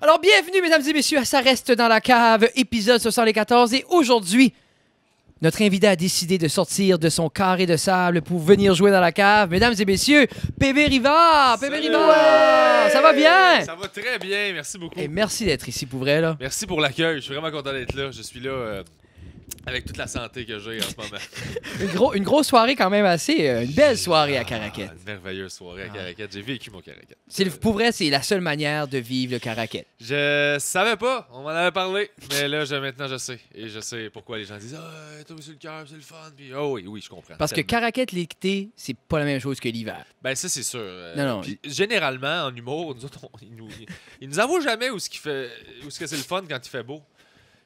Alors, bienvenue, mesdames et messieurs, à Ça reste dans la cave, épisode 74. Et aujourd'hui, notre invité a décidé de sortir de son carré de sable pour venir jouer dans la cave. Mesdames et messieurs, PB Rivard! PB Rivard! Ouais! Ça va bien? Ça va très bien, merci beaucoup. Et merci d'être ici pour vrai, là. Merci pour l'accueil, je suis vraiment content d'être là. Je suis là avec toute la santé que j'ai en ce moment. Une grosse soirée quand même assez... une belle soirée à Caraquette. Une merveilleuse soirée à Caraquette. J'ai vécu mon Caraquette. Pour vrai, c'est la seule manière de vivre le Caraquette. Je savais pas, on m'en avait parlé, mais là, maintenant, je sais. Et je sais pourquoi les gens disent « Ah, t'as sur le cœur, c'est le fun. » Puis, oh oui, je comprends. Parce que Caraquette, l'été, c'est pas la même chose que l'hiver. Ben ça, c'est sûr. Non. Puis, généralement, en humour, nous autres, ils nous avouent jamais où ce que c'est le fun quand il fait beau.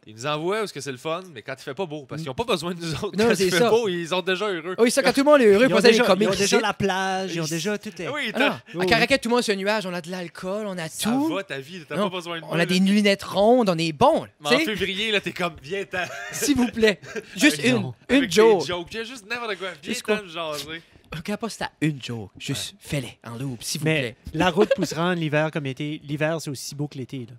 Ils nous envoient où ce que c'est le fun, mais quand il fait pas beau, parce qu'ils ont pas besoin de nous autres. Non, quand c'est il fait ça. beau, ils sont déjà heureux. Oui, ça, quand tout le monde est heureux, Ils ont pour ça, les déjà, comiques. ils ont déjà la plage, ils ont déjà tout. Oui, Ah non, à Caraquette, tout le monde sur un nuage, on a de l'alcool, on a ça tout. va ta vie, t'as Non, pas besoin de on a des lunettes rondes, on est bon. Mais en février, là, t'es comme, viens-t'en. S'il vous plaît. Juste Avec une Avec joke. des jokes, puis juste n'importe quoi. Juste Viens-t'en me jaser. Regarde pas si t'as une joke. Juste fais-les en loop, s'il vous Mais plaît. la route pour se rendre l'hiver comme été, l'hiver c'est aussi beau que l'été. Là.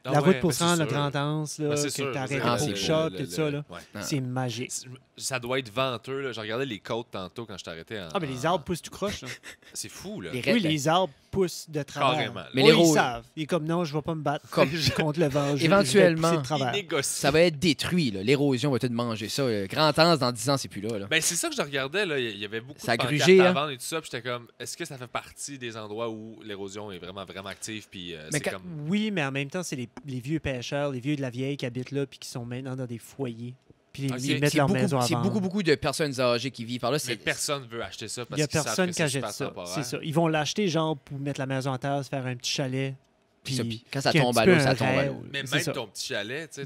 Ah La ouais, route pour ben se rendre, c'est le sûr. Grand Anse, là, Ben c'est que sûr, t'arrêtes Ah, le c'est Coke beau, Shop, tout ça, là, ouais. c'est magique. Ça doit être venteux, là. J'ai regardé les côtes tantôt quand je t'arrêtais. Ah, mais les arbres poussent tout croche. Là. C'est fou, là. Les Oui, raies, les arbres poussent de travers. Carrément. Mais Mais les ils roses- savent. Il est comme, non, je vais pas me battre Comme- contre le vent. Éventuellement. Je vais pousser de travers. Inégociable. ça va être détruit, là. L'érosion va tout manger ça. Le Grand Anse, dans 10 ans, c'est plus là, là. Ben, c'est ça que je regardais, là. Il y avait beaucoup Ça a de pancartes grugé, à hein. vendre et tout ça. Puis j'étais comme, est-ce que ça fait partie des endroits où l'érosion est vraiment, vraiment active? Puis Mais c'est quand- comme. Oui, mais en même temps, c'est les vieux pêcheurs, les vieux de la vieille qui habitent là puis qui sont maintenant dans des foyers. Puis Ok. ils mettent C'est leur maison à vendre. beaucoup de personnes âgées qui vivent par là. Mais personne veut acheter ça Il parce n'y a qu'ils savent personne que qui c'est achète super ça. temporaire. C'est ça. Ils vont l'acheter, genre, pour mettre la maison à terre, se faire un petit chalet. Puis ça, puis quand ça qui est un tombe petit à peu l'eau, un ça tombe à rêve. l'eau. Mais C'est même ça. ton petit chalet, tu sais,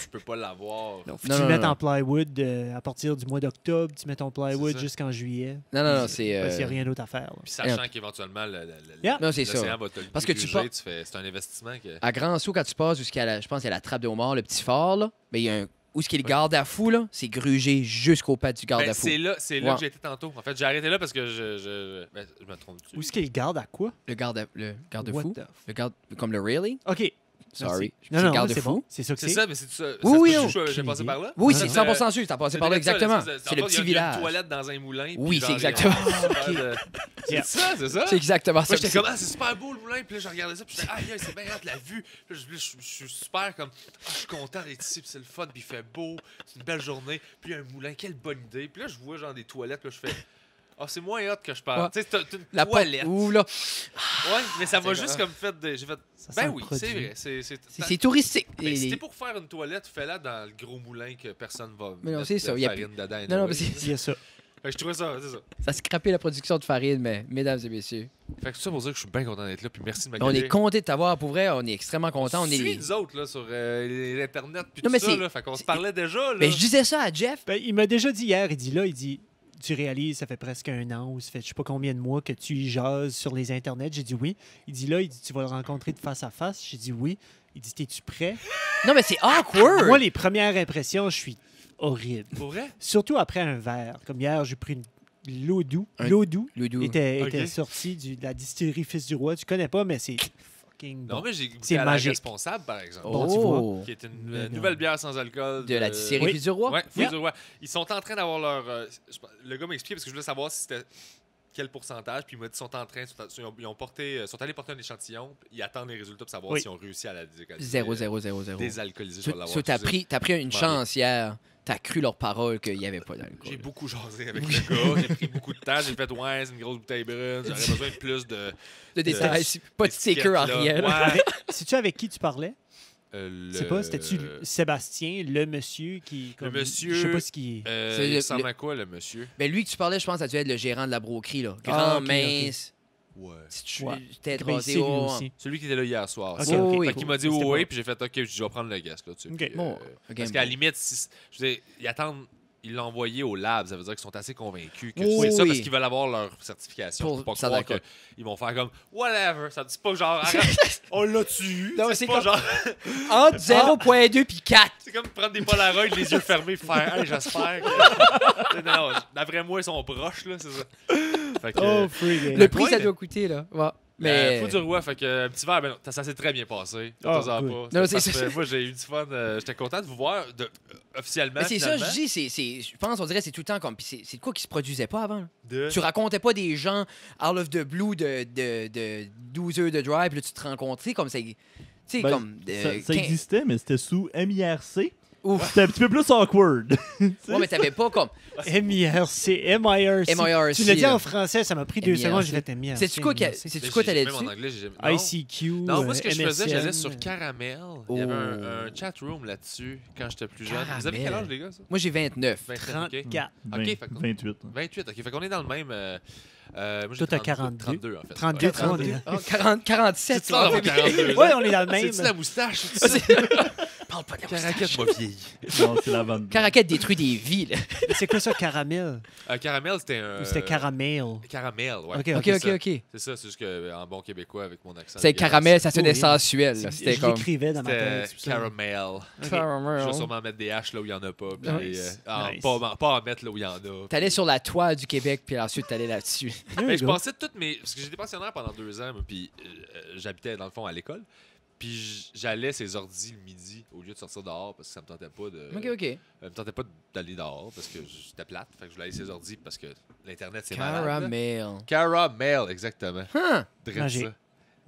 tu peux pas l'avoir. Donc, faut Non, que tu non, le mettes non. en plywood à partir du mois d'octobre. Tu mets ton plywood ça. jusqu'en juillet. Non, Parce qu'il c'est... n'y a rien d'autre à faire. là. Puis sachant qu'éventuellement, Yeah. Non, c'est ça. l'océan va te le Parce que tu gruger, pas- c'est un investissement que. À Grand-Sault, quand tu passes jusqu'à la... Je pense qu'il y a la trappe de homard, le petit phare, là. Mais il y a un... Où est-ce qu'il y a le garde-à-fou, là? C'est grugé jusqu'au pas du Ben, garde-à-fou. c'est là Ouais. que j'ai été tantôt. En fait, j'ai arrêté là parce que je me trompe. Où est-ce qu'ils gardent à quoi? Le garde-fou? What the f- Le garde... Comme le really? OK. Sorry. Merci. Non, non, garde-fou. c'est bon. C'est ça que C'est c'est. ça, mais c'est ça. Oui, ça se oui, peut que aucune j'ai passé idée. par là. Oui, Non, c'est non, 100% sûr. T'as passé par là, ça, exactement. ça, C'est le en petit fait, il y a village. une toilette dans un moulin. Oui, puis c'est genre, exactement. Yeah. C'est ça, c'est ça. C'est exactement ça. Moi, j'étais comme, ah, c'est super beau le moulin. Puis là, je regardais ça. Puis j'étais, ah, c'est bien hâte la vue. Puis là, je suis super comme, ah, je suis content d'être ici. Puis c'est le fun. Puis il fait beau. C'est une belle journée. Puis il y a un moulin. Quelle bonne idée. Puis là, je vois genre des toilettes. Puis là, je fais, ah, c'est moins hot que je parle. Ouais. Tu sais, t'as une La toilette. porte ouvre, là. Ouais, mais ça m'a C'est juste vrai. comme fait. J'ai fait, Ça sent ben le oui, produit. c'est vrai. C'est touristique. Mais si Et- t'es pour faire une toilette, fais-la dans le gros moulin que personne va Mais non, mettre c'est ça, de y a farine dedans. Non, non, anyway. mais c'est... Il y a ça. Fait que je trouvais ça, c'est ça. Ça a scrappé la production de farine, mais mesdames et messieurs. Fait que tout ça pour dire que je suis bien content d'être là, puis merci de On m'accueillir. est content de t'avoir. Pour vrai, on est extrêmement content. On est... Suis nous autres, là, sur l'Internet, puis Non, tout mais ça, c'est- là. Fait qu'on se c'est- parlait déjà, là. Ben, je disais ça à Jeff. Ben, il m'a déjà dit hier, il dit, tu réalises, ça fait presque 1 an ou ça fait je sais pas combien de mois que tu y jases sur les internets. J'ai dit oui. Il dit, tu vas le rencontrer de face à face. J'ai dit oui. Il dit, t'es-tu prêt? Non, mais c'est awkward. Moi, les premières impressions, je suis horrible. Pour vrai? Surtout après un verre. Comme hier, j'ai pris l'eau doux. Un- L'eau doux Le doux. était Ok. sortie de la distillerie Fils du Roi. Tu connais pas, mais c'est fucking Non, bon. mais j'ai goûté C'est à la magique. responsable, par exemple. Bon, tu vois. Oh. Qui est une Mais non. nouvelle bière sans alcool. De la distillerie Oui. Fils du Roi? Ouais, Fils Yeah. du Roi. Ils sont en train d'avoir leur. Le gars m'a expliqué parce que je voulais savoir si c'était quel pourcentage. Puis il m'a dit qu'ils sont en train. Sont allés porter un échantillon. Ils attendent les résultats pour savoir Oui. s'ils ont réussi à la désalcooliser. 0,000. Désalcooliser, je vais l'avoir. T'as excusez. pris une Bon, chance hier. T'as cru leur parole qu'il n'y avait pas d'alcool. J'ai beaucoup jasé avec le gars. J'ai pris beaucoup de temps. J'ai fait, ouais, c'est une grosse bouteille brune. J'aurais besoin de plus de. De détails. Pas de sticker en d'étiquettes, rien. là. là. Ouais. Sais-tu avec qui tu parlais? C'est pas, c'était-tu le Sébastien, le monsieur qui. Le monsieur- Je sais pas ce qui. C'est il le- ressemble à quoi, le monsieur? Ben, lui que tu parlais, je pense, ça a dû être le gérant de la broquerie. Là. Grand, ok, ok. mince, Ouais. Ouais. tête Ben, rasée. c'est lui oh, aussi. Celui qui était là hier soir. Ok, ça. ok, Fait oui. qu'il m'a dit C'était oui, bon. puis j'ai fait OK, je vais prendre le guest là, tu sais. Ok. Puis, Bon, ok, parce qu'à la bon. limite, je veux dire, ils attendent. Ils l'ont envoyé au lab, ça veut dire qu'ils sont assez convaincus que Oui, c'est ça oui. parce qu'ils veulent avoir leur certification. Pour- Pour pas ça, croire d'accord. qu'ils vont faire comme whatever. Ça dit pas genre arrête, on l'a tué. Non, mais c'est c'est pas comme- genre. Entre 0,2 puis 4. C'est comme prendre des Polaroids, les yeux fermés, faire hey, j'espère. Que... non, d'après moi, ils sont proches là, c'est ça. Fait que, Oh, free. Le prix, Ouais. ça doit coûter, là. Ouais. Mais. Fou du roi, fait que un petit verre, ben non, ça s'est très bien passé. Ah, T'en good. pas. Non, C'était c'est parfait. ça. Moi, j'ai eu du fun. J'étais content de vous voir officiellement. Mais c'est ça, finalement. je dis, je pense, on dirait, c'est tout le temps comme. Puis c'est de quoi qui se produisait pas avant? Là? De- Tu racontais pas des gens out of the blue de 12 heures de drive, puis là, tu te rencontrais comme ça. Tu sais, Ben, comme. Ça existait, mais c'était sous MIRC. Ouf. C'était un petit peu plus awkward. Tu sais? Ouais, mais t'avais pas comme. MIRC, MIRC. MIRC, Tu l'as dit là. en français, ça m'a pris 2 MIRC. secondes, j'ai fait MIRC. C'est-tu quoi, Mais c'est-tu quoi t'allais même en dessus? anglais, j'ai jamais. Non. ICQ, Non, moi, ce que je faisais, MSN. j'allais sur Caramel. Il y avait Oh. un chat room là-dessus quand j'étais plus jeune. Vous avez Caramel. quel âge, les gars, ça? Moi, j'ai 29. 29, ok. 34. Ok, fait qu'on- 28. 28, ok. Fait qu'on est dans le même. Moi, j'ai Toi, t'as 32, 42. 32, en fait. 32, Ouais, 32. Ah, 47. C'est ça, d'avoir 42 ans. Ouais, on est dans le même. C'est-tu la moustache? C'est ça? Parle pas de la Caraquette moustache. m'a vieilli. Non, c'est la vente. Caraquette détruit des vies, là. C'est quoi ça, caramel? Caramel, c'était un. Ou c'était caramel? Caramel, ouais. Ok, Ok, c'est ok, ça. ok. C'est ça, c'est juste qu'en bon québécois, avec mon accent. C'est dégueulasse. caramel, ça sonnait Oui. sensuel. là. C'était Je comme. l'écrivais dans ma C'était tête. c'est pour ça. caramel. Ok. Caramel. Je vais sûrement mettre des haches là où il n'y en a pas. Puis Nice. Nice. pas en mettre là où il y en a. T'allais sur la toile du Québec, puis ensuite t'allais là-dessus. There Ben, you je go. pensais toutes mes. Parce que j'étais pensionnaire pendant 2 ans, moi, puis j'habitais dans le fond à l'école. Puis j'allais ces ordis le midi au lieu de sortir dehors parce que ça me tentait pas de. Ok, ok. me tentait pas d'aller dehors parce que j'étais plate. Fait que je voulais aller ces ordis parce que l'Internet c'est malade. là. Caramel. Caramel, exactement. Huh. Drette Magique. ça.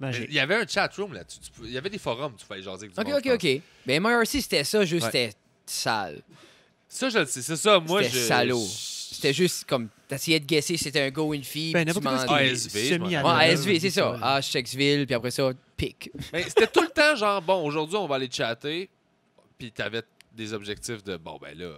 Magique. Il y avait un chat room là-dessus. Il y avait des forums, tu pouvais jaser avec du Ok, monde, ok, je pense. ok. Ben, MIRC, c'était ça, juste Ouais. c'était sale. Ça, je le sais. C'est ça, moi, C'était salaud. C'était juste comme. T'essayais de guesser si c'était un gars ou une fille. Ben, puis tu n'importe quoi, demandais- ASV, c'était je semi m'en- Ouais, ASV, c'est ça. Ah, Shakesville, puis après ça, pic. Mais c'était tout le temps genre, bon, aujourd'hui, on va aller chatter. Puis t'avais des objectifs de, bon, ben là,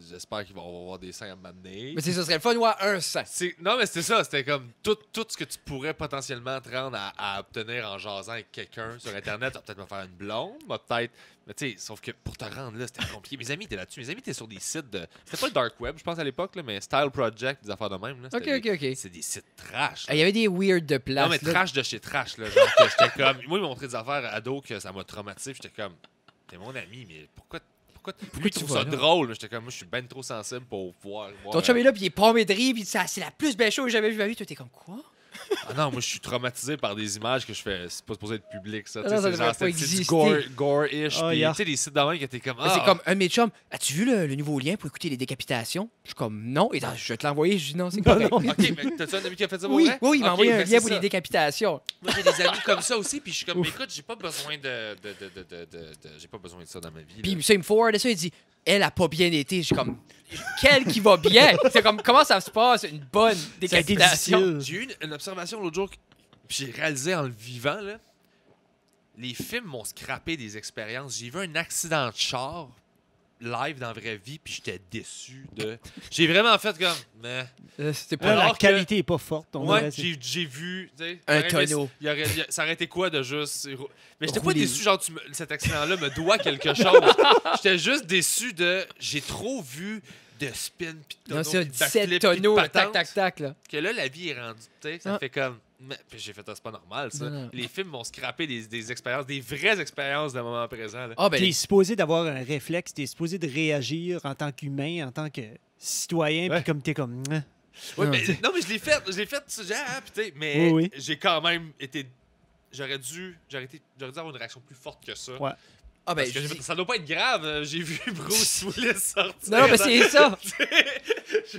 j'espère qu'ils vont avoir des seins à m'amener. Mais c'est ça, ce serait le fun, ouais, un sang. Non, mais c'était ça. C'était comme tout ce que tu pourrais potentiellement te rendre à obtenir en jasant avec quelqu'un sur Internet. Tu vas peut-être me faire une blonde, moi peut-être. Mais tu sais, sauf que pour te rendre là, c'était compliqué. Mes amis étaient là-dessus. Mes amis étaient sur des sites de. C'était pas le Dark Web, je pense, à l'époque, là, mais Style Project, des affaires de même. Là, Ok, c'était ok, ok. C'est des sites trash. Il y avait des weird de place. Non, mais là. trash de chez trash. Là, genre, que j'étais comme. Moi, ils m'ont montré des affaires ado que ça m'a traumatisé. J'étais comme. T'es mon ami, mais pourquoi lui, il tu trouve vas ça là? drôle? J'étais comme, moi, je suis ben trop sensible pour voir. Ton chum est là, puis il est pommé de rire, puis ça, c'est la plus belle chose que j'ai jamais vue de ma vie. Toi, t'es comme quoi? Ah non, moi, je suis traumatisé par des images que je fais. C'est pas supposé être public, ça. Ah Tu sais, non, ça c'est devrait genre, pas c'est du exister. gore-ish. Ah, Puis, yeah. tu sais, des sites de même que t'es comme. Mais c'est Ah, comme un de mes chums. As-tu vu le nouveau lien pour écouter les décapitations? Je suis comme non. Et je vais te l'envoyer. Je dis non, c'est correct. OK, mais t'as-tu un ami qui a fait ça pour Oui, vrai? oui, il m'a Ok, envoyé un ben, lien c'est pour ça. les décapitations. Moi, j'ai des amis comme ça aussi, puis je suis comme, mais écoute, j'ai pas besoin j'ai pas besoin de ça dans ma vie. là. Puis ça, il me forward ça, il dit elle a pas bien été. Je suis comme quelle qui va bien? C'est comme comment ça se passe une bonne Ça a été décapitation? difficile. J'ai eu une observation l'autre jour, puis j'ai réalisé en le vivant, là, les films m'ont scrappé des expériences. J'ai vu un accident de char live dans la vraie vie, puis j'étais déçu de... J'ai vraiment fait comme... Mais... C'était Là, pas la Alors que- qualité est pas forte. On Ouais, dirait, c'est- j'ai vu... tu sais, Un il aurait- tonneau. ça aurait été quoi de juste... Mais j'étais pas Rouler. déçu, genre, cet accident-là me doit quelque chose. J'étais juste déçu de... J'ai trop vu de spin, puis de Non, tonneaux, ça, puis de 17 backflip, puis de tonneaux, tac, patentes, tac, tac, là. que là, la vie est rendue, tu sais, ça Ah. fait comme... Mais, puis j'ai fait, c'est pas normal, ça. Non, non. Les films m'ont scrappé des expériences, des vraies expériences de moment présent. Là. Ah, ben, T'es supposé d'avoir un réflexe, t'es supposé de réagir en tant qu'humain, en tant que citoyen, Ouais. puis comme t'es comme... Ouais, Non. mais, non, mais je l'ai fait, mais Oui, oui. j'ai quand même été... J'aurais dû avoir une réaction plus forte que ça. Ouais. ah, ben, Parce que je j'ai dis- fait, ça doit pas être grave. J'ai vu Bruce Willis sortir. non, mais c'est ça.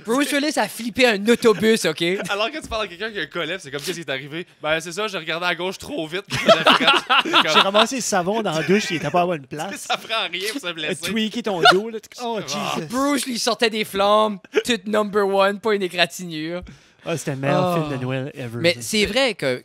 Bruce Willis a flippé un autobus, OK? Alors que tu parles à quelqu'un qui a un collet, c'est comme qu'est-ce qui est arrivé. Ben c'est ça, j'ai regardé à gauche trop vite. Puis j'ai fait J'ai comme, ramassé le savon dans la douche, il était pas à bonne place. ça prend rien pour se blesser. Tweaké ton dos, là. Oh, Ah. Jesus. Bruce, lui, sortait des flammes. Tout number one, pas une égratignure. Ah, c'était le meilleur Oh. film de Noël ever. Mais ça. c'est vrai que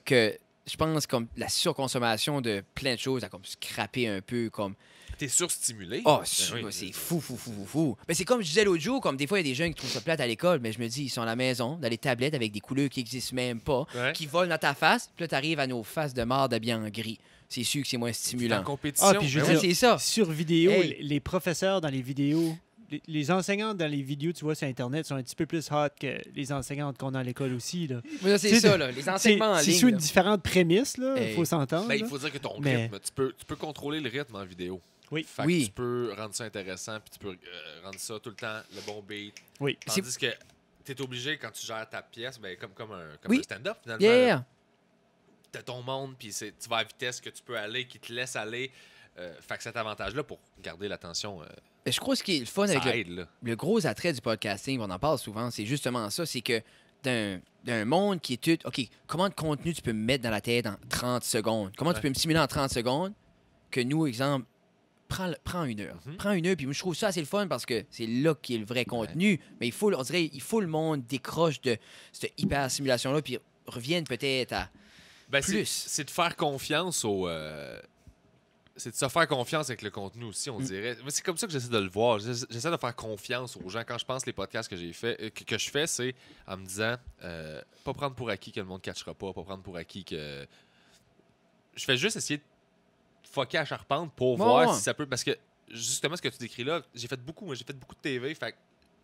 je pense comme la surconsommation de plein de choses a comme scrappé un peu comme T'es surstimulé. oh Ben oui, c'est fou. Mais c'est comme je disais l'autre jour, comme des fois il y a des jeunes qui trouvent ça plate à l'école, mais je me dis ils sont à la maison dans les tablettes avec des couleurs qui existent même pas, Ouais. qui volent dans ta face, puis là t'arrives à nos faces de marde habillés en gris. C'est sûr que c'est moins T'es en stimulant. compétition. Ah, puis je Ben veux Ouais, dire, c'est ça. sur vidéo, Hey. les professeurs dans les vidéos, les enseignants dans les vidéos, tu vois, sur Internet, sont un petit peu plus hot que les enseignantes qu'on a à l'école aussi. Là. Mais là, c'est C'est- ça là, les C'est enseignements en c'est ligne. sur une là. différente prémisse, là. Il Hey. faut s'entendre. Ben, il là. faut dire que ton Mais- rythme, tu peux contrôler le rythme en vidéo. Oui. Fait que Oui. tu peux rendre ça intéressant, puis tu peux rendre ça tout le temps le bon beat. Oui. Tandis que t'es obligé, quand tu gères ta pièce, ben, comme un Oui. stand-up, finalement. Yeah, là. yeah. t'as ton monde, puis tu vas à la vitesse que tu peux aller, qui te laisse aller. Fait que cet avantage-là, pour garder l'attention, Mais je crois que ce qui est le fun avec ça aide, là. le gros attrait du podcasting, on en parle souvent, c'est justement ça, c'est que d'un monde qui est tout, OK, comment de contenu tu peux me mettre dans la tête en 30 secondes? Comment tu peux me stimuler en 30 secondes que nous, exemple, prends 1 heure. Prends 1 heure, puis moi, je trouve ça assez le fun parce que c'est là qu'est le vrai contenu. Mais on dirait, il faut le monde décroche de cette hyper-simulation-là, puis revienne peut-être à Ben, plus. c'est de faire confiance au... c'est de se faire confiance avec le contenu aussi, on dirait. Mais c'est comme ça que j'essaie de le voir. J'essaie de faire confiance aux gens. Quand je pense les podcasts que j'ai fait, que je fais, c'est en me disant pas prendre pour acquis que le monde ne catchera pas prendre pour acquis que... Je fais juste essayer de foquer à Charpente pour voir si ça peut... Parce que, justement, ce que tu décris là, j'ai fait beaucoup de TV, fait que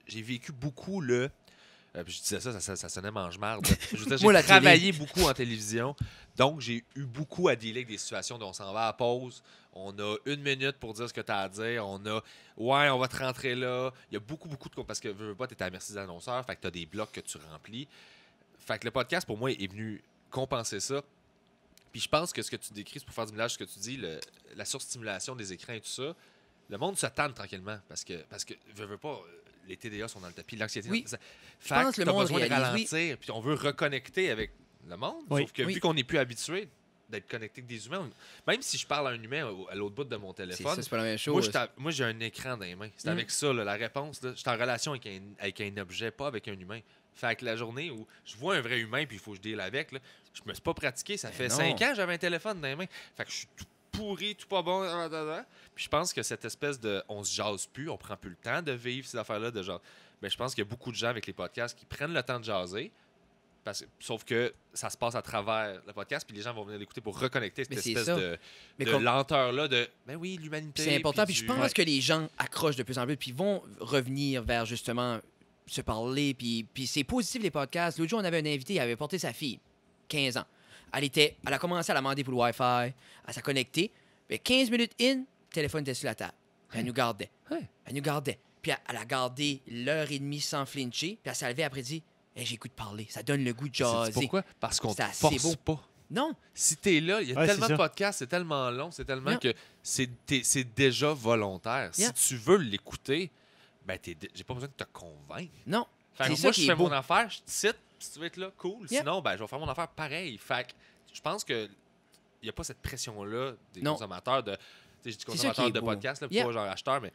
j'ai vécu beaucoup le... puis je disais ça sonnait mange-marde. Je veux dire, Moi, la j'ai travaillé beaucoup en télévision, donc j'ai eu beaucoup à dealer avec des situations dont on s'en va à pause. On a 1 minute pour dire ce que tu as à dire. On va te rentrer là. Il y a beaucoup de... Parce que, veux pas, tu es à la merci des annonceurs, fait que tu as des blocs que tu remplis. Fait que le podcast, pour moi, est venu compenser ça. Puis je pense que ce que tu décris, c'est pour faire du millage, ce que tu dis, la surstimulation des écrans et tout ça, le monde se tanne tranquillement parce que veux pas, les TDA sont dans le tapis, l'anxiété. Oui. Fait pense que le t'as monde besoin de réalise, ralentir, puis on veut reconnecter avec le monde. Oui. Sauf que vu qu'on n'est plus habitué d'être connecté avec des humains, même si je parle à un humain à l'autre bout de mon C'est téléphone, ça, c'est pas la même chose. moi j'ai un écran dans les mains. C'est avec ça, là, la réponse. Je suis en relation avec un objet, pas avec un humain. Fait que la journée où je vois un vrai humain puis il faut que je deal avec, là, je me suis pas pratiqué. Ça fait non. 5 ans que j'avais un téléphone dans les mains. Fait que je suis tout pourri, tout pas bon. Puis je pense que cette espèce de... On se jase plus, on prend plus le temps de vivre ces affaires-là de genre... Mais je pense qu'il y a beaucoup de gens avec les podcasts qui prennent le temps de jaser. Sauf que ça se passe à travers le podcast, puis les gens vont venir l'écouter pour reconnecter cette Mais c'est espèce ça. de comme- lenteur-là de... Ben oui, l'humanité. C'est important. Puis du- je pense que les gens accrochent de plus en plus, puis vont revenir vers justement se parler. Puis c'est positif les podcasts. L'autre jour, on avait un invité, il avait porté sa fille, 15 ans. Elle a commencé à la demander pour le Wi-Fi, à s'est connectée. Puis 15 minutes in, le téléphone était sur la table. Puis elle nous gardait. Elle nous gardait. Puis elle a gardé 1h30 sans flincher. Puis elle s'est levée après dit hey, j'ai le goût de parler. Ça donne le goût de jaser. C'est pourquoi? Parce qu'on te C'est assez force beau. pas. Non, Si t'es là, il y a Ouais, tellement c'est de ça. podcasts, c'est tellement long, c'est tellement Yeah. que c'est déjà volontaire. Yeah. Si tu veux l'écouter, ben j'ai pas besoin de te convaincre. non. Fait que C'est ça moi, qui je est fais beau. mon affaire, je te cite, si tu veux être là, cool. Yeah. Sinon, ben je vais faire mon affaire pareil. Fait que je pense que il n'y a pas cette pression-là des Non. consommateurs de... Je dis ça qui consommateurs est de beau. podcasts, là, Yeah. pas genre acheteurs, mais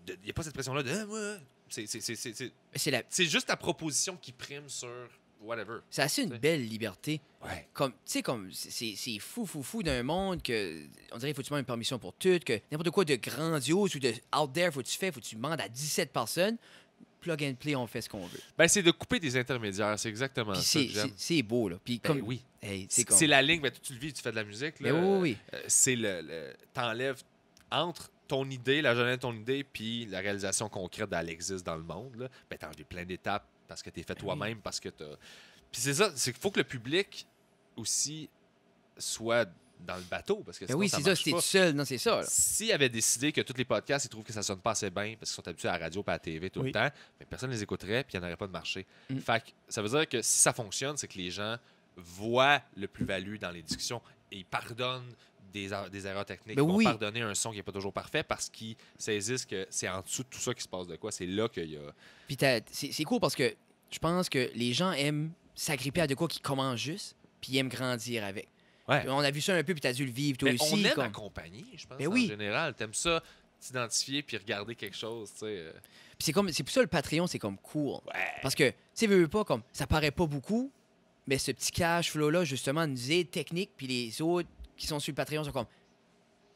il n'y a pas cette pression-là de moi. C'est juste ta proposition qui prime sur whatever. C'est assez une T'sais. belle liberté. Ouais. Comme, tu sais, comme c'est fou d'un monde que on dirait qu'il faut que tu demandes une permission pour tout, que n'importe quoi de grandiose ou de out there, faut que tu demandes à 17 personnes. Plug and play, on fait ce qu'on veut. Ben, c'est de couper des intermédiaires, c'est exactement Puis ça que j'aime. c'est beau, là. Puis Ben comme, oui. hey, c'est comme... C'est la ligne, ben, tu le vis, tu fais de la musique. Là, Ben oui. c'est t'enlèves entre ton idée, la genèse de ton idée, puis la réalisation concrète d'elle existe dans le monde. Là, ben, t'as enlevé plein d'étapes parce que t'es fait toi-même, parce que t'as... Puis c'est ça, c'est qu'il faut que le public aussi soit dans le bateau, parce que Ben sinon, oui, ça c'est ça, marche si t'es pas. tout seul, non, c'est ça. là. S'ils avaient décidé que tous les podcasts, ils trouvent que ça sonne pas assez bien parce qu'ils sont habitués à la radio et à la TV tout le Oui. temps, mais personne ne les écouterait puis il n'y en aurait pas de marché. Mm. Fait que ça veut dire que si ça fonctionne, c'est que les gens voient le plus-value dans les discussions et ils pardonnent des erreurs techniques. Ben Ils vont oui. pardonner un son qui n'est pas toujours parfait parce qu'ils saisissent que c'est en dessous de tout ça qui se passe de quoi. C'est là qu'il y a... Puis c'est cool parce que je pense que les gens aiment s'agripper à de quoi qui commence juste, puis ils aiment grandir avec. Ouais. Puis on a vu ça un peu, puis t'as dû le vivre toi Mais aussi. on aime comme... accompagner, je pense, Ben en oui. général. T'aimes ça, t'identifier puis regarder quelque chose, tu sais. Puis c'est pour ça le Patreon, c'est comme cool. Ouais. Parce que, tu sais, veux pas, comme, ça paraît pas beaucoup, mais ce petit cash flow-là, justement, nous aide technique, puis les autres qui sont sur le Patreon sont comme,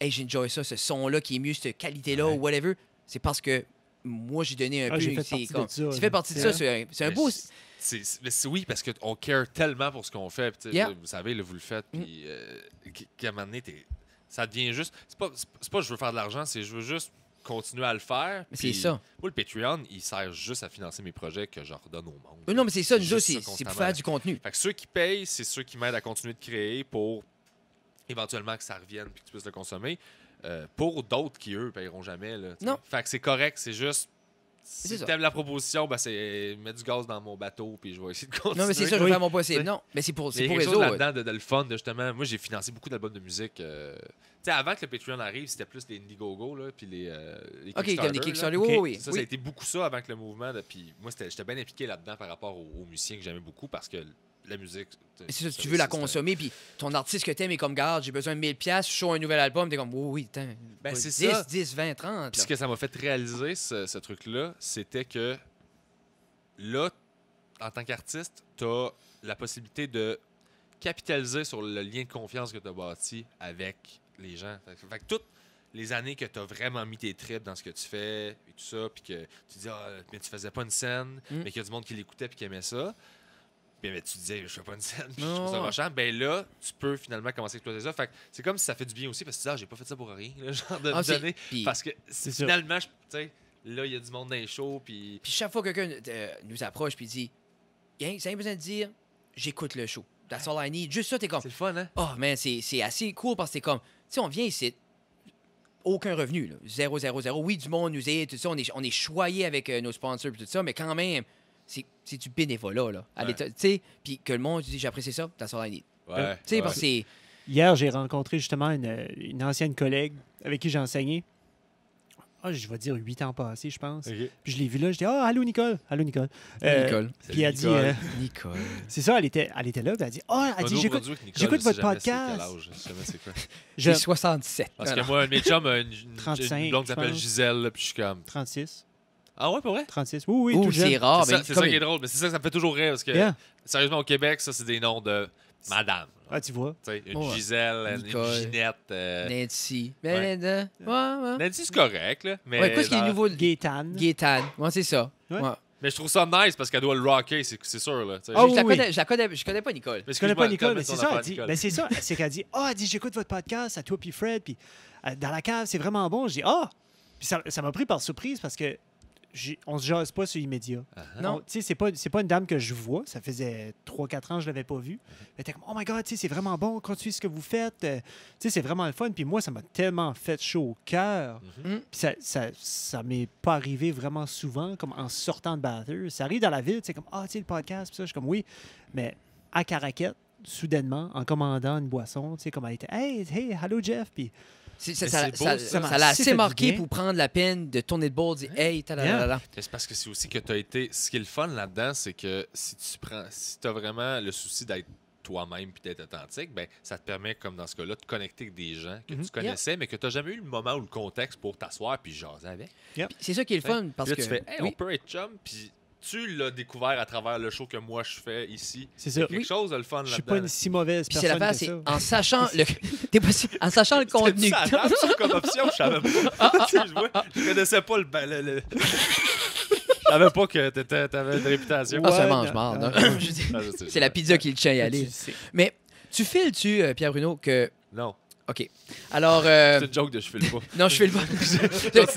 hey, j'enjoy ça, ce son-là qui est mieux, cette qualité-là, Ouais. ou whatever. C'est parce que moi, j'ai donné un peu. J'ai fait c'est partie de comme- ça, c'est fait partie de ça. C'est un Mais beau. oui, parce qu'on care tellement pour ce qu'on fait. Puis, tu sais, Yeah. vous savez, là, vous le faites. Puis qu'à un moment donné, ça devient juste. C'est pas je veux faire de l'argent, c'est je veux juste continuer à le faire. Mais Puis c'est ça. Moi, le Patreon, il sert juste à financer mes projets que je redonne au monde. Non, mais c'est ça, nous juste autres, ça c'est pour constamment. faire du contenu. Fait que ceux qui payent, c'est ceux qui m'aident à continuer de créer pour éventuellement que ça revienne puis que tu puisses le consommer. Pour d'autres qui, eux, paieront jamais. Là, tu sais. Non. Fait que c'est correct, c'est juste. Si ça. t'aimes la proposition, ben c'est mettre du gaz dans mon bateau, puis je vais essayer de continuer. Non, mais c'est ça, je vais Oui. faire mon possible. Oui. Non, mais c'est Il y pour a quelque réseau. chose là-dedans de le fun, de justement. Moi, j'ai financé beaucoup d'albums de musique. Tu sais, avant que le Patreon arrive, c'était plus les Indiegogo, là, puis les OK, comme des Kickstarter, là. oui, Ok. oui. Ça oui. a été beaucoup ça avant que le mouvement. Puis moi, j'étais bien impliqué là-dedans par rapport aux musiciens que j'aimais beaucoup parce que la musique. C'est ça, tu veux la consommer, puis ton artiste que t'aimes est comme, garde, j'ai besoin de 1000$, je show un nouvel album, t'es comme, oui, attends. Ben, c'est 10, ça. 10, 20, 30. Puis là. ce que ça m'a fait réaliser, ce truc-là, c'était que là, en tant qu'artiste, tu as la possibilité de capitaliser sur le lien de confiance que tu as bâti avec les gens. Fait que toutes les années que tu as vraiment mis tes tripes dans ce que tu fais et tout ça, puis que tu dis, mais tu faisais pas une scène, mais qu'il y a du monde qui l'écoutait puis qui aimait ça. Puis ben, tu disais, je fais pas une scène, puis je trouve ça Non. vachant. Ben là, tu peux finalement commencer à exploiter ça. Fait que c'est comme si ça fait du bien aussi parce que tu dis, j'ai pas fait ça pour rien, là, genre de Ah, me c'est- donner. puis- Parce que C'est ça. finalement, tu sais, là, il y a du monde dans les shows, puis. Puis chaque fois que quelqu'un nous approche, puis dit, ça a besoin de dire, j'écoute le show. That's all I need. Juste ça, t'es comme, C'est le fun, hein? oh, man, c'est assez cool parce que t'es comme, tu sais, on vient ici, aucun revenu, là. 0, 0, 0. Oui, du monde nous aide, tout ça, on est choyé avec nos sponsors, puis tout ça, mais quand même, c'est du bénévolat, là. À Ouais. l'état, tu sais, puis que le monde dit, j'apprécie ça, that's all I need. Ouais. Tu sais, ouais. parce que c'est. Hier, j'ai rencontré justement une ancienne collègue avec qui j'ai enseigné. Je vais dire 8 ans passés, je pense. Ok. Puis je l'ai vue là, je dis allô Nicole, allô Nicole. Nicole. Puis elle dit, Nicole. Nicole. c'est ça, elle était là, puis elle dit, elle dit, j'écoute votre podcast. Je sais jamais c'est quoi. Je- J'ai 67. Parce Alors, que moi, un de mes chums a une 35, blonde qui je s'appelle pense. Gisèle, là, puis je suis comme. 36. Ah ouais, pour vrai? 36. Oui, ouh, tout jeune. c'est rare, c'est mais ça, c'est comme ça qui est drôle, mais c'est ça que ça me fait toujours rire parce que, Yeah. sérieusement, au Québec, ça, c'est des noms de madame. Ah, tu vois. Tu sais, une Ouais. Gisèle, Nicole. une Ginette. Nancy. Ouais. Ben, ouais. Nancy, c'est correct, là. Mais, Ouais, quoi, ce qui est genre- nouveau? Gaétan. Gaétane. Ouais, c'est ça. Ouais. Ouais. Mais je trouve ça nice parce qu'elle doit le rocker, c'est sûr, là. tu sais. Ah Je oui, la oui. connais, je connais pas Nicole. Mais Je connais pas Nicole, mais excuse-moi, c'est ça. ton Elle affaire, dit, Nicole. ben c'est ça. C'est qu'elle dit, elle dit, j'écoute votre podcast à toi puis Fred, puis dans la cave, c'est vraiment bon. Je dis, Puis ça m'a pris par surprise parce que on se jase pas sur immédiat. Non. Tu sais, c'est pas une dame que je vois. Ça faisait 3-4 ans que je l'avais pas vue. Elle était comme, oh my God, tu sais, c'est vraiment bon. Continuez ce que vous faites. Tu sais, c'est vraiment le fun. Puis moi, ça m'a tellement fait chaud au cœur. Mhm. Puis ça m'est pas arrivé vraiment souvent, comme en sortant de Bathurst. Ça arrive dans la ville, tu sais, comme, tu sais, le podcast. Puis ça, je suis comme, oui. Mais à Caraquette, soudainement, en commandant une boisson, tu sais, comme elle était, hey, hello Jeff. Puis Ça c'est beau, ça- ça. ça l'a assez fait assez du marqué bien. pour prendre la peine de tourner le bord, dire hey, talalala. Mais c'est parce que c'est aussi que tu as été. Ce qui est le fun là-dedans, c'est que si tu as vraiment le souci d'être toi-même puis d'être authentique, ben ça te permet, comme dans ce cas-là, de te connecter avec des gens que tu connaissais, mais que tu n'as jamais eu le moment ou le contexte pour t'asseoir puis jaser avec. Puis c'est ça qui est le fun parce Puis que là, tu fais, hey, oui. on peut être chum, puis tu l'as découvert à travers le show que moi je fais ici. c'est ça. Quelque chose de le fun Je là-dedans. suis pas une si mauvaise Puis c'est personne l'affaire, que c'est ça. en sachant le t'es pas si- en sachant le contenu. Ça adapte ça comme option, je savais pas. Tu sais, je connaissais pas le... Je savais pas que t'avais une réputation. Ah, ça Ouais, mange non, mal. non. non. Je dis, Ah, je sais, c'est la pizza qui le tient à y aller. Tu sais. Mais tu files-tu, Pierre Bruno, que. Non, OK. Alors. c'est une joke de je file pas. Non, je file pas.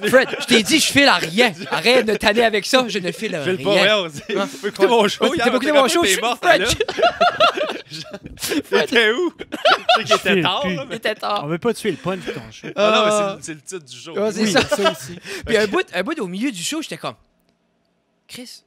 Fred, je t'ai dit, je file à rien. Arrête de tanner avec ça. Je ne file à Je rien. file pas, voyons. Ah. Faut écouter mon show. Ouais, hier, t'as pas écouté t'es mon show, t'es je morte, Fred. là. T'étais où? Je sais qu'il était file tard, plus. là, Il mais... était On tard. veut pas tuer le punch de ton show. Ah non, mais c'est le titre du jour. Ouais, c'est Oui, ça. ça aussi. Puis un bout au milieu du show, j'étais comme, Chris,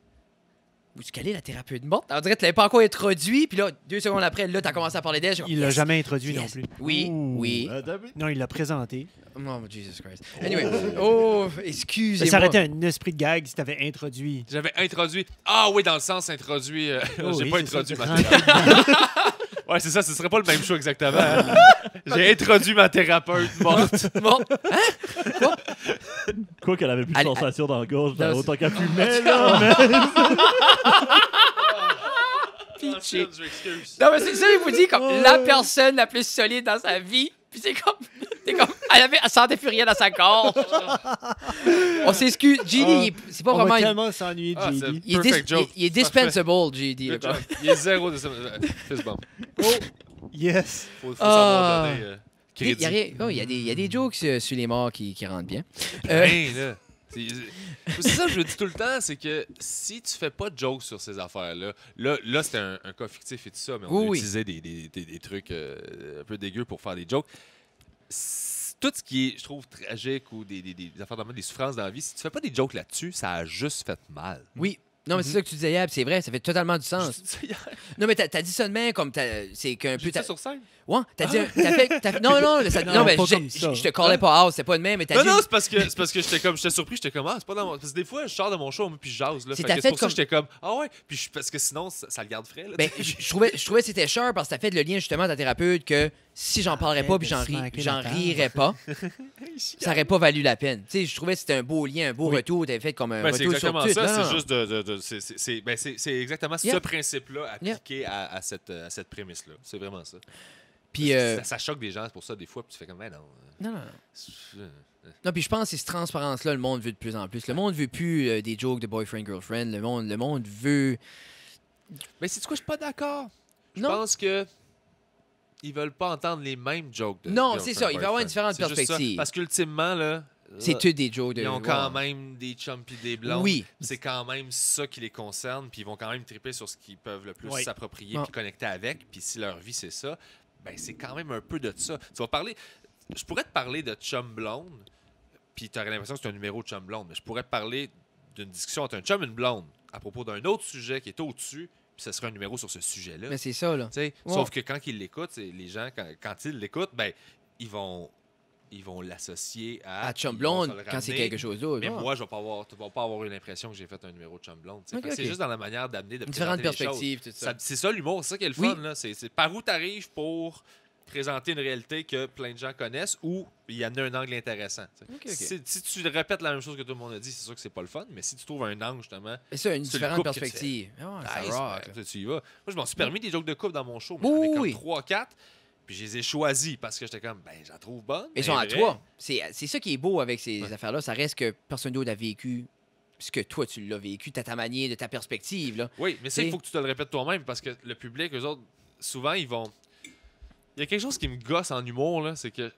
où tu calais la thérapeute morte? On dirait que tu l'avais pas encore introduit, puis là, 2 secondes après, là, t'as commencé à parler d'elle. Il l'a jamais introduit non Yes. plus. Oui, oui. Non, il l'a présenté. Oh, Jesus Christ. Anyway, oh, Ça excusez-moi. s'arrêtait un esprit de gag si t'avais introduit. J'avais introduit... Ah oui, dans le sens introduit... Oh J'ai oui, pas c'est ça, introduit tu ma rentres thérapeute. Ouais, c'est ça, ce serait pas le même show exactement. hein. J'ai introduit ma thérapeute morte. Bon, Quoi qu'elle avait plus de Allez, sensation dans la gorge, Non, autant qu'elle fumait, là. pitché. Je m'excuse. Non, mais c'est ça, je vous dis, comme la personne la plus solide dans sa vie. Puis c'est comme, elle sentait plus rien dans sa gorge. On s'excuse. JD, c'est pas On va vraiment. tellement s'ennuyer de Ah, JD. Il est, Perfect joke. il est dispensable, JD. Good là. job. Il est zéro de ça. Fist bump. Yes. Faut Ah. savoir donner Il y, crédit. a rien- oh, il y a des jokes sur les morts qui rentrent bien. Hein, là. C'est ça que je dis tout le temps, c'est que si tu fais pas de jokes sur ces affaires-là, là c'était un cas fictif et tout ça, mais on Oui, oui. utilisait des trucs un peu dégueux pour faire des jokes. tout ce qui est, je trouve, tragique ou des affaires de même, des souffrances dans la vie, si tu fais pas des jokes là-dessus, ça a juste fait mal. Oui. Non, mais c'est ça que tu disais hier, puis c'est vrai, ça fait totalement du Je sens. dis ça hier. Non, mais t'as dit ça de même, comme c'est qu'un J'ai peu. dit ça sur scène. Ouais, t'as dit. Non, non, non, mais pas comme ça. je te callais pas out, c'est pas de même, mais t'as Non, dit. non, c'est parce que j'étais surpris, j'étais comme, ah, c'est pas dans mon. Parce que des fois, je sors de mon show, moi, puis je jase, là. C'est Fait ta que fête c'est pour ça comme- que j'étais comme, ah ouais, puis parce que sinon, ça le garde frais, là. Ben, je trouvais que c'était cher parce que t'as fait le lien justement à ta thérapeute que si j'en parlerais pas puis Arrête de smacker j'en la table. rirais pas, ça aurait pas valu la peine. Tu sais, je trouvais que c'était un beau lien, un beau retour. T'avais fait comme un Ben, c'est retour sur exactement tout. ça, Non, non. c'est juste c'est exactement Yeah. ce principe-là appliqué à cette prémisse-là. C'est vraiment ça. Puis, Ça choque des gens, c'est pour ça, des fois, puis tu fais comme, mais non. non. Non, puis je pense que c'est cette transparence-là, le monde veut de plus en plus. Le monde veut plus des jokes de boyfriend-girlfriend. Le monde veut. Mais c'est quoi, je suis pas d'accord. Je Non. pense que ils veulent pas entendre les mêmes jokes. Non, c'est ça, il va y avoir une différente C'est juste ça. perspective. Parce qu'ultimement, là, C'est tout des jokes de. ils ont quand Ouais. même des chums pis des blondes. Oui. C'est quand même ça qui les concerne, puis ils vont quand même triper sur ce qu'ils peuvent le plus Oui. s'approprier Ouais. puis connecter avec. Puis si leur vie, c'est ça, ben c'est quand même un peu de ça. Tu vas parler... Je pourrais te parler de chum blonde, puis tu aurais l'impression que c'est un numéro de chum blonde, mais je pourrais te parler d'une discussion entre un chum et une blonde à propos d'un autre sujet qui est au-dessus, puis ce serait un numéro sur ce sujet-là. Mais c'est ça, là. Tu sais, Ouais. Sauf que quand ils l'écoutent, les gens, quand ils l'écoutent, ben, ils vont l'associer À chum ils vont blonde, se le quand c'est ramener. quelque chose d'autre. Mais ouais. moi, tu vas pas avoir eu l'impression que j'ai fait un numéro de chum blonde. tu sais. Ok, Fait que C'est ok. juste dans la manière d'amener, de Une différente présenter les choses. perspective, tout ça. C'est ça l'humour, c'est ça qui est le Oui. fun. Là. C'est par où tu arrives pour présenter une réalité que plein de gens connaissent ou il y en a un angle intéressant. tu sais. Ok, ok. Si tu répètes la même chose que tout le monde a dit, c'est sûr que c'est pas le fun, mais si tu trouves un angle, justement, Mais ça, une c'est le différente couple que tu perspective. Ah ouais, ça nice, rock. ben, tu y vas. Moi, je m'en suis permis des jokes de couple dans mon show, mais Oui, j'en ai comme oui. 3-4, puis je les ai choisis parce que j'étais comme, ben, j'en trouve bonne. Mais ils sont à vrai. toi. C'est ça qui est beau avec ces Ouais. affaires-là. Ça reste que personne d'autre a vécu ce que toi, tu l'as vécu, ta manière, de ta perspective. Là. Oui, mais ça, T'sais. il faut que tu te le répètes toi-même parce que le public, eux autres, souvent, ils vont. Il y a quelque chose qui me gosse en humour, là, c'est que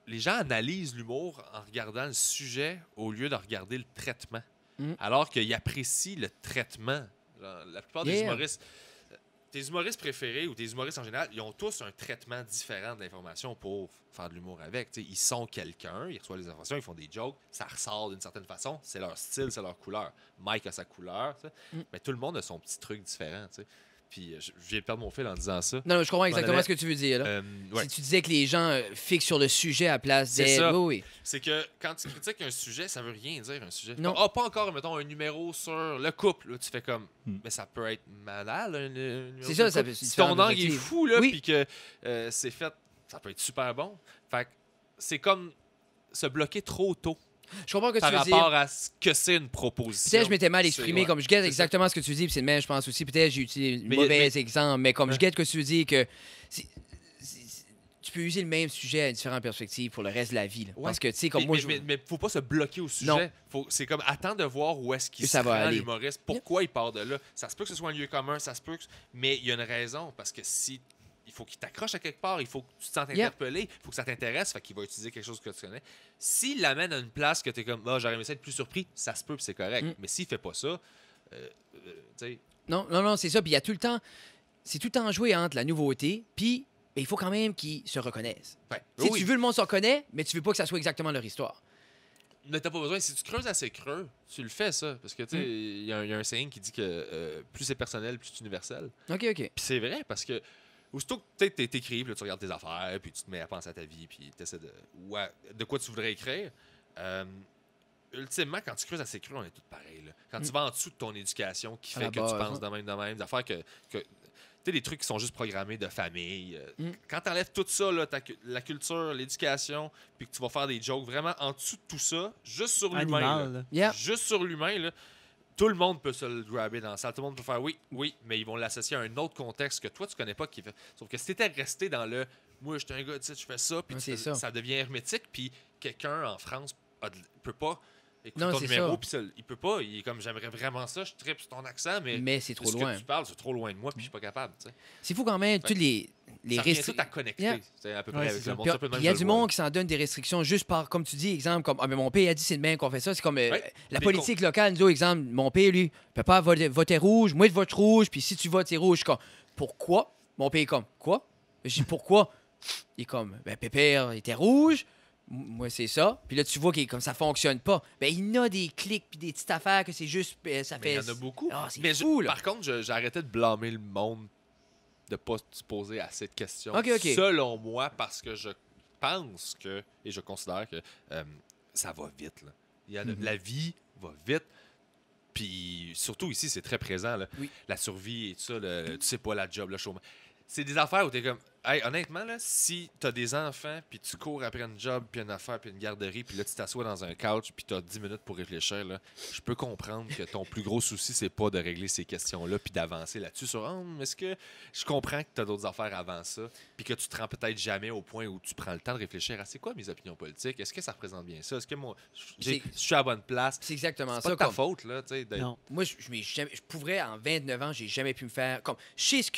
les gens analysent l'humour en regardant le sujet au lieu de regarder le traitement. Mm. Alors qu'ils apprécient le traitement. Genre, la plupart des Yeah. humoristes. Tes humoristes préférés ou tes humoristes en général, ils ont tous un traitement différent de l'information pour faire de l'humour avec. T'sais, ils sont quelqu'un, ils reçoivent les informations, ils font des jokes, ça ressort d'une certaine façon, c'est leur style, c'est leur couleur. Mike a sa couleur, t'sais. Mais tout le monde a son petit truc différent. T'sais. Puis je viens de perdre mon fil en disant ça. Non, je comprends exactement allait- ce que tu veux dire. Là. Ouais. Si tu disais que les gens fixent sur le sujet à place C'est d'être. ça. Oui, oui. C'est que quand tu critiques un sujet, ça veut rien dire un sujet. Non. Pas encore, mettons, un numéro sur le couple. Là, tu fais comme, Hmm. mais ça peut être malade, un numéro C'est sur ça, le ça couple. peut- c'est Si ton différentes angle est perspectives. fou, là, Oui. puis que c'est fait, ça peut être super bon. Fait que c'est comme se bloquer trop tôt Je comprends ce que par tu veux dire. rapport à ce que c'est une proposition. Peut-être je m'étais mal C'est- exprimé, ouais, comme je guette c'est exactement ce que tu dis, puis c'est le même, je pense aussi. Peut-être j'ai utilisé un Mais- mauvais mais- exemple, mais comme je Ouais. guette que tu dis que tu peux user le même sujet à différentes perspectives pour le reste de la vie. là. Ouais. Parce que, tu sais, comme moi, mais faut pas se bloquer au sujet. Non. C'est comme attendre de voir où est-ce qu'il Que ça se va rend, aller. l'humoriste, pourquoi il part de là. Ça se peut que ce soit un lieu commun, ça se peut que... Mais il y a une raison, parce que si il faut qu'il t'accroche à quelque part, il faut que tu te sentes Yeah. interpellé, il faut que ça t'intéresse, fait qu'il va utiliser quelque chose que tu connais. S'il l'amène à une place que tu es comme, ah, j'aurais aimé ça être plus surpris, ça se peut, puis c'est correct. Mm. Mais s'il fait pas ça, tu sais, Non, c'est ça. Puis il y a tout le temps... C'est tout le temps joué entre la nouveauté, puis ben, il faut quand même qu'ils se reconnaissent. ben, Tu sais, oui. Tu veux le monde se reconnaît, mais tu veux pas que ça soit exactement leur histoire. Mais t'as pas besoin. Si tu creuses assez creux, tu le fais, ça. Parce que, tu sais, Mm. il y a un saying qui dit que plus c'est personnel, plus c'est universel. OK. Puis c'est vrai, parce que aussitôt que t'écris, puis là, tu regardes tes affaires, puis tu te mets à penser à ta vie, puis t'essaies de quoi tu voudrais écrire. Ultimement, quand tu creuses assez creux, on est tous pareils. Là. Quand tu vas en dessous de ton éducation, qui À fait la que base, tu penses ouais. de même, des affaires que tu sais, des trucs qui sont juste programmés de famille. Mm. Quand tu enlèves tout ça, là, la culture, l'éducation, puis que tu vas faire des jokes vraiment en dessous de tout ça, juste sur l'humain. là. Animal. là. Yeah. Juste sur l'humain, là, tout le monde peut se le grabber dans la salle. Tout le monde peut faire oui, mais ils vont l'associer à un autre contexte que toi, tu connais pas. Sauf que si t'étais resté dans le moi, je suis un gars, tu sais, je fais ça, puis Ouais, c'est ça. ça devient hermétique, puis quelqu'un en France peut pas écouter Non, ton c'est numéro, ça. puis il peut pas. Il est comme j'aimerais vraiment ça, je tripe sur ton accent, mais c'est trop ce loin. que tu parles, c'est trop loin de moi, puis je suis pas capable. Tu sais. C'est fou quand même, Fait toutes les Ça revient tout restrictions. à connecter, Yeah. tu sais, à peu Ouais, près c'est avec ça. le monde. Puis, C'est un peu de même il y a que du je le vois, monde qui s'en donne des restrictions juste par, comme tu dis, exemple, comme ah, mais mon père a dit c'est le même qu'on fait ça. C'est comme Ouais. la Puis politique locale, nous, exemple, mon père, lui, peut pas voter rouge, moi, je vote rouge, puis si tu votes, c'est rouge. Je suis comme, pourquoi? Mon père est comme, quoi? Je dis, pourquoi? Il est comme, ben, Pépère était rouge, Moi, c'est ça. Puis là, tu vois que comme ça fonctionne pas. Ben, il y en a des clics puis des petites affaires que c'est juste... ça Mais fait... il y en a beaucoup. Ah, c'est Mais fou, là. Par contre, j'ai arrêté de blâmer le monde de pas se poser assez de questions. Ok. Selon moi, parce que je pense que, et je considère que ça va vite. Là. La vie va vite. Puis surtout ici, c'est très présent. Là. Oui. La survie et tout ça, tu sais pas, la job, le chômage. C'est des affaires où t'es comme... Hey, honnêtement, là, si t'as des enfants, puis tu cours après une job, puis une affaire, puis une garderie, puis là, tu t'assois dans un couch, puis t'as 10 minutes pour réfléchir, là, je peux comprendre que ton plus gros souci, c'est pas de régler ces questions-là, puis d'avancer là-dessus sur est-ce que je comprends que t'as d'autres affaires avant ça, puis que tu te rends peut-être jamais au point où tu prends le temps de réfléchir à c'est quoi mes opinions politiques, est-ce que ça représente bien ça, est-ce que moi, je suis à la bonne place. C'est exactement C'est ça. pas de ta comme- faute, là, tu sais. Non. Moi, je pourrais, en 29 ans, j'ai jamais pu me faire... Comme, je sais ce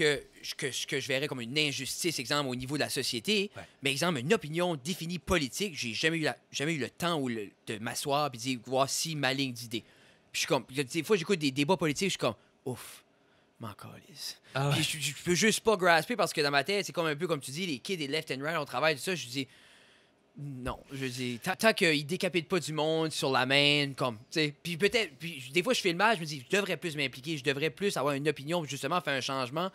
que je verrais comme une injustice, exemple, au niveau de la société, Ouais. mais exemple, une opinion définie politique, j'ai jamais eu le temps de m'asseoir et de dire, voici ma ligne d'idée. Puis je suis comme... Des fois, j'écoute des débats politiques, je suis comme, ouf, m'en calisse. Ah ouais. Puis je peux juste pas grasper parce que dans ma tête, c'est comme un peu comme tu dis, les kids des left and right, on travaille, tout ça, je dis... Non, je dis, tant qu'ils décapitent pas du monde sur la main, comme, tu sais. Puis peut-être, des fois, je fais le mal, je me dis, je devrais plus m'impliquer, je devrais plus avoir une opinion, pour justement faire un changement.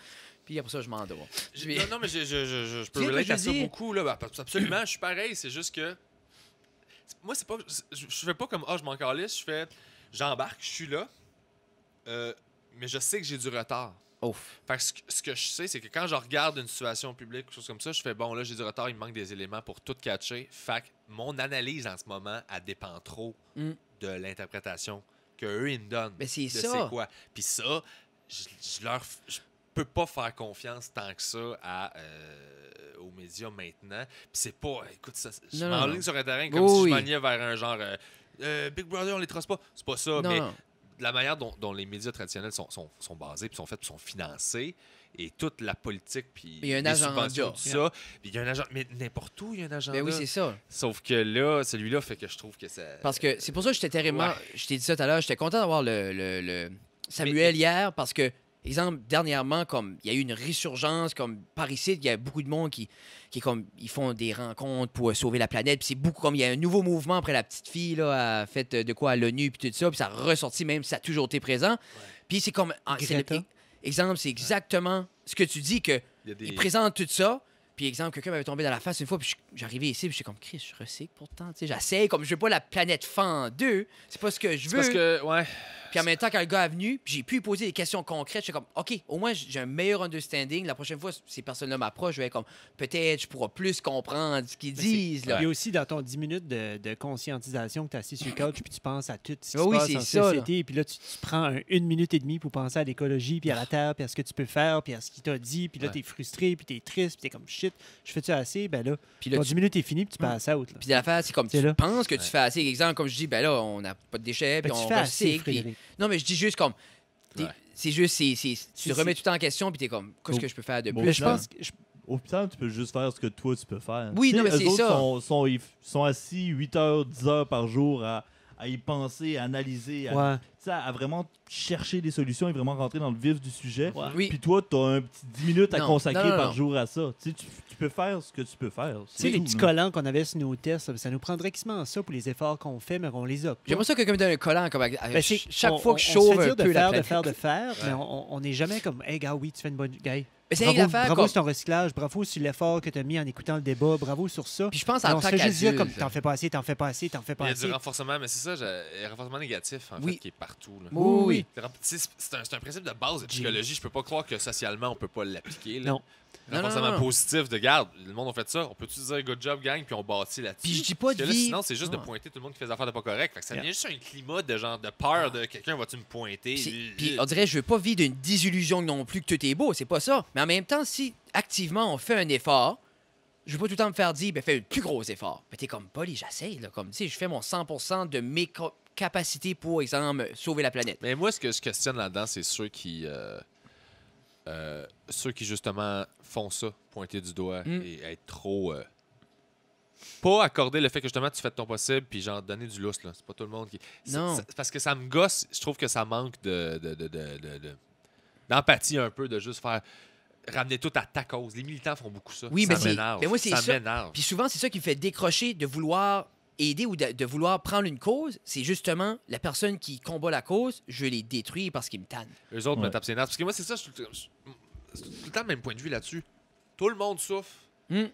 Puis après ça, je m'endors. Non, mais je Tu peux sais, relate moi, à je ça dis- beaucoup. Là. Absolument, je suis pareil. C'est juste que. Moi, c'est pas. Je fais pas comme je m'en calisse. Je fais. J'embarque, je suis là. Mais je sais que j'ai du retard. Ouf. Fait que ce que je sais, c'est que quand je regarde une situation publique, quelque chose comme ça, je fais bon, là, j'ai du retard, il me manque des éléments pour tout catcher. Fait que mon analyse en ce moment, elle dépend trop Mm. de l'interprétation qu'eux, ils me donnent. Mais c'est de ça. C'est quoi. Puis ça, je peux pas faire confiance tant que ça aux médias maintenant. Puis c'est pas. Écoute, ça, je Non, m'enligne non. sur un terrain comme Oui, si oui. je m'enlignais vers un genre Big Brother, on les trace pas. C'est pas ça, mais Non. la manière dont les médias traditionnels sont basés, puis sont faits, puis sont financés, et toute la politique, puis Il y a un les agenda. subventions, tout ça. Puis il y a un agent, mais n'importe où, il y a un agenda. Ben oui, c'est ça. Sauf que là, celui-là fait que je trouve que ça. Parce que c'est pour ça que j'étais terriblement. Ouais. Je t'ai dit ça tout à l'heure, j'étais content d'avoir le Samuel hier parce que, exemple, dernièrement, comme il y a eu une résurgence, comme par ici, il y a beaucoup de monde qui comme ils font des rencontres pour sauver la planète. Puis c'est beaucoup comme il y a un nouveau mouvement après la petite fille là, a fait de quoi à l'ONU puis tout ça, puis ça a ressorti même si ça a toujours été présent. Puis c'est comme Greta. exemple, c'est exactement ce que tu dis que Il y a des. il présente tout ça. Puis, exemple, quelqu'un m'avait tombé dans la face une fois, puis j'arrivais ici, puis j'étais comme, Chris, je recycle pourtant, tu sais, j'essaie, comme je veux pas la planète fend en deux, c'est pas ce que je C'est veux. parce que, ouais. Puis en même temps, quand le gars est venu, puis j'ai pu lui poser des questions concrètes, j'étais comme, OK, au moins j'ai un meilleur understanding. La prochaine fois, ces personnes-là m'approchent, je vais être comme, peut-être je pourrai plus comprendre ce qu'ils disent, là. Il y a aussi dans ton 10 minutes de conscientisation que tu es assis sur le couch puis tu penses à tout ce qui Ah se oui, passe c'est en ça, là. société. Puis là, tu prends une minute et demie pour penser à l'écologie, puis à la terre, puis à ce que tu peux faire, puis à ce qu'il t'a dit. Puis là, Ouais. tu es frustré, puis tu es triste, puis tu es comme shit, je fais-tu assez? Ben là, Puis là, ton tu 10 minutes est fini, puis tu passes out. Là. Puis l'affaire, c'est comme C'est tu là. penses que tu Ouais. fais assez. Exemple, comme je dis, ben là, on n'a pas de déchets, Ben, puis tu on fais assez, recycle. Puis... Frédéric. Non, mais je dis juste comme, Ouais. c'est juste, tu C'est- te remets tout en question, puis t'es comme, qu'est-ce que je peux faire de Bon, plus? Mais je là? pense que Au final, tu peux juste faire ce que toi, tu peux faire. Oui, Tu sais, non, mais eux c'est autres ça. Ils sont assis 8 heures, 10 heures par jour à y penser, à analyser, Ouais. tu sais, à vraiment chercher des solutions et vraiment rentrer dans le vif du sujet. Ouais. Oui. Puis toi, tu as un petit 10 minutes à Non, consacrer non, par non. jour à ça. Tu sais, tu peux faire ce que tu peux faire. Tu sais, les tout, petits là. collants qu'on avait sur nos tests, ça nous prendrait quasiment ça pour les efforts qu'on fait, mais on les a pas. J'aimerais ça que quelqu'un me donne un collant, comme Ben, c'est- chaque fois que je on se chauffe fait un dire peu de la faire, planète. mais on n'est jamais comme, hey, gars, oui, tu fais une bonne. Gars, Mais c'est bravo, l'affaire, bravo comme... sur ton recyclage, bravo sur l'effort que tu as mis en écoutant le débat, bravo sur ça. Puis je pense Mais en on se tant fait juste dire comme, qu'adulte. t'en fais pas assez, t'en fais pas assez, t'en fais Il pas y a assez. du renforcement, mais c'est ça, un renforcement négatif, en Oui. fait, qui est partout. Là. Oui. C'est un principe de base de psychologie. Je peux pas croire que socialement, on peut pas l'appliquer. là. Non. Non, Renforcement non. positif de garde. Le monde a fait ça. On peut-tu dire good job, gang, puis on bâtit là-dessus? Puis je dis pas Parce de que là, vie- sinon, c'est juste de Ah. pointer tout le monde qui fait des affaires de pas correct. Fait que ça Yeah. devient juste un climat de genre de peur de quelqu'un va-tu me pointer. Puis on dirait, je veux pas vivre d'une désillusion non plus que tout est beau, c'est pas ça. Mais en même temps, si activement on fait un effort, je veux pas tout le temps me faire dire, ben fais un plus gros effort. Mais t'es comme, Polly, j'essaye, là. Comme, tu sais, je fais mon 100% de mes capacités pour, exemple, sauver la planète. Mais moi, ce que je questionne là-dedans, c'est ceux qui justement font ça, pointer du doigt et être trop. Pas accorder le fait que justement tu fais de ton possible puis genre donner du lousse, là. C'est pas tout le monde qui. Non. Parce que ça me gosse, je trouve que ça manque d'empathie un peu, de juste faire. ramener tout à ta cause. Les militants font beaucoup ça. Oui, ça mais c'est- m'énerve. mais moi, c'est ça. m'énerve. Puis souvent, c'est ça qui me fait décrocher de vouloir aider ou de vouloir prendre une cause. C'est justement la personne qui combat la cause, je les détruis parce qu'ils me tannent. Eux autres me Ouais. tapent ses nerfs. Parce que moi, c'est ça, c'est tout le temps le même point de vue là-dessus. Tout le monde souffre Mm.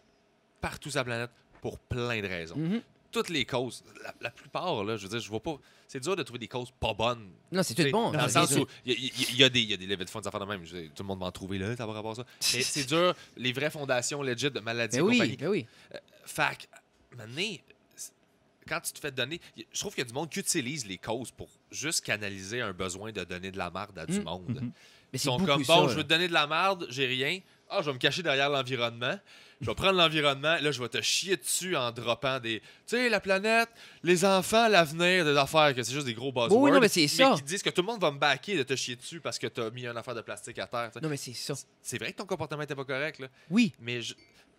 partout sur la planète pour plein de raisons. Mhm. Toutes les causes, la plupart, là, je veux dire, je vois pas. C'est dur de trouver des causes pas bonnes. Non, c'est tout T'sais, bon. Dans le C'est- sens où il y a des levées de fonds, des affaires de même. Tout le monde va en trouver là, ça va rapport à ça. Mais c'est dur, les vraies fondations legit de maladies Ben et oui, compagnie. ben oui. Fait que, maintenant, quand tu te fais donner, je trouve qu'il y a du monde qui utilise les causes pour juste canaliser un besoin de donner de la marde à du monde. Mhm. Mais Ils c'est sont beaucoup comme, ça, bon, là. je veux te donner de la marde, j'ai rien. Ah, je vais me cacher derrière l'environnement. Je vais prendre l'environnement. Là, je vais te chier dessus en droppant des... Tu sais, la planète, les enfants, l'avenir, des affaires, que c'est juste des gros buzzwords. Oui, non, mais c'est ça. qui disent que tout le monde va me backer de te chier dessus parce que t'as mis une affaire de plastique à terre. t'sais. Non, mais c'est ça. C'est vrai que ton comportement était pas correct, là. Oui. Mais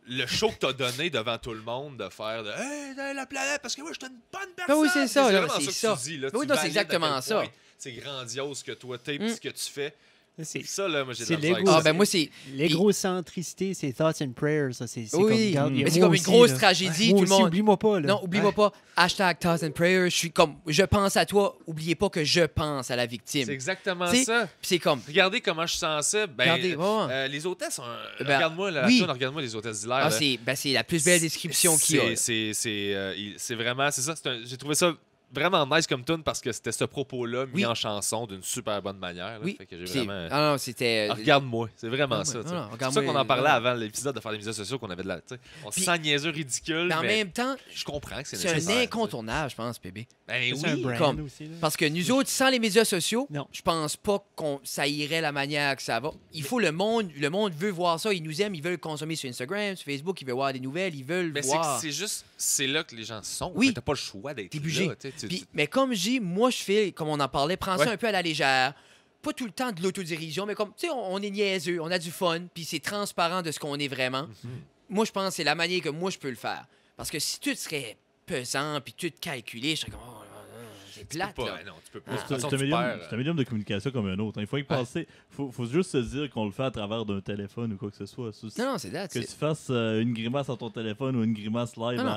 le show que t'as donné devant tout le monde de faire de Hey, la planète, parce que moi, je suis une bonne personne. Ben oui, c'est ça, C'est là, vraiment c'est ça que ça. tu dis. Là. Ben oui, Tu non, c'est valides à exactement quel ça. point C'est grandiose que toi t'es, Mm. puis ce que tu fais. C'est Ça, là, moi, j'ai de c'est la misère avec l'ego. ça. Ah, ben moi, c'est. l'égocentricité, c'est thoughts and prayers. Ça, c'est comme, Oui, regarde, il y a mais c'est moi comme une aussi, grosse là. tragédie. Moi Tout le aussi, monde. oublie-moi pas. Là. Non, oublie-moi pas. Hashtag Thoughts and Prayers. Je suis comme. Je pense à toi. Oubliez pas que je pense à la victime. C'est exactement T'sais, ça. Puis c'est comme. Regardez comment je suis sensible. Ben, Regardez, ouais. les hôtesses, Ben, regarde-moi la oui. toune, regarde-moi les hôtesses d'hilaire. Ah, là. c'est la plus belle description qu'il y a. là. C'est vraiment, c'est ça. J'ai trouvé ça vraiment nice comme tune parce que c'était ce propos-là mis Oui. en chanson d'une super bonne manière. là. Oui. Fait que j'ai Puis c'est- vraiment... Ah non, c'était. Ah, regarde-moi, c'est vraiment Ah, ça. ouais, tu sais. non, C'est regarde-moi, ça qu'on en parlait ouais. avant l'épisode de faire des médias sociaux qu'on avait de la. Tu sais, on se Puis- sent niaiseux, ridicule, Mais en mais même temps, je comprends que c'est c'est un nécessaire. incontournable, je pense, bébé. Ben C'est un oui. brand comme- aussi. Là. Parce que nous autres, sans les médias sociaux, Non. je pense pas qu'on ça irait la manière que ça va. Il faut le monde veut voir ça, ils nous aiment, ils veulent consommer sur Instagram, sur Facebook, ils veulent voir des nouvelles, ils veulent Mais voir. c'est juste, c'est là que les gens sont. Oui. Fait que T'as pas le choix d'être T'es là. obligé. tu sais, Puis, mais comme je dis, moi je fais, comme on en parlait, prends ça Ouais. un peu à la légère. Pas tout le temps de l'autodérision, mais comme, tu sais, on est niaiseux, on a du fun, puis c'est transparent de ce qu'on est vraiment. Moi, je pense que c'est la manière que moi je peux le faire. Parce que si tout serait pesant, puis tout calculé, je serais comme, oh, c'est Tu peux plate, pas, là. ben non, tu peux pas. Ah. De toute C'est façon, un tu médium, perds, c'est un médium de communication comme un autre. hein. Il faut y penser. Faut juste se dire qu'on le fait à travers d'un téléphone ou quoi que ce soit. Non, non, c'est date. Que tu fasses une grimace à ton téléphone ou une grimace live Non, non.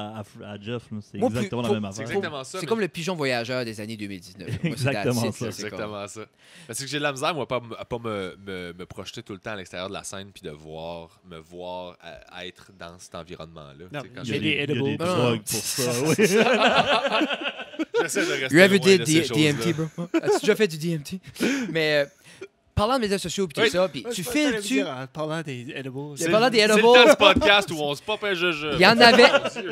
à Jeff, là, c'est Moi, exactement plus- la même C'est affaire. exactement ça. C'est mais- comme le pigeon voyageur des années 2019. Moi, c'est Exactement that's it, ça. là, C'est c'est comme- exactement ça. Parce que j'ai de la misère, moi, à pas me projeter tout le temps à l'extérieur de la scène puis de me voir être dans cet environnement-là. Non, Tu sais, quand il Il y a des des, il y a des edibles. Non, non. drogues pour ça, oui. j'essaie de rester You ever loin did de ces DMT, choses-là. bro? As-tu déjà fait du DMT? Mais parlant de médias sociaux et tout Oui. ça, puis tu files-tu... En parlant des edibles. C'est parlant des C'est le edibles. temps du podcast où on se pop un jeu. Il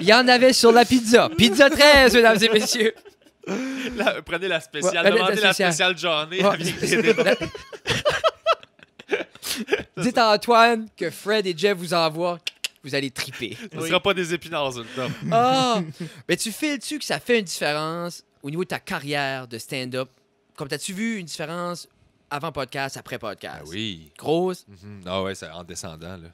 y en avait sur la pizza. Pizza 13, mesdames et messieurs. Prenez la spéciale. Ouais, Demandez la spéciale. spéciale Johnny Ouais. avec des Dites à Antoine que Fred et Jeff vous envoient. Vous allez triper. Ce ne sera pas des épinards, une top. Ah! Mais tu files-tu que ça fait une différence au niveau de ta carrière de stand-up? Comme t'as-tu vu une différence avant podcast, après podcast? Ah oui. Grosse? Ah ouais, c'est en descendant, là.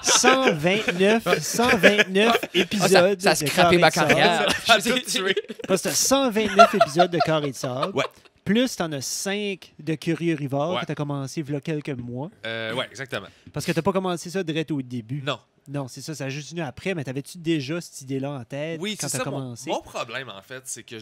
129 épisodes ça a de scrappé Carré ma de Sable. carrière. Ça a tout tué. Parce que t'as 129 épisodes de Carré de Sable. Ouais. Plus, t'en as 5 de Curieux Rivard Ouais. que t'as commencé il y a quelques mois. Ouais, exactement. Parce que t'as pas commencé ça direct au début. Non. Non, c'est ça, ça a juste venu après. Mais t'avais-tu déjà cette idée-là en tête Oui, quand c'est t'as ça. commencé? Mon problème, en fait, c'est que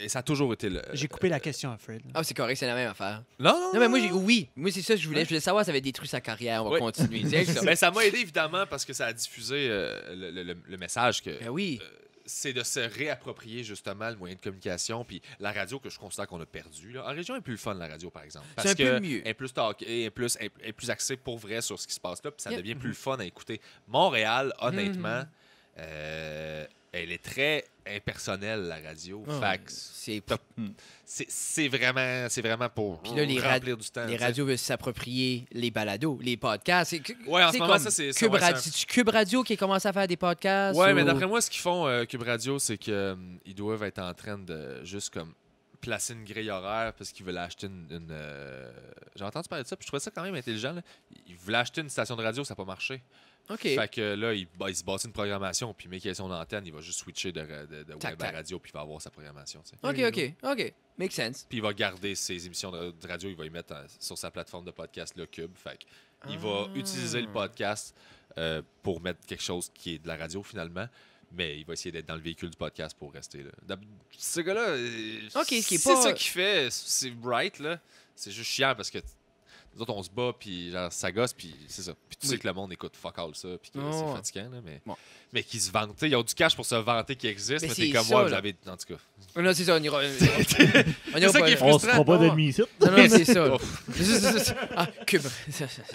et ça a toujours été le. J'ai coupé la question à Fred. Ah, c'est correct, c'est la même affaire. Non, Non, mais moi, oui. Moi, c'est ça que je voulais. Je voulais savoir si ça avait détruit sa carrière. On va Oui. continuer. C'est ça. Ben, ça m'a aidé, évidemment, parce que ça a diffusé le message que. Ben oui. C'est de se réapproprier justement le moyen de communication puis la radio que je considère qu'on a perdu. Là. En région, elle est plus le fun, la radio, par exemple. Parce C'est un peu que mieux. elle est plus talkée, elle est plus axée pour vrai sur ce qui se passe là, puis ça Yep. devient plus le fun à écouter. Montréal, honnêtement, elle est très impersonnelle, la radio. Ah, Fait que c'est c'est vraiment pour Puis là, remplir du temps. les tu sais. radios veulent s'approprier les balados, les podcasts. Ouais, en c'est ce moment, comme ça, c'est Cube, ouais, c'est un- Radio, Cube Radio qui a commencé à faire des podcasts. Ouais, ou- mais d'après moi, ce qu'ils font, Cube Radio, c'est qu'ils doivent être en train de juste comme placer une grille horaire parce qu'ils veulent acheter J'ai entendu parler de ça, puis je trouvais ça quand même intelligent. Là. Ils voulaient acheter une station de radio, ça n'a pas marché. OK. Fait que là, il se bâtit une programmation, puis mais qu'il ait son antenne, il va juste switcher de Tac, web à tac. radio, puis il va avoir sa programmation. Tu sais. OK. Make sense. Puis il va garder ses émissions de radio, il va y mettre sur sa plateforme de podcast, le Cube. Fait qu'il va utiliser le podcast pour mettre quelque chose qui est de la radio finalement, mais il va essayer d'être dans le véhicule du podcast pour rester là. Ce gars-là, OK, ce qui est c'est pas- ça qu'il fait, c'est bright, là. C'est juste chiant parce que nous autres, on se bat, puis genre, ça gosse, puis c'est ça. Puis tu sais que le monde écoute fuck all ça, puis que c'est ouais. fatigant, là, mais, Bon. mais qu'ils se vantent. Tu sais, ils ont du cash pour se vanter qu'ils existent, Mais mais c'est t'es comme ça, moi, là. j'avais. En tout cas. Non, c'est ça, on ira. On C'est ira ça pas- qui est On se frustrant. fera pas d'ennemis ici. Non, c'est ça. là. Ouf. Ah, Cube.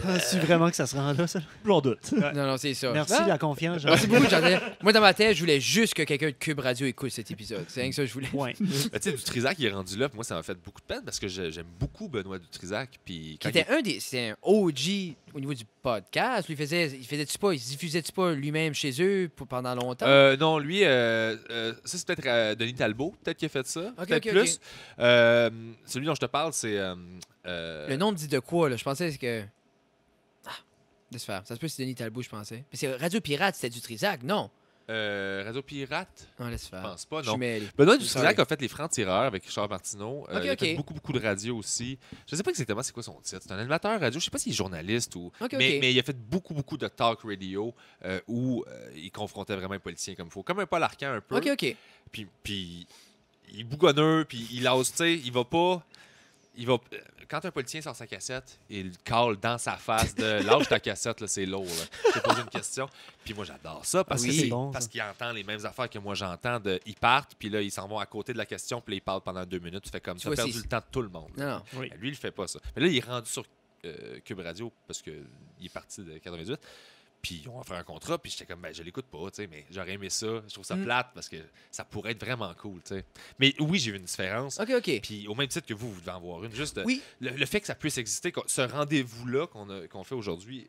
Penses-tu vraiment que ça se rend là, ça? J'en doute. Non, c'est ça. Merci Ah, de la confiance, Jean. Merci beaucoup, Jean. Moi, dans ma tête, je voulais juste que quelqu'un de Cube Radio écoute cet épisode. C'est rien que ça que je voulais. Ouais. Mais tu sais, Dutrisac, il est rendu là, puis moi, ça m'a fait beaucoup de peine parce que j'aime beaucoup Benoît Dutrisac. Puis quand C'était un OG au niveau du podcast. Lui il faisait-tu pas, il diffusait-tu pas lui-même chez eux pendant longtemps? non, lui, ça, c'est peut-être Denis Talbot, peut-être qui a fait ça. Ok, peut-être ok, plus. Celui dont je te parle, c'est. Le nom me dit de quoi, là? Je pensais que. Ah, laisse faire. Ça se peut, c'est Denis Talbot, je pensais. Mais c'est Radio Pirate, c'était du Trisac, non? Radio Pirate, Non, laisse je faire. pense pas, Je non. suis mêlé. Benoît Sorry. Dutrisac a fait Les Francs-Tireurs avec Richard Martineau. Il a ok. fait beaucoup de radio aussi. Je sais pas exactement c'est quoi son titre. C'est un animateur radio. Je sais pas s'il est journaliste ou. Ok, mais il a fait beaucoup de talk radio où il confrontait vraiment un politicien comme il faut. Comme un Paul Arcand un peu. OK. Puis il est bougonneux, puis il ose, tu sais, il va pas. Quand un politicien sort sa cassette, il cale dans sa face de lâche ta cassette, là, c'est lourd. Là. Je t'ai posé une question. Puis moi, j'adore ça parce Oui. que C'est bon, parce ça. qu'il entend les mêmes affaires que moi j'entends. Ils partent, puis là, ils s'en vont à côté de la question, puis là, ils parlent pendant 2 minutes. Tu fais comme Tu ça, vois, perdu c'est- le temps de tout le monde. Non. Oui. Lui, il fait pas ça. Mais là, il est rendu sur Cube Radio parce qu'il est parti de 98. Puis ils ont offert un contrat, puis j'étais comme, ben, je l'écoute pas, tu sais, mais j'aurais aimé ça. Je trouve ça plate parce que ça pourrait être vraiment cool, tu sais. Mais oui, j'ai vu une différence. OK. Puis au même titre que vous devez en voir une. Juste Oui. le fait que ça puisse exister, ce rendez-vous-là qu'on fait aujourd'hui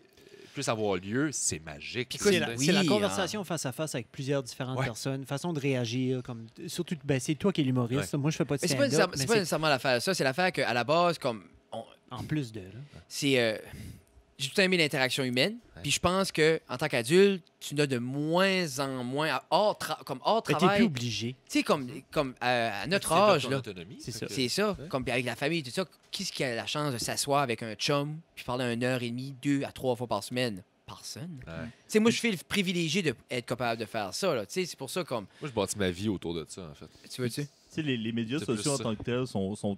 puisse avoir lieu, c'est magique. Puis tu quoi, sais. C'est la, oui, c'est la hein. conversation face à face avec plusieurs différentes Ouais. personnes, façon de réagir, comme surtout ben, c'est toi qui es l'humoriste. Moi, je fais pas de Mais c'est pas, stand-up, c'est mais pas c'est nécessairement l'affaire. Ça, c'est l'affaire qu'à la base, comme. en plus de. Là. C'est. J'ai tout aimé l'interaction humaine. Ouais. Puis je pense que en tant qu'adulte, tu n'as de moins en moins hors Mais t'es plus travail. obligé. Tu sais, comme à notre C'est dans âge, ton là. autonomie, C'est fait ça. que- C'est ça. Ouais. Comme avec la famille, tout ça. Qui est-ce qui a la chance de s'asseoir avec un chum puis parler 1h30, 2 à 3 fois par semaine? Personne. Ouais. Tu sais, moi, je fais le privilégié d'être capable de faire ça, là. Tu sais, c'est pour ça, comme. Moi, je bâtis ma vie autour de ça, en fait. Tu veux-tu? Tu sais, les médias C'est sociaux en plus tant que tels sont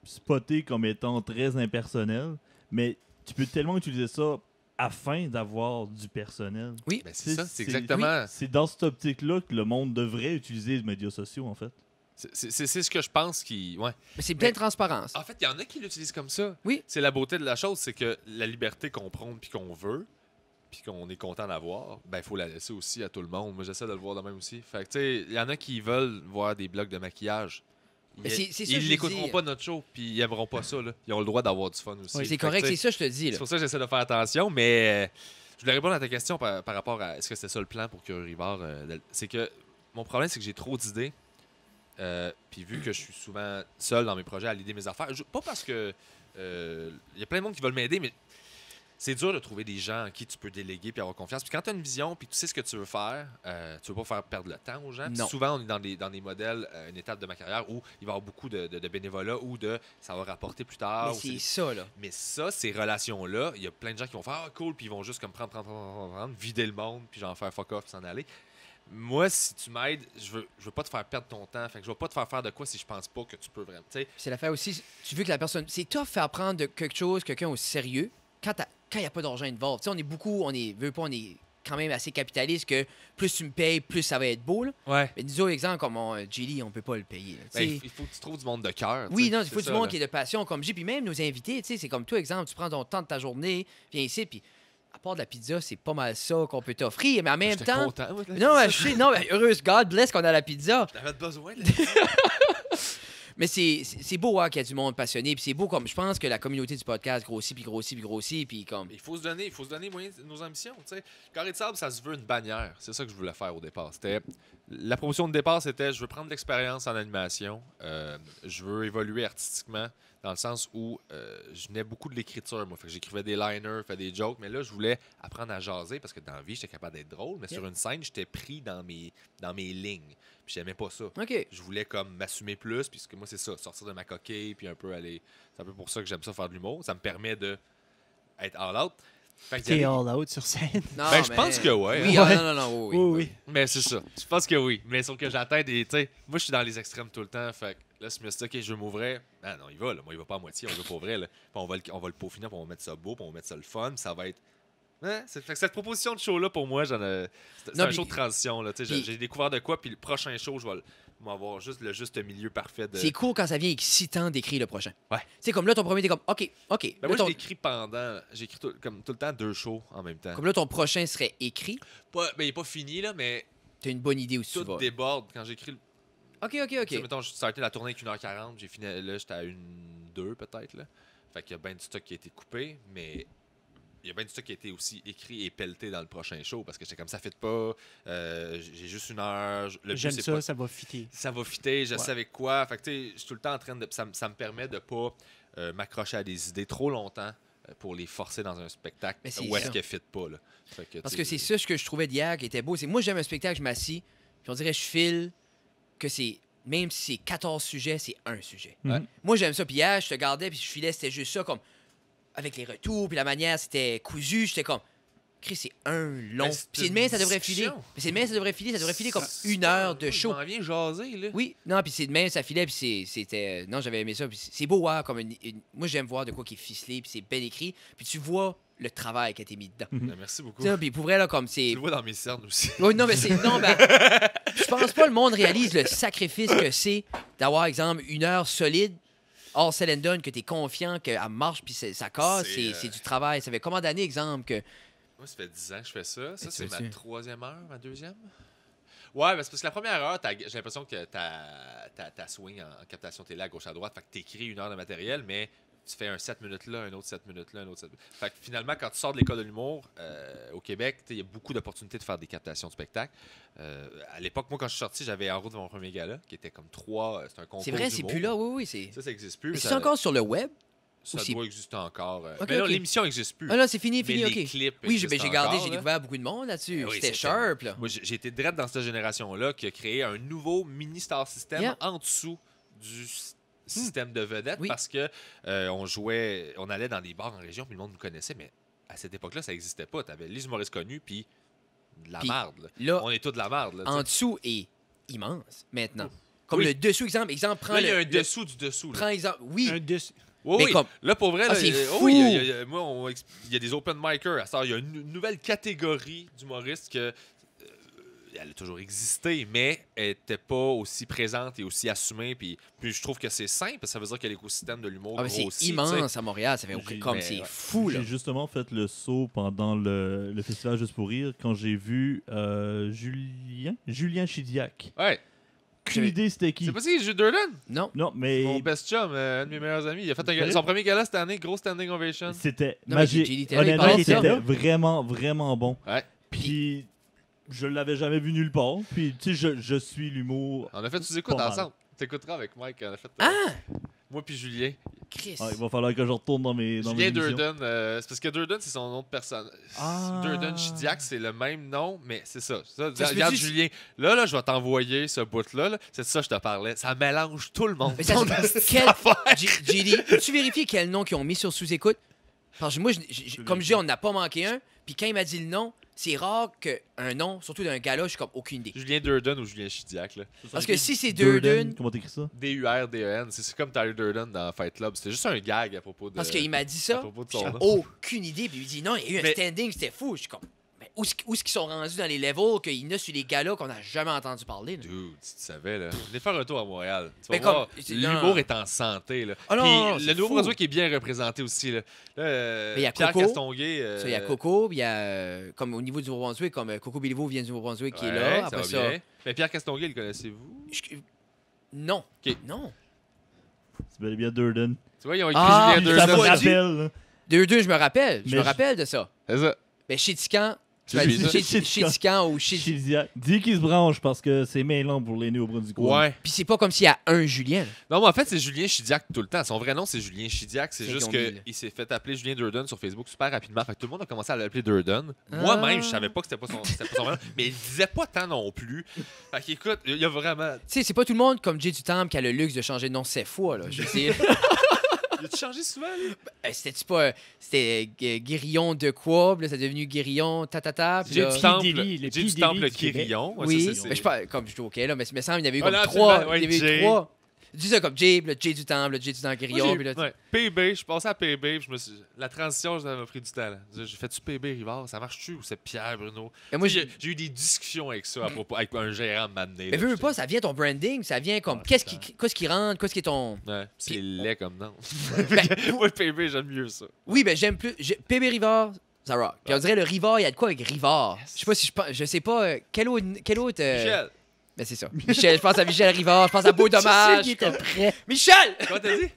spotés comme étant très impersonnels, mais tu peux tellement utiliser ça afin d'avoir du personnel. Oui. Ben, c'est ça, c'est exactement. C'est dans cette optique-là que le monde devrait utiliser les médias sociaux, en fait. C'est ce que je pense qui. Ouais. Mais c'est plein Mais- de transparence. En fait, il y en a qui l'utilisent comme ça. Oui. C'est la beauté de la chose, c'est que la liberté qu'on prône puis qu'on veut, puis qu'on est content d'avoir, ben il faut la laisser aussi à tout le monde. Moi, j'essaie de le voir de même aussi. Fait que, tu sais, il y en a qui veulent voir des blogs de maquillage. Mais c'est ça que Ils je l'écouteront dis. pas notre show, puis ils aimeront pas ça. Là. Ils ont le droit d'avoir du fun aussi. Oui, C'est Fait que, correct, tu c'est sais, ça, je te dis, c'est là. pour ça que j'essaie de faire attention, mais je voulais répondre à ta question par rapport à est-ce que c'était ça le plan pour Curieux Rivard. C'est que mon problème, c'est que j'ai trop d'idées. Puis vu que je suis souvent seul dans mes projets à l'idée mes affaires, pas parce que il y a plein de monde qui veulent m'aider, mais c'est dur de trouver des gens à qui tu peux déléguer puis avoir confiance. Puis quand tu as une vision puis tu sais ce que tu veux faire, tu veux pas faire perdre le temps aux gens. Puis Non. souvent, on est dans des modèles, une étape de ma carrière où il va y avoir beaucoup de bénévolat ou ça va rapporter plus tard. Mais ou c'est ça, là. mais ça, ces relations-là, il y a plein de gens qui vont faire « Ah, cool », puis ils vont juste comme prendre, vider le monde, puis genre faire fuck off, puis s'en aller. Moi, si tu m'aides, je veux pas te faire perdre ton temps. Fait que je vais pas te faire faire de quoi si je pense pas que tu peux vraiment. Tu sais, C'est l'affaire aussi. Tu veux que la personne. C'est tough faire prendre de quelque chose, quelqu'un au sérieux, quand il n'y a pas d'argent involved. Tu sais, on est quand même assez capitaliste que plus tu me payes, plus ça va être beau, là. ouais. Mais disons, exemple, comme Jelly, on peut pas le payer, là, tu sais. Il faut que tu trouves du monde de cœur. Oui, tu sais, non, il c'est faut du ça, monde là. qui est de passion comme J. Puis même nos invités, tu sais, c'est comme toi, exemple, tu prends ton temps de ta journée, viens ici, puis à part de la pizza, c'est pas mal ça qu'on peut t'offrir. Mais en même J'étais temps. content, moi, de la Non, pizza. je sais, non, mais heureuse, God bless qu'on a la pizza. J'avais besoin de la pizza. Mais c'est beau hein, qu'il y a du monde passionné. Puis c'est beau comme je pense que la communauté du podcast grossit, puis grossit, puis grossit. Puis comme. Il faut se donner moyen de nos ambitions. Tu sais. Carré de sable, ça se veut une bannière. C'est ça que je voulais faire au départ. La promotion de départ, c'était je veux prendre de l'expérience en animation. Je veux évoluer artistiquement dans le sens où je venais beaucoup de l'écriture, moi. Fait que j'écrivais des liners, faisais des jokes, mais là, je voulais apprendre à jaser parce que dans la vie, j'étais capable d'être drôle, mais sur une scène, j'étais pris dans mes lignes. Puis j'aimais pas ça. OK. Je voulais comme m'assumer plus, puis moi, c'est ça, sortir de ma coquille, puis un peu aller... C'est un peu pour ça que j'aime ça faire de l'humour. Ça me permet de être all out. Fait que T'es j'avais- all out sur scène. Non, Ben, je mais- pense que ouais. Oui, Ouais. non, oui. Oui, oui. Mais c'est ça. Je pense que oui. Mais sauf que j'atteins des. Tu sais, moi, je suis dans les extrêmes tout le temps. Fait que là, si je me suis dit, OK, je veux m'ouvrir. Ah non, il va, là. Moi, il va pas à moitié. On va pour vrai, là. Puis on va le peaufiner, puis on va mettre ça beau, puis on va mettre ça le fun. Puis ça va être. Hein? Fait que cette proposition de show-là, pour moi, c'est Non, un puis- show de transition. Là. Tu sais, puis- j'ai découvert de quoi, puis le prochain show, je vais avoir juste le juste milieu parfait de. C'est cool quand ça vient excitant d'écrire le prochain. Ouais. Tu sais, comme là, ton premier, t'es comme, OK. Ben, Là, moi, ton- je l'écris pendant. J'écris comme tout le temps 2 shows en même temps. Comme là, ton prochain serait écrit. Ben, il est pas fini, là, mais T'as une bonne idée où tu tout vas. déborde quand j'écris le. OK. Tu sais, mettons, je startais la tournée avec 1h40, j'ai fini là, j'étais à 1h02 peut-être. Là. Fait qu'il y a bien du stock qui a été coupé, mais il y a bien du stock qui a été aussi écrit et pelleté dans le prochain show parce que j'étais comme ça fit pas, j'ai juste 1 heure. Le but, J'aime c'est ça, pas- ça va fitter. ça va fitter, je Ouais. sais avec quoi. Fait que tu sais, je suis tout le temps en train de. Ça me permet de pas m'accrocher à des idées trop longtemps pour les forcer dans un spectacle Mais c'est où est-ce ça. qu'elles fit pas. Là. Fait que, Parce tu que sais, c'est ça ce que je trouvais d'hier qui était beau. C'est moi, j'aime un spectacle, je m'assis, puis on dirait, je file que c'est. Même si c'est 14 sujets, c'est un sujet. Ouais. Moi, j'aime ça. Puis hier, je te gardais, puis je filais, c'était juste ça, comme. Avec les retours, puis la manière, c'était cousu. J'étais comme. Chris, c'est un long. Ben, c'est Puis c'est demain, ça une devrait filer. discussion. Puis c'est demain, ça devrait filer comme 1 heure de show. Je m'en viens jaser, là. Oui, non, puis c'est demain, ça filait, puis c'était. Non, j'avais aimé ça. Puis c'est beau voir comme moi, j'aime voir de quoi qui est ficelé, puis c'est bien écrit. Puis tu vois le travail qui a été mis dedans. Ben, merci beaucoup. Tu sais, puis pour vrai, là, comme Tu c'est. le vois dans mes cernes aussi. Oui, non, mais c'est. Non, ben. Je pense pas le monde réalise le sacrifice que c'est d'avoir, exemple, 1 heure solide, hors cell and done, que t'es confiant qu'elle marche, puis ça casse. C'est du travail. Ça fait combien d'années, exemple, que. Moi, ça fait 10 ans que je fais ça. Ça, tu c'est ma fais-tu? 3e heure, ma 2e. Ouais, ben, c'est parce que la première heure, j'ai l'impression que t'as swing en captation télé à gauche à droite. Fait que t'écris 1 heure de matériel, mais tu fais un 7 minutes là, un autre 7 minutes là, un autre 7 minutes. Fait que finalement, quand tu sors de l'école de l'humour au Québec, il y a beaucoup d'opportunités de faire des captations de spectacle. À l'époque, moi, quand je suis sorti, j'avais En route de mon premier gala, qui était comme 3. C'est un concours. C'est vrai, c'est d'humour. plus là. Oui, c'est. Ça n'existe plus. Mais mais c'est ça- encore sur le web? Ça aussi? doit exister encore. Ok, mais non, ok. l'émission n'existe plus. Ah là, c'est fini, mais les OK. clips Oui, existent j'ai gardé, encore, j'ai là. découvert beaucoup de monde là-dessus. Ah oui, C'était c'était- sharp, là. Moi, j'ai été direct dans cette génération-là qui a créé un nouveau mini-star system Yeah. en dessous du système de vedettes Oui. parce que on allait dans des bars en région puis le monde nous connaissait, mais à cette époque-là, ça n'existait pas. Tu avais les humoristes connus puis de la Puis marde. Là. Là, On est tous de la marde. Là, tu en sais. dessous est immense maintenant. Comme Oui. le dessous, exemple, prends Là, il y a le. un dessous du dessous. là. Prends exemple. Oui. Un dessus. Oui, Mais oui. comme- Là, pour vrai, Ah, là, c'est oh fou! oui, moi, il y a des open micers. À ça, il y a une nouvelle catégorie d'humoristes que elle a toujours existé, mais elle n'était pas aussi présente et aussi assumée. Puis je trouve que c'est simple, ça veut dire que l'écosystème de l'humour Ah, mais c'est grossit. tu sais. immense à Montréal. Ça fait J'ai- comme mais c'est ouais. fou, là. J'ai justement fait le saut pendant le festival Juste pour rire quand j'ai vu Julien Chidiac. Ouais. Aucune idée c'était qui. C'est pas si Jules Durden, Non. Non, mais mon best chum, un de mes meilleurs amis. Il a fait Sérieux? son premier gala cette année, gros standing ovation. c'était Non, mais magique. J.D. Taylor, il Honnêtement, parlait de ça. c'était vraiment, vraiment bon. Ouais. Puis je l'avais jamais vu nulle part. Puis tu sais, je suis l'humour. On a fait sous-écoute Pas mal. ensemble. T'écouteras avec Mike. On a fait, Ah! moi puis Julien. Chris. Ah, il va falloir que je retourne dans mes Julien émissions. Durden, c'est parce que Durden, c'est son nom de personne. Ah. Durden Chidiac, c'est le même nom, mais c'est ça. Ça se Regarde, peut-tu- Julien, là, je vais t'envoyer ce bout-là. Là. C'est de ça que je te parlais. Ça mélange tout le monde. Mais ça, quel... JD, peux-tu vérifier quel nom qu'ils ont mis sur sous-écoute? Parce que moi, comme je dis, on n'a pas manqué un. Puis quand il m'a dit le nom, c'est rare qu'un nom, surtout d'un gars-là, je suis comme aucune idée. Julien Durden ou Julien Chidiac. Là. Parce que si c'est Durden, Comment t'écris ça? D-U-R-D-E-N. C'est comme Tyler Durden dans Fight Club. C'était juste un gag à propos de. parce qu'il m'a dit à ça, propos de j'ai son nom. aucune idée. Puis il dit non, il y a eu un Mais- standing, c'était fou. Je suis comme, mais où est-ce qu'ils sont rendus dans les levels qu'il y en a sur les gars-là qu'on n'a jamais entendu parler? Là? Dude, si tu savais, là. Venez faire un tour à Montréal. Tu vas Mais comme- voir, c'est- l'humour non. est en santé, là. Ah non, Puis non, non, le c'est Nouveau-Brunswick est bien représenté aussi, là. Là, Mais il y a Pierre Coco. Castonguay. Ça, il y a Coco, puis il y a, comme au niveau du Nouveau-Brunswick, comme Coco Béliveau vient du Nouveau-Brunswick qui est là. ça Après va ça, bien. Mais Pierre Castonguay, le connaissez-vous? non. Ok. Non. C'est bel et bien Durden. Tu vois, ils ont écrit Ah, Julien ça Ça Durden. me va, dit. rappelle. là. Deux, je me rappelle. Je Mais me je- rappelle de ça. C'est ça. Mais chez Tican, Tu m'as dit ça. chez Tican ou chez... Dis qu'il se branche parce que c'est bien long pour les Néo-Brunswickois. Ouais. Puis c'est pas comme s'il y a un Julien. Non, mais en fait, c'est Julien Chidiac tout le temps. Son vrai nom, c'est Julien Chidiac. C'est C'est juste qu'ils ont mis, là. qu'il s'est fait appeler Julien Durden sur Facebook super rapidement. Fait que tout le monde a commencé à l'appeler Durden. Ah. Moi-même, je savais pas que c'était pas son vrai nom. Mais il disait pas tant non plus. Fait qu'écoute, il y a vraiment. Tu sais, c'est pas tout le monde comme Jay du Temple qui a le luxe de changer de nom 7 fois, là. Je sais. Il a changé souvent, lui. C'était-tu pas... C'était Guérillon de quoi? Puis là, c'est devenu Guérillon tatata. Puis J'ai là... du temple, Deli, le j'ai du P. temple Deli du Quirillon. Ouais, Oui, ça, c'est- mais je pas comme je dis OK là, mais il me semble qu'il y avait eu Ah, comme non, trois, absolument, ouais, il y avait eu Jay. trois. Dis ça comme Jay, puis le Jay du Temple, le Jay du Temple Moi, Guérillon, j'ai- puis là. ouais. PB, je suis passé à PB, puis la transition, ça m'a pris du temps. Là. J'ai fait du PB Rivard, ça marche-tu ou c'est Pierre Bruno? Et moi, J'ai eu des discussions avec ça à propos, avec un gérant de m'amener. mais veux pas, ça vient ton branding, ça vient comme qu'est-ce qui rentre, qu'est-ce qui est ton. Ouais, c'est Puis- laid comme nom. Ben, Moi, PB, j'aime mieux ça. oui, ben j'aime plus PB Rivard, ça rock. Puis on dirait le Rivard, il y a de quoi avec Rivard. Je sais pas si je sais pas quel autre Michel, Ben c'est ça. Michel, je pense à Michel Rivard, je pense à Beau Dommage. Il était prêt. Michel! comment t'as dit?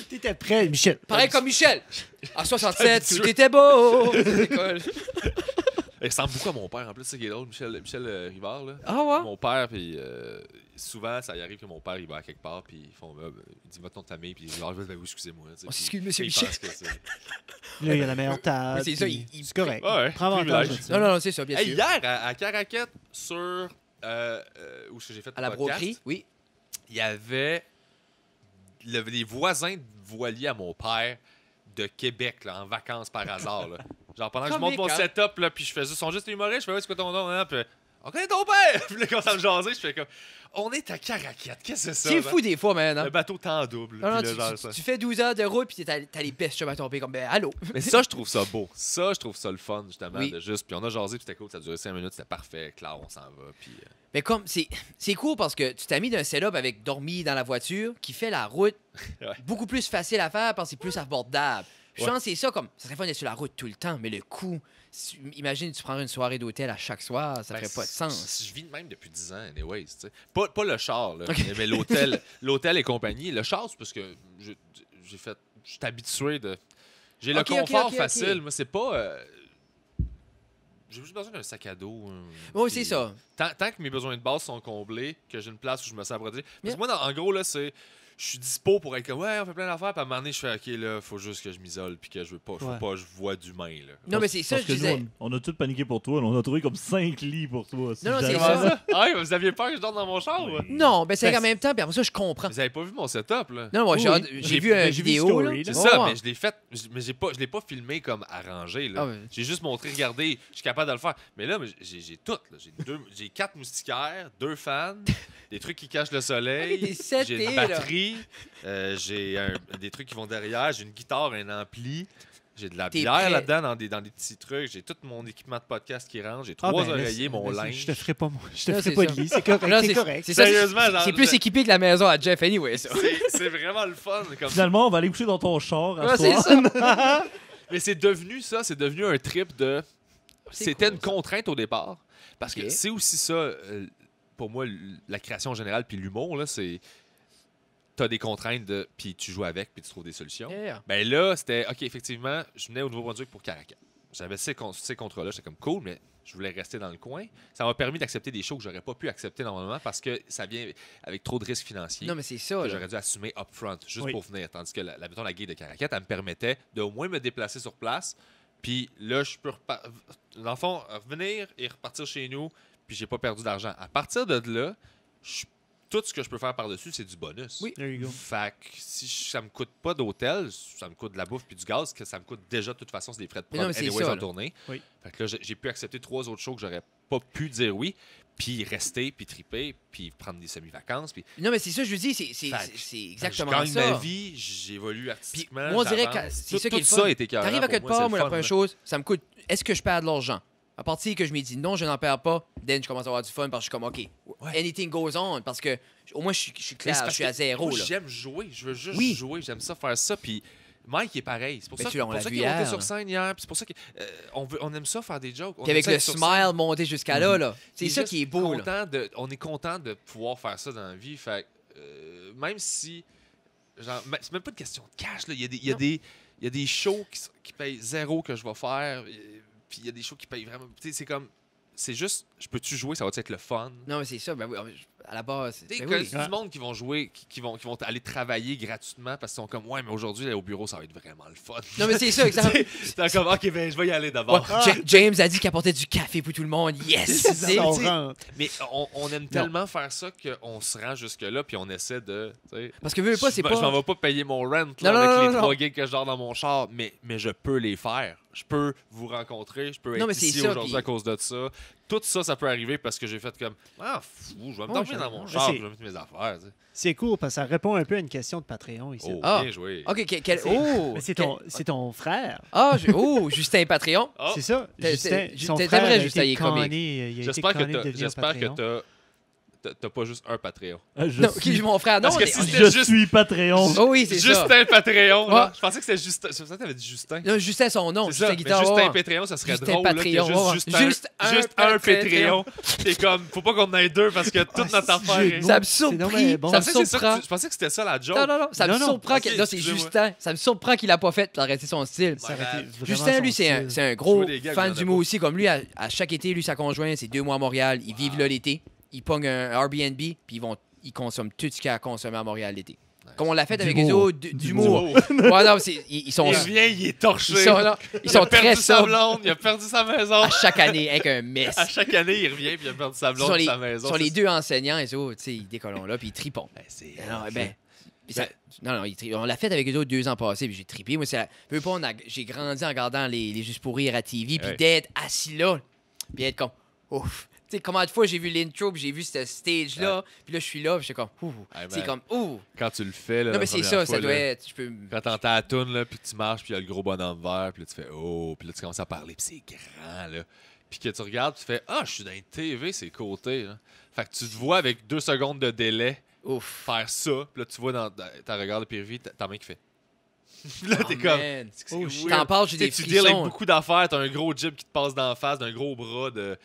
T'étais prêt, Michel. Pareil comme Michel. En 67, tout était beau. Il ressemble beaucoup à mon père, en plus, c'est qui est drôle, Michel Rivard. Là. Ah ouais? Mon père, puis souvent, ça y arrive que mon père, il va à quelque part, puis ils font, il dit, votre nom de famille, puis il dit, ah, ben oui, excusez-moi. tu sais, On puis- s'excuse, monsieur puis il Michel. pense que c'est- Là, il y a la meilleure table. Oui, c'est ça, puis il- c'est correct. Ouais, Prends avantage de privilège. ça. Non, c'est ça, bien Hey, sûr. hier, à Caraquette, sur. Où est-ce que j'ai fait À la le podcast, broderie, oui. il y avait les voisins de voilier à mon père de Québec, là, en vacances par hasard. Là. Genre, pendant que je monte mon Comique, hein? setup, là, puis je fais juste, ils sont juste humoristes, je fais, ouais, c'est quoi ton nom? Hein? Puis, on connaît ton père! Puis là, quand ça me jasait, je fais comme, on est à Caraquette, qu'est-ce que c'est ça? C'est là? fou des fois, man. Le Hein? bateau temps double. Non, non, puis là, genre, ça. tu fais 12 heures de route, puis t'as les pestes cheveux à tomber comme, ben, allô. Mais ça, je trouve ça beau. Ça, je trouve ça le fun, justement. Oui. De juste, puis on a jasé, puis c'était cool, ça a duré 5 minutes, c'était parfait. Claire, on s'en va. Puis, Mais comme, c'est cool parce que tu t'as mis d'un setup avec dormi dans la voiture qui fait la route Ouais. beaucoup plus facile à faire parce que c'est plus abordable. Je Ouais. pense que c'est ça, comme, ça serait fun d'être sur la route tout le temps, mais le coût, imagine, tu prendrais une soirée d'hôtel à chaque soir, ça ben, ferait pas de sens. Je vis de même depuis 10 ans, anyways. Tu sais. Pas le char, là, Ok. mais l'hôtel et compagnie. Le char, c'est parce que je suis habitué de. J'ai Ok, le ok, confort ok, facile. ok. Moi, c'est pas. J'ai juste besoin d'un sac à dos. Oui, puis c'est ça. Tant que mes besoins de base sont comblés, que j'ai une place où je me sens broder. Parce Yeah. que moi, en gros, là, c'est. Je suis dispo pour être comme, ouais, on fait plein d'affaires, puis à un moment donné, je fais, ok, là, faut juste que je m'isole, puis que je veux pas, faut Ouais. pas, je vois d'humain, là. Non, mais c'est ça, Parce je que disais. nous, on a tous paniqué pour toi. On a trouvé comme 5 lits pour toi. Non, non, c'est jamais- ça. Ah, ouais, vous aviez peur que je dorme dans mon char, Oui. ouais? Non, ben c'est Ben, en même temps, puis après ça, je comprends. Vous avez pas vu mon setup, là? Non, moi, Oui, j'ai vu ben, une j'ai vu vidéo, story, là. là. C'est Ouais, ça, ouais. mais je l'ai fait, mais je l'ai pas filmé comme arrangé. Là. Ah ouais. J'ai juste montré, regardez, je suis capable de le faire. Mais là, j'ai tout. Là. J'ai 4 moustiquaires, 2 fans, des trucs qui cachent le soleil, Ah, des setés, j'ai une là. batterie, j'ai des trucs qui vont derrière, j'ai une guitare, un ampli. J'ai de la T'es bière prêt. là-dedans dans des petits trucs. J'ai tout mon équipement de podcast qui rentre. J'ai Ah, 3 ben, là, oreillers, mon vas-y, linge. Je te ferai pas, je te Là, ferai c'est pas ça. de lit. C'est correct. Là, C'est correct. c'est ça, Sérieusement, genre, c'est plus équipé que la maison à Jeff, anyway, ça. C'est vraiment le fun. Comme Finalement, on va aller coucher dans ton char. à Ouais, c'est soir. ça. Mais c'est devenu ça, c'est devenu un trip de. C'est C'était cool, une contrainte au départ. Parce Ok. que c'est aussi ça, pour moi, la création générale puis l'humour, là, c'est. T'as des contraintes, puis tu joues avec, puis tu trouves des solutions. Yeah. Ben là, c'était. OK, effectivement, je venais au Nouveau-Brunswick pour Caracal. J'avais ces contrats-là, j'étais comme cool, mais je voulais rester dans le coin. Ça m'a permis d'accepter des shows que j'aurais pas pu accepter normalement parce que ça vient avec trop de risques financiers. Non, mais c'est ça, Que là. j'aurais dû assumer upfront, juste Oui. pour venir. Tandis que mettons, la guide de Caracat, elle me permettait de au moins me déplacer sur place. Puis là, je peux, dans le fond, revenir et repartir chez nous. Puis j'ai pas perdu d'argent. À partir de là, tout ce que je peux faire par-dessus, c'est du bonus. Oui. There you go. Fait que si ça me coûte pas d'hôtel, ça me coûte de la bouffe puis du gaz, que ça me coûte déjà de toute façon, c'est des frais de Mais non, prod mais c'est anyways ça, en là. tournée. Oui. Fait que là, j'ai pu accepter 3 autres shows que j'aurais pas pu dire oui, puis rester, puis triper, puis prendre des semi-vacances. Puis Non, mais c'est ça, je vous dis, c'est Fait que- exactement je gagne ça. ma vie, j'évolue Puis artistiquement. moi, on dirait que j'avance. c'est ça qui est Tout le fun. ça est écœurant T'arrives à pour quelque moi, part, c'est moi, le la première fun, chose, ça me coûte. Est-ce que je perds de l'argent? À partir que je me dis non, je n'en perds pas, then je commence à avoir du fun parce que je suis comme, OK, anything goes on. Parce que au moins, je suis Mais c'est clair, je parce suis à que zéro. moi, Là. j'aime jouer, je veux juste Oui. jouer, j'aime ça faire ça. Puis Mike est pareil. C'est pour Ben, ça, tu l'as, on pour l'a ça vu qu'il est monté hier, sur là. scène hier. Puis c'est pour ça qu'on aime ça faire des jokes. On Puis avec aime ça le être sur scène. smile monté jusqu'à là. C'est ça juste qui est beau. Là. On est content de pouvoir faire ça dans la vie. Fait même si. Genre, c'est même pas une question de cash. Là. Il y a des shows qui payent zéro que je vais faire. puis il y a des shows qui payent vraiment. Tu sais, c'est comme. C'est juste, je peux-tu jouer, ça va être le fun. Non, mais c'est ça. Ben oui, à la base. Tu sais, Ben oui. c'est du monde qui vont jouer, qui vont aller travailler gratuitement parce qu'ils sont comme, ouais, mais aujourd'hui, au bureau, ça va être vraiment le fun. Non, mais c'est ça, exemple. T'es comme, ok, ben, je vais y aller Ouais, d'abord. James a dit qu'il apportait du café pour tout le monde. Yes! C'est ça, on tu sais, rentre. Mais on aime tellement faire ça qu'on se rend jusque-là, puis on essaie de. Tu sais, Parce que veux pas, c'est je m'en pas. vais pas payer mon rent là, Non, non, avec non, les non. 3 gigs que je dors dans mon char, mais je peux les faire. Je peux vous rencontrer, je peux Non, être mais c'est ici ça, aujourd'hui puis- à cause de ça. Tout ça, ça peut arriver parce que j'ai fait comme ah fou, je vais me Ouais, dormir dans mon mais char, c'est- je vais mettre mes affaires. Tu sais. C'est cool parce que ça répond un peu à une question de Patreon ici. Oh, Ah. bien joué. Ok, oh! Mais c'est ton frère. Ah, oh, Justin Patreon. Oh, C'est ça. Justin, son t'aimerais frère a Justin, il été est comique. canné. Il a été J'espère canné de que devenir Patreon. t'as pas juste un Patreon. Je Non, suis, qui est mon frère? Non, Parce que on est- si on- c'était je juste- suis Patreon. Oh oui, c'est ça. Justin Patreon, là. Ouais. Je pensais que c'était Justin. Je pensais que t'avais dit Justin. Non, Justin, son nom. C'est Justin ça, mais Guitare. Justin ouais. Patreon, ça serait Justin drôle. Là, qu'il y a Patreon, ouais. juste un Patreon. T'es comme, faut pas qu'on en ait deux parce que toute notre affaire jeu de est. mots. Ça me C'est donc surprit. bien bon. Ça me Je pensais que c'est ça surprend. je pensais que c'était ça la joke. Non, non, non. Ça me Non, non. surprend. Ok, Non, c'est excusez-moi. Justin. Ça me surprend qu'il l'a pas fait pour arrêter son style. Ça aurait été Malade. vraiment Justin, son lui, c'est style. un gros Jouer des gags, il y fan en a d'humour pas. aussi. Comme lui, à chaque été, lui, sa conjointe, c'est 2 mois à Montréal. Ils vivent là l'été. Ils pognent un Airbnb, puis ils consomment tout ce qu'il y a à consommer à Montréal l'été. Comme on l'a fait avec les D'humour. autres, d'humour. Oh. Ouais, non, ils sont, Il revient, il est torché. ils sont, là, ils Il sont a perdu très sa sobres blonde, il a perdu sa maison. à chaque année avec un mess. À chaque année, il revient puis il a perdu sa Ils blonde sont et les, sa maison. sont les Ça, deux enseignants, et ça, tu sais, ils décollent là, puis ils tripont. c'est- Non, puis ça- non, on l'a fait avec eux autres 2 ans passés, puis j'ai trippé. Moi, j'ai grandi en regardant les Juste pour rire à TV, puis Ouais. d'être assis là, puis être comme, ouf. Tu sais, combien de fois j'ai vu l'intro, puis j'ai vu ce stage-là, puis là, je suis là, puis j'étais comme, ouh. Ouais, C'est ben, comme, ouh. Quand tu le fais, là, Non, mais la c'est première ça, fois, ça doit là, être. Je peux. Quand t'entends la toune, là, puis tu marches, puis il y a le gros bonhomme vert, puis là, tu fais oh, puis là, tu commences à parler, puis c'est grand, là. Puis que tu regardes, tu fais ah, je suis dans une TV, c'est côté, là. Fait que tu te vois avec 2 secondes de délai Ouf. faire ça, puis là, tu vois dans ta regard de PV, ta main qui fait. Puis là, t'es Oh, comme. man. C'est Oh, weird. T'en parles, j'ai Tu sais, des tu deals avec frissons. beaucoup d'affaires, t'as un gros jib qui te passe d'en face, d'un gros bras de.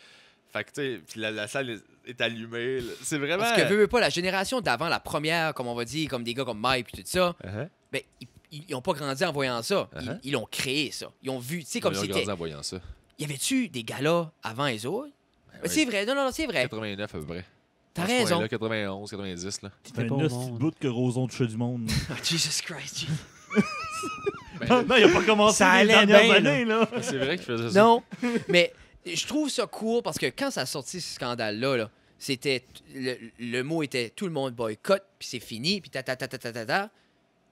Fait que, tu sais, puis la salle est allumée. Là. C'est vraiment. Parce que veux pas, la génération d'avant, la première, comme on va dire, comme des gars comme Mike, puis tout ça, Uh-huh. ben, ils ont pas grandi en voyant ça. Uh-huh. Ils l'ont créé, ça. Ils ont vu, tu sais, comme Ils ont c'était. grandi en voyant ça. Y avait-tu des galas avant les autres? Ben Mais oui. c'est vrai, non, c'est vrai. 89 à peu près. T'as Dans ce raison. coin-là, 91, 90, là. T'étais C'est pas un au hostie de monde. bout que Roson touchait du monde. Oh, Jesus Christ. Ben, Non, il a pas commencé Ça les allait dernières bien, années, là. c'est vrai qu'il faisait ça. Non, mais je trouve ça cool parce que quand ça a sorti ce scandale-là, là, c'était le mot était tout le monde boycotte, puis c'est fini, puis ta.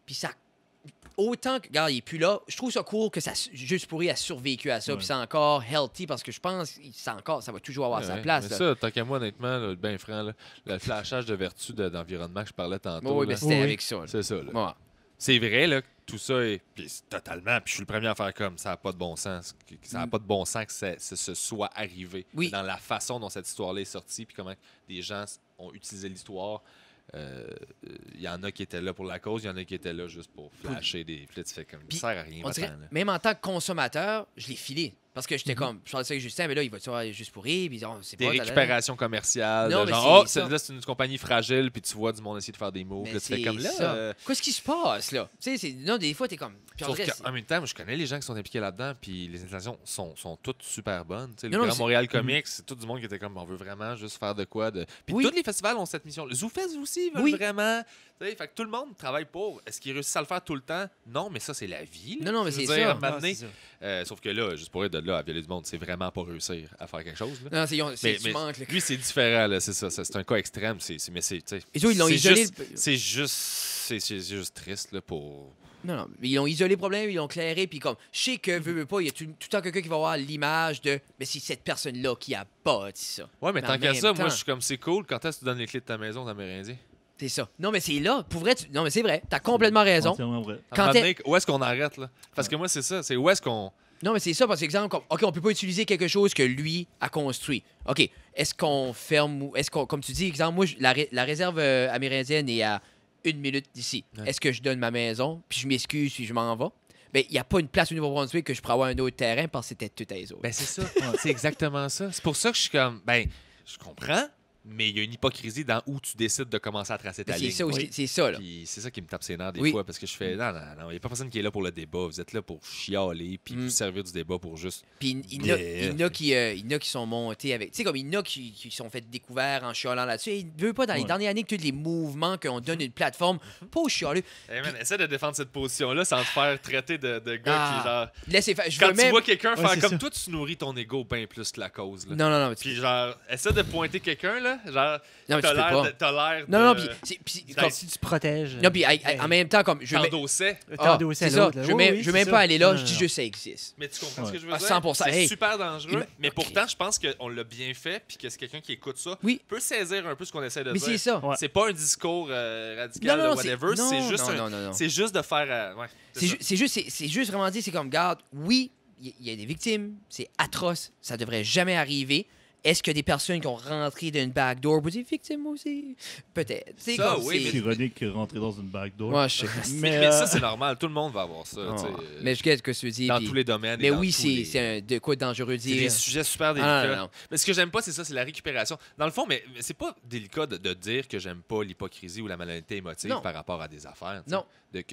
Puis ça. Autant que, regarde, il est plus là, je trouve ça cool que ça Juste pour rire a survécu à ça, Ouais. puis c'est encore healthy parce que je pense que ça va toujours avoir sa Ouais, place. mais là. ça, tant qu'à moi, honnêtement, là, ben franc, là, le flashage de vertu d'environnement que je parlais tantôt, Oui, là, mais c'était Oui. avec ça. là. c'est ça. Là. Ouais. C'est vrai là, que tout ça est. Puis totalement. Puis je suis le premier à faire comme ça n'a pas de bon sens. Ça n'a pas de bon sens que ce soit arrivé. Oui. Dans la façon dont cette histoire-là est sortie, puis comment des gens ont utilisé l'histoire. Il y en a qui étaient là pour la cause, il y en a qui étaient là juste pour flasher des. Puis là, tu fais comme. Puis, Ça sert à rien. On dirait, va-t'en, là. même en tant que consommateur, je l'ai filé. Parce que j'étais comme, je parlais de ça avec Justin, mais là, il va-tu avoir juste pour rire, puis on sait Des pas. récupérations commerciales. Non, de mais genre, c'est oh, ça. là, c'est une compagnie fragile, puis tu vois du monde essayer de faire des moves. Mais Là, tu fais c'est comme là. ça. Qu'est-ce qui se passe, là? Tu sais, non, des fois, t'es comme. Puis on Sauf dirait, qu'en même temps, moi, je connais les gens qui sont impliqués là-dedans, puis les intentions sont toutes super bonnes. Tu sais, le Non, non, Grand c'est- Montréal Comics, c'est tout du monde qui était comme, on veut vraiment juste faire de quoi. Puis Oui. tous les festivals ont cette mission. Le ZooFest aussi veulent Oui. vraiment. Tu sais, fait que tout le monde travaille pour. Est-ce qu'ils réussissent à le faire tout le temps? Non, mais ça, c'est la vie. là. Non, non, mais Je veux c'est dire, ça. à un moment Ah, donné, c'est ça. sauf que là, juste pour être de là à violer du monde, c'est vraiment pas réussir à faire quelque chose. Là. Non, c'est Mais tu manques. là. lui, c'est différent, là, c'est ça. C'est un cas extrême. Mais c'est. tu sais, Les autres, ils l'ont c'est isolé. juste- C'est juste triste là, pour. Non, non, mais ils ont isolé le problème, ils l'ont clairé, puis comme, je sais que, veux pas, il y a tout le temps quelqu'un qui va avoir l'image de, mais c'est cette personne-là qui a bâti ça. Ouais, mais Mais tant en qu'à même ça, temps- moi, je suis comme, c'est cool. Quand est-ce que tu donnes les clés de ta maison aux Amérindiens? C'est ça. Non, mais c'est là. Pour vrai, non, mais c'est vrai. T'as complètement raison. Entièrement vrai. À un Quand moment t'es- donné, où est-ce qu'on arrête, là? Parce que moi, c'est ça. C'est où est-ce qu'on. Non, mais c'est ça, parce que, exemple, comme, OK, on peut pas utiliser quelque chose que lui a construit. OK, est-ce qu'on ferme ou est-ce qu'on, comme tu dis, exemple, moi, la réserve amérindienne est à 1 minute d'ici. Ouais. Est-ce que je donne ma maison, puis je m'excuse, puis je m'en vais? Ben, il n'y a pas une place au Nouveau-Brunswick que je pourrais avoir un autre terrain parce que c'était tout à les autres. Ben, c'est ça. C'est exactement ça. C'est pour ça que je suis comme, ben, je comprends, mais il y a une hypocrisie dans où tu décides de commencer à tracer ta C'est ligne. ça aussi, Oui. c'est ça, là. Puis c'est ça qui me tape ses nerfs des Oui. fois, parce que je fais, non, il n'y a pas personne qui est là pour le débat. Vous êtes là pour chialer, puis vous servir du débat pour juste... Puis il y en a qui sont montés avec. Tu sais, comme il y en a qui sont fait découvert en chialant là-dessus. Et il ne veut pas, dans les Ouais. dernières années, que tous les mouvements qu'on donne une plateforme, pas au chialer. Hey man, essaie de défendre cette position-là sans te faire traiter de gars qui, genre... Laissez faire. Je Quand veux tu même. vois quelqu'un Ouais, faire c'est comme ça. toi, tu nourris ton ego bien plus que la cause. Là. Non, non, non. Puis genre, essaie de pointer quelqu'un, là. Genre, Non, mais tu t'as peux l'air pas. de... T'as l'air Non, non, de- puis comme- Si tu protèges. non, puis en même temps, comme. Je veux même- t'endossais. c'est ça. Je veux même pas aller là, je dis juste ça existe. Mais tu comprends ce que je veux À dire? 100%. C'est Hey. super dangereux. Il m'a- Mais Ok. pourtant, je pense qu'on l'a bien fait, puis que c'est quelqu'un qui écoute ça Oui. peut saisir un peu ce qu'on essaie de Mais dire. c'est ça. Ouais. C'est pas un discours radical Non, non, ou non, whatever. non, C'est juste, non, non, non. c'est juste de faire. Ouais, C'est ça. c'est juste vraiment dire, c'est comme, regarde, oui, il y a des victimes, c'est atroce, ça devrait jamais arriver. Est-ce que des personnes qui ont rentré d'une backdoor pour des victimes aussi? Peut-être. C'est Ça, comme, oui, c'est- C'est ironique de rentrer dans une backdoor. Ouais, je sais. Mais ça, c'est normal. Tout le monde va avoir ça. Ah, tu sais, mais je sais ce que tu dis. dans puis- tous les domaines. Mais et dans oui, tous c'est les- c'est de quoi de dangereux C'est des dire. sujets super Ah, délicats. non, non, non. Mais ce que j'aime pas, c'est ça, c'est la récupération. Dans le fond, mais c'est pas délicat de dire que j'aime pas l'hypocrisie ou la malhonnêteté émotive Non. par rapport à des affaires. tu sais. Non.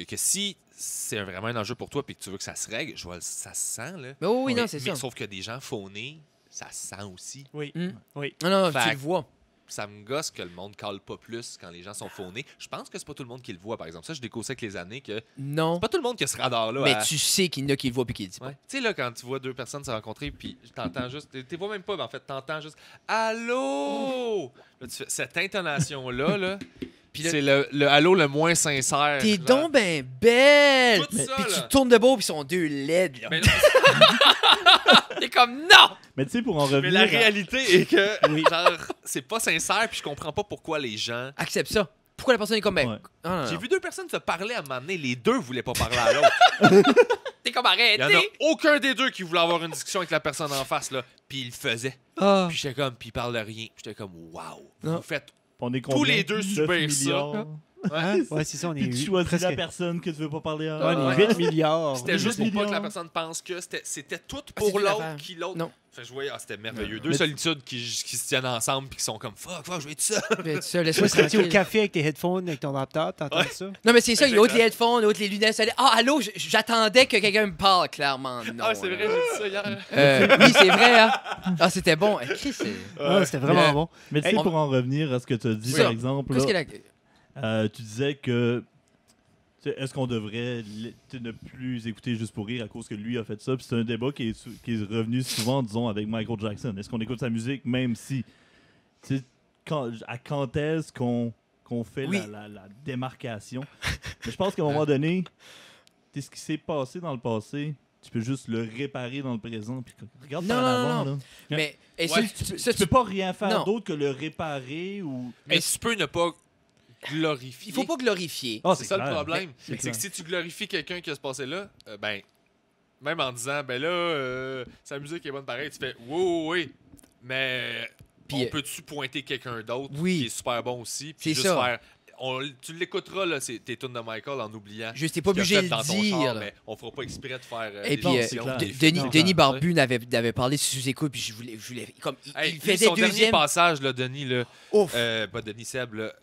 Que si c'est vraiment un enjeu pour toi et que tu veux que ça se règle, ça se sent, là. Mais oui, Mais- non, c'est mais ça. sauf que des gens faunés, ça se sent aussi. Oui. Hmm. Oui. Non, non, Fait tu que- le vois. Ça me gosse que le monde cale pas plus quand les gens sont faunés. Je pense que c'est pas tout le monde qui le voit, par exemple. Ça, je découvre ça avec les années que Non. c'est pas tout le monde qui a ce radar-là. Mais à- tu sais qu'il y en a qui le voient puis qui le disent pas. Ouais. Tu sais, là, quand tu vois deux personnes se rencontrer, puis t'entends juste. T'es vois même pas, mais en fait, t'entends juste Allô! Là, tu fais cette intonation-là, là. Puis là- C'est le allô le moins sincère. T'es genre. donc ben belle! Tout ça, Puis là. tu tournes de beau puis ils sont deux laides, là. Mais, T'es comme non! Mais tu sais, pour en mais revenir. la à- réalité est que, genre, c'est pas sincère, puis je comprends pas pourquoi les gens. Accepte ça. Pourquoi la personne est comme ben. Ouais. Ah, non, non. J'ai vu deux personnes se parler à un moment donné, les deux voulaient pas parler à l'autre. T'es comme Il y en a arrêté! aucun des deux qui voulait avoir une discussion avec la personne en face, là. Puis il le faisait. Ah. Puis j'étais comme, puis il parle de rien. Puis j'étais comme, waouh, Non. vous faites. On est Tous combien? les deux 9 subir ça. milliards. Hein? Ouais, c'est ça, on est Puis tu choisis presque... la personne que tu veux pas parler à. Ouais, on est Ouais. 8 milliards. C'était Oui, juste pour pas millions. que la personne pense que c'était tout c'est pour une l'autre affaire. qui l'autre. Non. Fait que je voyais, c'était merveilleux. Ouais. Deux Mais- solitudes qui se tiennent ensemble puis qui sont comme fuck, je vais être ça. Mais ça, laisse-moi Toi, serais-tu au tranquille. café avec tes headphones, avec ton laptop, t'entends Ouais. ça? Non, mais c'est ça, il y a autre Exactement. les headphones, autre les lunettes. ça allait- Ah, allô, j'attendais que quelqu'un me parle, clairement. Non. Ah, c'est là. vrai, j'ai dit ça hier. Oui, c'est vrai, hein. Ah, c'était bon. Chris, c'est. Ouais, c'était vraiment Mais- bon. Mais tu sais, Hey, pour en revenir à ce que tu as dit, Oui. par exemple, Qu'est-ce là, que la. tu disais que. Tu sais, est-ce qu'on devrait ne plus écouter juste pour rire à cause que lui a fait ça? Puis c'est un débat qui est revenu souvent, disons, avec Michael Jackson. Est-ce qu'on écoute sa musique même si. Tu sais, à quand est-ce qu'on fait Oui. la démarcation? Mais je pense qu'à un moment donné, tu sais, ce qui s'est passé dans le passé, tu peux juste le réparer dans le présent. Puis regarde Non, par en non, avant. non. Là. Mais. Et Ouais, ça, Tu peux pas rien faire Non. d'autre que le réparer ou. Mais tu peux ne pas glorifier. Il faut pas glorifier. Ah, C'est ça le clair. problème. C'est C'est que clair. si tu glorifies quelqu'un qui a se passé là, ben, même en disant, ben là, sa musique est bonne pareil, tu fais, oui, mais Puis, on peut-tu pointer quelqu'un d'autre oui. qui est super bon aussi, puis C'est juste ça. faire, tu l'écouteras, là, tes tunes de Michael en oubliant. Juste, t'es pas ce qu'il a obligé fait de dans le ton dire. char, là. mais on fera pas exprès de faire Et des puis, émissions, clair. des Denis, films, Denis genre, Barbu n'avait parlé sous-écoute, puis je voulais comme, Hey, il lui, faisait son dernier deuxième. passage, là, Denis, là, Ouf. pas Denis Seb, là,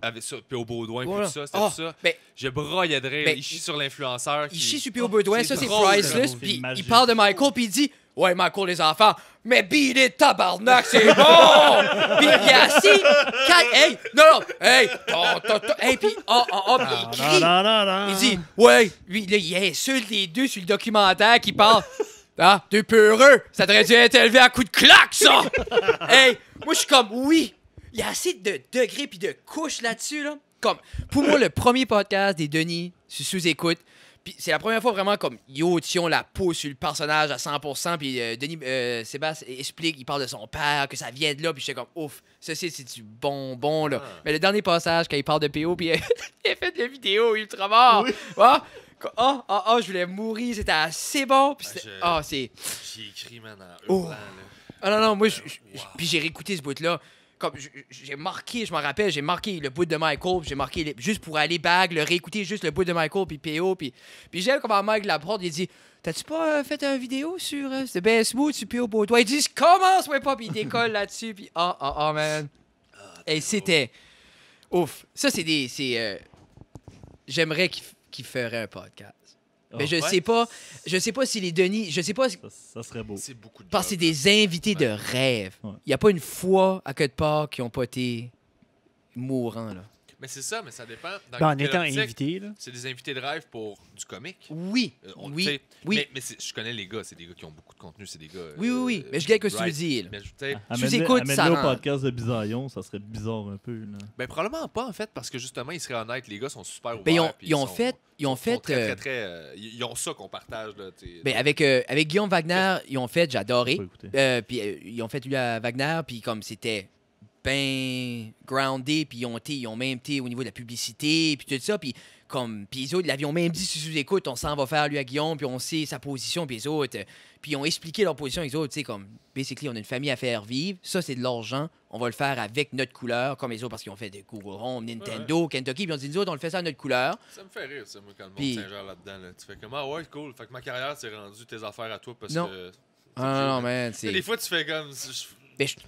avec ça, puis au Baudouin, puis Voilà. tout ça, c'était Ah, tout ça. ben, Je broyais de rire, Ben, il chie sur l'influenceur. il qui- chie sur P.O. Baudouin, ça c'est drôle, priceless, c'est puis il magique. parle de Michael, puis il dit ouais, Michael, les enfants, mais beat it, tabarnak, c'est bon! Puis il est assis, hey, non, hey, hey, puis il crie. Il dit, ouais, lui, là, il insulte les deux sur le documentaire qui parle. Ah, t'es peureux, ça devrait dû être élevé à coup de claque, ça! Hey, moi, je suis comme, oui, il y a assez de degrés puis de couches là-dessus, là. Comme, pour moi, le premier podcast des Denis, sous-écoute, puis c'est la première fois vraiment comme, yo, on la peau sur le personnage à 100%, puis Denis, Sébastien explique, il parle de son père, que ça vient de là, puis j'étais comme, ouf, ça c'est du bonbon, là. Mais le dernier passage, quand il parle de PO, puis il a fait la vidéo ultra mort. Oui. Je voulais mourir, c'était assez bon. Puis c'était- c'est. J'ai écrit, man, en Oh. hurlant, là. Ah non, moi, Wow. puis j'ai réécouté ce bout-là. Comme j'ai marqué, je m'en rappelle, j'ai marqué le bout de Michael, puis j'ai marqué juste pour aller back, le réécouter juste le bout de Michael, puis PO, puis j'aime comment Mike Laporte, il dit t'as-tu pas fait une vidéo sur c'était bien smooth sur PO Baudouin? Il dit je commence, ouais pas, puis il décolle là-dessus, puis man. Et c'était... Ouf. Ça, c'est des... J'aimerais qu'il ferait un podcast. Ah, Mais je ouais. sais pas si les Denis... Je sais pas... ça serait beau. C'est beaucoup de Parce que c'est job. des invités de Ouais. rêve. Il Ouais. n'y a pas une fois à quelque part qui n'ont pas été mourants, là. Mais c'est ça, mais ça dépend. Dans Ben, en quelle étant optique, invité, là. c'est des invités de rêve pour du comique. Oui. Tu sais, Oui. Mais je connais les gars, c'est des gars qui ont beaucoup de contenu, c'est des gars. Oui. Mais je gagne que tu veux right. dire, là. Mais tu sais, Sous-écoute, ça Amène-le au rend. podcast de Bisaillon, ça serait bizarre un peu. Là. ben probablement pas en fait, parce que justement, ils seraient honnêtes, les gars sont super ouverts. Ben, puis ils ont sont- fait... Ils ont sont fait... ils ont ça qu'on partage là. ben, avec Guillaume Wagner, ils ont fait... J'ai adoré. Pas écouté. Puis ils ont fait lui à Wagner, puis comme c'était ben groundé, puis ils ont même été au niveau de la publicité, puis tout ça, puis les autres, ils l'avaient même dit sous-écoute, on s'en va faire lui à Guillaume, puis on sait sa position, puis les autres, puis ils ont expliqué leur position, les autres, tu sais, comme, basically, on a une famille à faire vivre, ça, c'est de l'argent, on va le faire avec notre couleur, comme les autres, parce qu'ils ont fait des Google Home, Nintendo, Kentucky, puis on dit, nous autres, on le fait ça à notre couleur. Ça me fait rire, ça, moi, quand le monde Puis- s'ingère là-dedans. Là. Tu fais comme, ah ouais, cool. Fait que ma carrière, c'est rendu tes affaires à toi parce Non. que. Ah non, man, Tu sais, c'est... des fois, tu fais comme.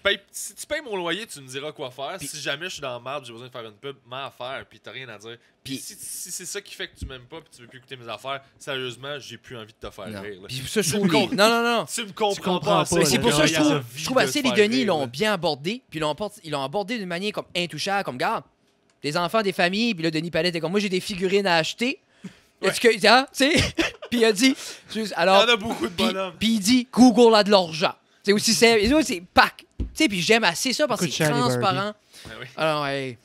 Ben, Si tu payes mon loyer, tu me diras quoi faire. Puis- Si jamais je suis dans la merde, j'ai besoin de faire une pub, ma affaire, puis t'as rien à dire. Puis Puis- si c'est ça qui fait que tu m'aimes pas, puis tu veux plus écouter mes affaires, sérieusement, j'ai plus envie de te faire non. rire. là. Puis ça, je Tu trouve me comprends- non. Tu me comprends, comprends assez, pas, Mais c'est là. pour ça que il y a envie je trouve de assez te les faire Denis rire, l'ont là. bien abordé, puis ils l'ont abordé d'une manière comme intouchable, comme garde. Des enfants, des familles, puis là, Denis Palette est comme moi, j'ai des figurines à acheter. Est-ce que, hein, tu sais? Puis il a dit, Il y alors, en a beaucoup de bonhommes. puis il dit, Google a de l'argent. C'est aussi simple. Les autres, c'est pack. Tu sais, puis j'aime assez ça parce que Écoute c'est Charlie transparent. Ben oui. Alors, hey.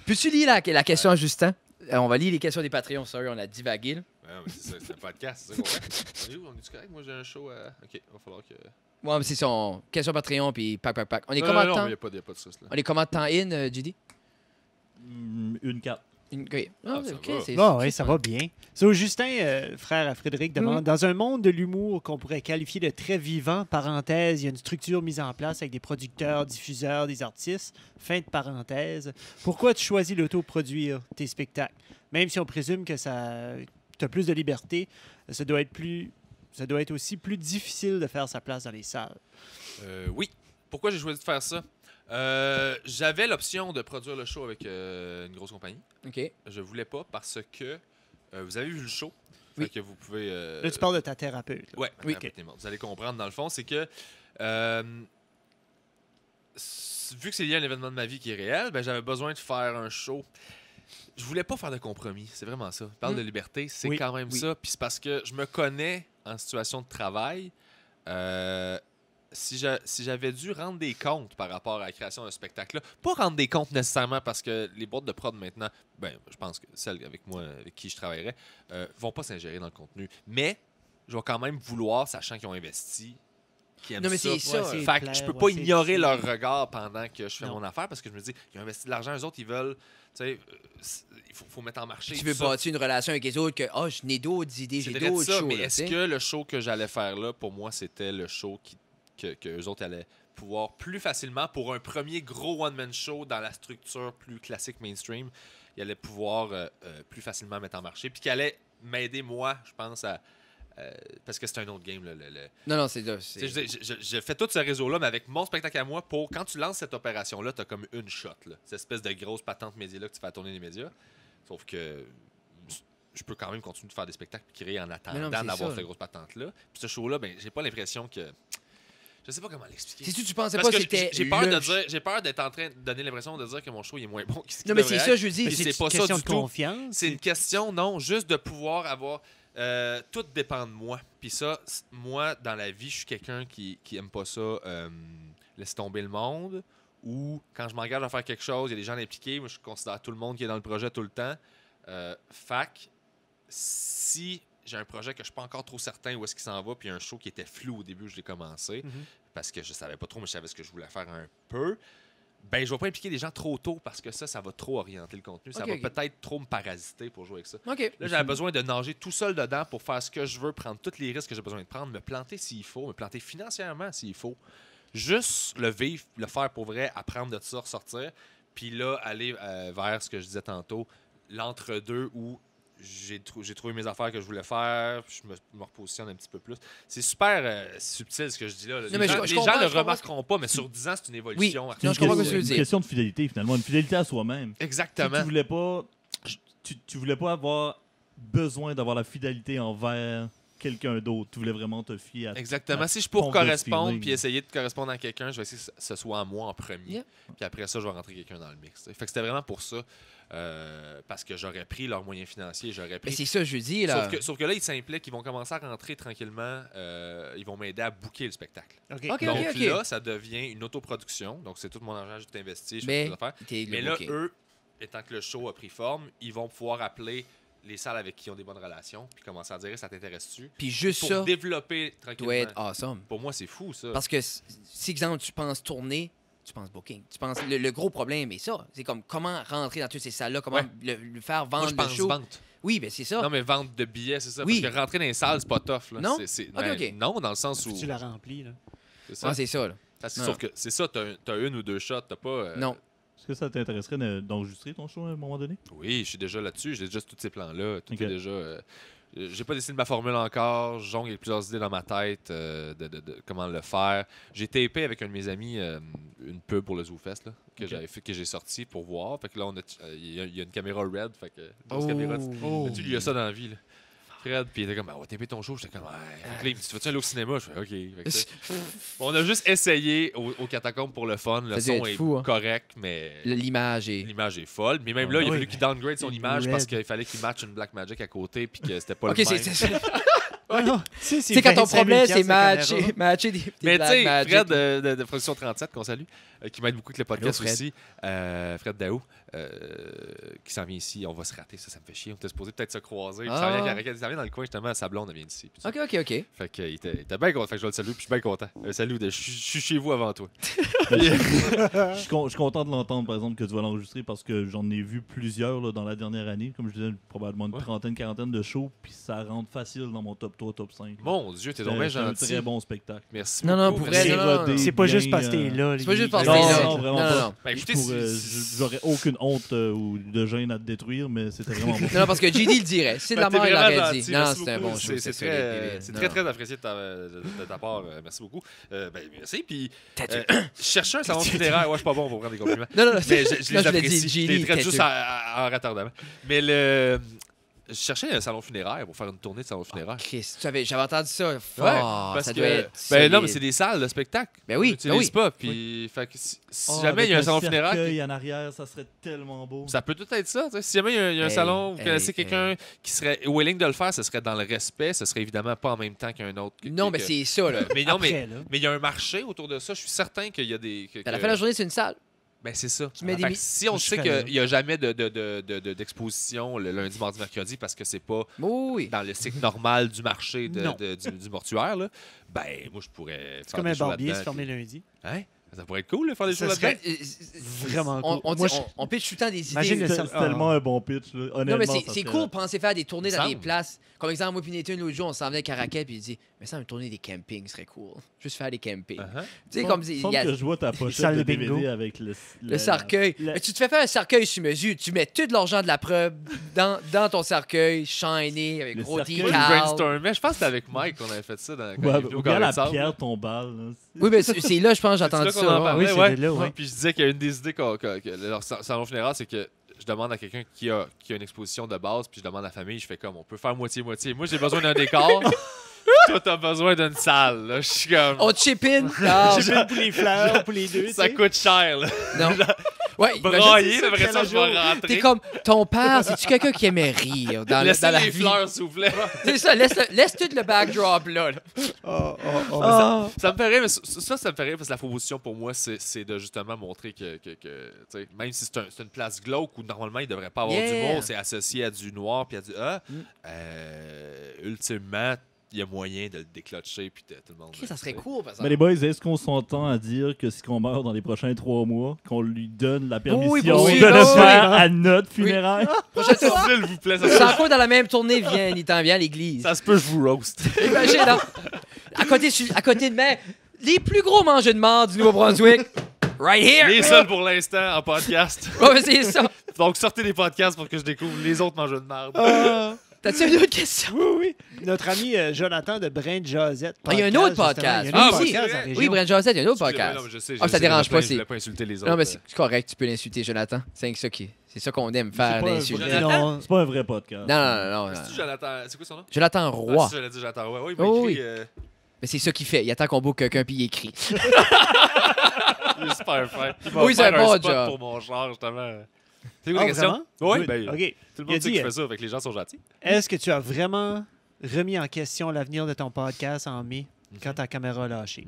Peux-tu lire la question à Justin? On va lire les questions des Patreons, sorry, on a divagué, là. Ouais, mais c'est ça, c'est un podcast, c'est ça qu'on fait. On est où? On est-tu correct? Moi, j'ai un show à. Ok, il va falloir que. Ouais, mais c'est son question Patreon, puis pack. On est Non, comment de non, temps? mais il n'y a pas de sauce là. On est comment de temps in, Judy? Une 4. Ok. Ah, ça va. c'est- Bon, c'est oui, ça fun. va bien. So, Justin, frère à Frédéric, demande dans un monde de l'humour qu'on pourrait qualifier de très vivant, parenthèse, il y a une structure mise en place avec des producteurs, diffuseurs, des artistes, fin de parenthèse. Pourquoi tu choisis l'autoproduire tes spectacles? Même si on présume que tu as plus de liberté, ça doit être aussi plus difficile de faire sa place dans les salles. Oui. Pourquoi j'ai choisi de faire ça? J'avais l'option de produire le show avec une grosse compagnie. OK. Je voulais pas parce que vous avez vu le show. Oui. Fait que vous pouvez. Là, tu parles de ta thérapeute. là. Ouais, Oui. répétez-moi. Vous allez comprendre dans le fond, c'est que vu que c'est lié à un événement de ma vie qui est réel, ben, j'avais besoin de faire un show. Je voulais pas faire de compromis, c'est vraiment ça. Je parle de liberté, c'est Oui. quand même Oui. ça. Puis c'est parce que je me connais en situation de travail. Si j'avais dû rendre des comptes par rapport à la création d'un spectacle-là, pas rendre des comptes nécessairement parce que les boîtes de prod maintenant, ben, je pense que celles avec moi, avec qui je travaillerais, vont pas s'ingérer dans le contenu. Mais je vais quand même vouloir, sachant qu'ils ont investi, qu'ils aiment Non, mais ça. c'est ça. Ouais, c'est Fait que clair, je peux ouais, pas c'est ignorer difficile. leur regard pendant que je fais Non. mon affaire parce que je me dis, ils ont investi de l'argent, eux autres, ils veulent, tu sais, il faut mettre en marché. Tu tout veux ça. bâtir une relation avec les autres que, je n'ai d'autres idées, C'est j'ai vrai de d'autres ça, choses. mais là, est-ce tu sais. que le show que j'allais faire là, pour moi, c'était le show que eux autres allaient pouvoir plus facilement, pour un premier gros one-man show dans la structure plus classique mainstream, ils allaient pouvoir plus facilement mettre en marché, puis qui allait m'aider, moi, je pense, à... parce que c'est un autre game, là, Non, c'est ça. Tu sais, je fais tout ce réseau-là, mais avec mon spectacle à moi, quand tu lances cette opération-là, tu as comme une shot. Là. Cette espèce de grosse patente média-là que tu fais tourner les médias. Sauf que je peux quand même continuer de faire des spectacles et créer en Mais attendant non, mais c'est d'avoir ça. cette grosse patente-là. Puis ce show-là, ben, j'ai pas l'impression que... Je sais pas comment l'expliquer. Si tu pensais Parce pas que que c'était. j'ai peur le- de dire, j'ai peur d'être en train de donner l'impression de dire que mon show il est moins bon que ce qu'il Non, mais devrait c'est être. ça, je dis. Mais C'est c'est pas une ça question du de tout. confiance. C'est une question, non, juste de pouvoir avoir... tout dépend de moi. Puis ça, moi, dans la vie, je suis quelqu'un qui aime pas ça, laisser tomber le monde. Ou quand je m'engage à faire quelque chose, il y a des gens impliqués. Moi, je considère tout le monde qui est dans le projet tout le temps. Fac, si j'ai un projet que je suis pas encore trop certain où est-ce qu'il s'en va, puis un show qui était flou au début où je l'ai commencé, parce que je savais pas trop, mais je savais ce que je voulais faire un peu, ben je vais pas impliquer des gens trop tôt parce que ça va trop orienter le contenu. Ça Ok, va ok. peut-être trop me parasiter pour jouer avec ça. OK. Là, j'avais besoin de nager tout seul dedans pour faire ce que je veux, prendre tous les risques que j'ai besoin de prendre, me planter s'il faut, me planter financièrement s'il faut. Juste le vivre, le faire pour vrai, apprendre de ça, ressortir. Puis là, aller vers ce que je disais tantôt, l'entre-deux où j'ai trouvé mes affaires que je voulais faire, puis je me repositionne un petit peu plus. C'est super subtil ce que je dis là. Non, mais Les je gens comprends, ne je comprends. remarqueront pas, mais sur 10 ans, c'est une évolution. Non, je comprends ce que tu veux une dire. question de fidélité, finalement. Une fidélité à soi-même. Exactement. Tu voulais pas avoir besoin d'avoir la fidélité envers quelqu'un d'autre. Tu voulais vraiment te fier à Exactement. Si je ton pour gut correspondre feeling. puis essayer de correspondre à quelqu'un, je vais essayer que ce soit à moi en premier. Yeah. Puis après ça, je vais rentrer quelqu'un dans le mix. Fait que c'était vraiment pour ça. Parce que j'aurais pris leurs moyens financiers, j'aurais Mais pris. c'est ça, je dis, là. Sauf que là, ils s'impliquent, qu'ils vont commencer à rentrer tranquillement. Ils vont m'aider à booker le spectacle. OK. OK, Donc OK. là, ça devient une autoproduction. Donc c'est tout mon argent que j'ai investi, je fais Mais, toutes les affaires. t'es Mais le là, booking. eux, étant que le show a pris forme, ils vont pouvoir appeler les salles avec qui ils ont des bonnes relations, puis commencer à dire ça t'intéresse-tu Puis juste pour ça développer tranquillement. doit être awesome. Pour moi, c'est fou ça. Parce que si, exemple, tu penses tourner, tu penses booking. Tu penses, le gros problème est ça. C'est comme comment rentrer dans toutes ces salles-là, comment Ouais. le faire Moi, vendre je le pense show. vente. Oui, ben c'est ça. Non, mais vente de billets, c'est ça. Oui. Parce que rentrer dans les salles, c'est pas tough. Là. Non? Ben, OK. Non, dans le sens où. Tu la remplis, là. C'est ça. Ah, c'est ça, là. C'est Non. sûr que c'est ça, t'as une ou deux shots, t'as pas. Non. Est-ce que ça t'intéresserait d'enregistrer ton show à un moment donné? Oui, je suis déjà là-dessus, j'ai déjà tous ces plans-là. Tout Ok. est déjà. J'ai pas décidé de ma formule encore. Je jongle avec plusieurs idées dans ma tête de comment le faire. J'ai tapé avec un de mes amis une pub pour le ZooFest là, que Ok. j'avais fait, que j'ai sorti pour voir. Fait que là, il y a une caméra red. Fait que Oh. grosse caméra. Oh. Tu lui il a ça dans la vie. Là. Fred, puis il était comme, on va taper ton show. J'étais comme, ouais. Fait que là, il me dit, tu vas-tu aller au cinéma? Je fais, OK. Fait que ça- on a juste essayé au catacombe pour le fun. Le Ça doit son être est fou, hein. correct, mais. L'image est. L'image est folle, mais même là, il a Oui. fallu qu'il downgrade son image Red. parce qu'il fallait qu'il matche une Blackmagic à côté puis que c'était pas Ok, le c'est même. Ah non, Tu sais, quand ton problème, c'est matcher des Mais tu Black sais, Magic. Fred de Production 37, qu'on salue, qui m'aide beaucoup avec le podcast Allô, Fred. aussi, Fred Daou, qui s'en vient ici, on va se rater, ça me fait chier, on était supposé peut-être se croiser, puis ça vient dans le coin justement, sa blonde elle vient d'ici. Puis ça. OK. Fait qu'il était bien content, fait que je vais le saluer, puis je suis bien content. Salut, je suis chez vous avant toi. Je suis content de l'entendre, par exemple, que tu vas l'enregistrer parce que j'en ai vu plusieurs là, dans la dernière année. Comme je disais, probablement une Ouais. trentaine, quarantaine de shows, puis ça rentre facile dans mon top 3, top 5. Mon Dieu, t'es donc bien C'est un gentil. très bon spectacle. Merci Non, non, beaucoup. pour vrai, merci. non, non, rodé. C'est pas bien, juste parce que t'es là. C'est pas juste parce que Non, t'es là. non, vraiment pas. Non. Ben, écoutez, J'aurais aucune honte ou de gêne à te détruire, mais c'était vraiment bon. Non, parce que JD le dirait. C'est de la Ben, mort, t'es il vraiment l'aurait dit. gentil, Non, merci c'est un beaucoup. bon show. C'est solide, bébé. très, Non, très, non. très apprécié de ta part. Merci beaucoup. Ben, merci. Puis, je cherchais un salon funéraire. Ouais, je suis pas bon pour prendre des compliments. Non, Mais je là, les je l'ai apprécie. dit, Je les JD, traite juste têteux. en retardement. Mais je cherchais un salon funéraire pour faire une tournée de salon funéraire. Chris, j'avais entendu ça. Ouais, Fort, parce ça que, doit être ben non, mais solide. c'est des salles de spectacle. Ben oui, On n'utilise ben oui. pas. Puis, fait que si Oh, jamais avec il y a un salon funéraire, cercueil en arrière, ça serait tellement beau. ça peut tout être ça. Tu sais. Si jamais il y a un Hey, salon, vous hey, connaissez quelqu'un qui serait willing de le faire, ce serait dans le respect. Ce serait évidemment pas en même temps qu'un autre. Non, mais c'est ça, là. Mais non, Après, là. mais il y a un marché autour de ça. Je suis certain qu'il y a des. À la fin de la journée, c'est une salle. Ben, c'est ça. Tu mets des Fait que mi- si on Je sait ferais qu'il n'y a jamais d'exposition le lundi, mardi, mercredi parce que c'est pas Oui. dans le cycle normal du marché Non. du mortuaire, là, ben moi je pourrais C'est faire comme des un shows barbier là-dedans, se fermer puis- lundi. Hein? Ça pourrait être cool de faire des Ça shows serait- là-dedans. Vraiment cool. On Moi, pitch tout le temps des idées. Imagine le C'est sal- tellement un bon pitch. Là. Honnêtement, Non, mais ça c'est serait- cool de penser faire des tournées dans des Semble. places. Comme exemple, moi et Nathan, l'autre jour, on s'en venait à Caracal, puis il dit mais ça, une tournée des campings serait cool. Juste faire des campings. Uh-huh. Tu sais, Semble- comme il semble y a que je vois ta pochette Salle de de bingo. DVD avec le cercueil. la- Mais tu te fais faire un cercueil sur mesure. Tu mets tout l'argent de la preuve dans ton cercueil, shiny, avec Le gros cercueil. Moi, je decal. brainstormais. Je pense que c'était avec Mike qu'on avait fait ça quand il Ouais, est venu au ou bien Carré la de Sable. pierre tombale. là. Oui, mais c'est là, je pense, j'ai entendu C'est là qu'on en ça. parlait, Oui, ouais. c'est de là, ouais. Puis je disais qu'il y a une des idées que leur salon funéraire, c'est que je demande à quelqu'un qui a une exposition de base, puis je demande à la famille, je fais comme, on peut faire moitié-moitié. Moi, j'ai besoin d'un décor. Toi, t'as besoin d'une salle. Là. Je suis comme, On chip in. Ah, J'ai fait pour les fleurs, pour les deux. ça tu sais. coûte cher. Là. non. Ouais, Brailler, ça, après quel ça, je jour. vais rentrer. T'es comme ton père, c'est-tu quelqu'un qui aimait rire dans Laissez la les vie? fleurs, s'il vous plaît. C'est ça, laisse tout le backdrop là. Oh, oh, oh. Ah. Ça me fait rire, mais ça me fait rire parce que la proposition pour moi, c'est de justement montrer que tu sais, même si c'est une place glauque où normalement il devrait pas avoir Yeah. d'humour, c'est associé à du noir puis à du Mm. ultimement, il y a moyen de le déclotcher puis tout le monde. Ok, ça serait cool, par Mais exemple. les boys, est-ce qu'on s'entend à dire que si on meurt dans les prochains 3 mois, qu'on lui donne la permission Oui, de pour le sûr, oui. faire à notre funéraire? Prochaine fois, S'il vous plaît, sans quoi dans la même tournée, il t'en vient à l'église. ça se peut, je vous roast. Imagine, non? À côté de moi, les plus gros mangeurs de morts du Nouveau-Brunswick. Right here! Les seuls pour l'instant en podcast. Ouais, c'est ça. Donc, sortez des podcasts pour que je découvre les autres mangeurs de merde. T'as-tu une autre question? Oui. Notre ami Jonathan de Brain Josette. Il y a un autre podcast. Il y a un autre oui. podcast en région. Oui, Brent Josette, il y a un autre podcast. Non, je sais, Ah, ça dérange pas, Je voulais pas insulter les autres. Non, mais c'est correct, tu peux l'insulter, Jonathan. C'est ça qu'on aime faire, pas un l'insulter. vrai- Non, C'est pas un vrai podcast. Non. C'est-tu Jonathan? C'est quoi son nom? Jonathan Roy. Ah, c'est Jonathan Roy. Oui, il m'a Oh, écrit. Mais c'est ça qu'il fait. Il attend qu'on book quelqu'un puis il écrit. Il est super fin. Il m'a Oui, c'est offert un bon spot job. pour mon char, justement. C'est quoi Ah, la question? vraiment? Oui, ben, OK. tout le Il a monde sait dit, que je fais ça, fait que les gens sont gentils. Est-ce que tu as vraiment remis en question l'avenir de ton podcast en mai quand ta caméra a lâché?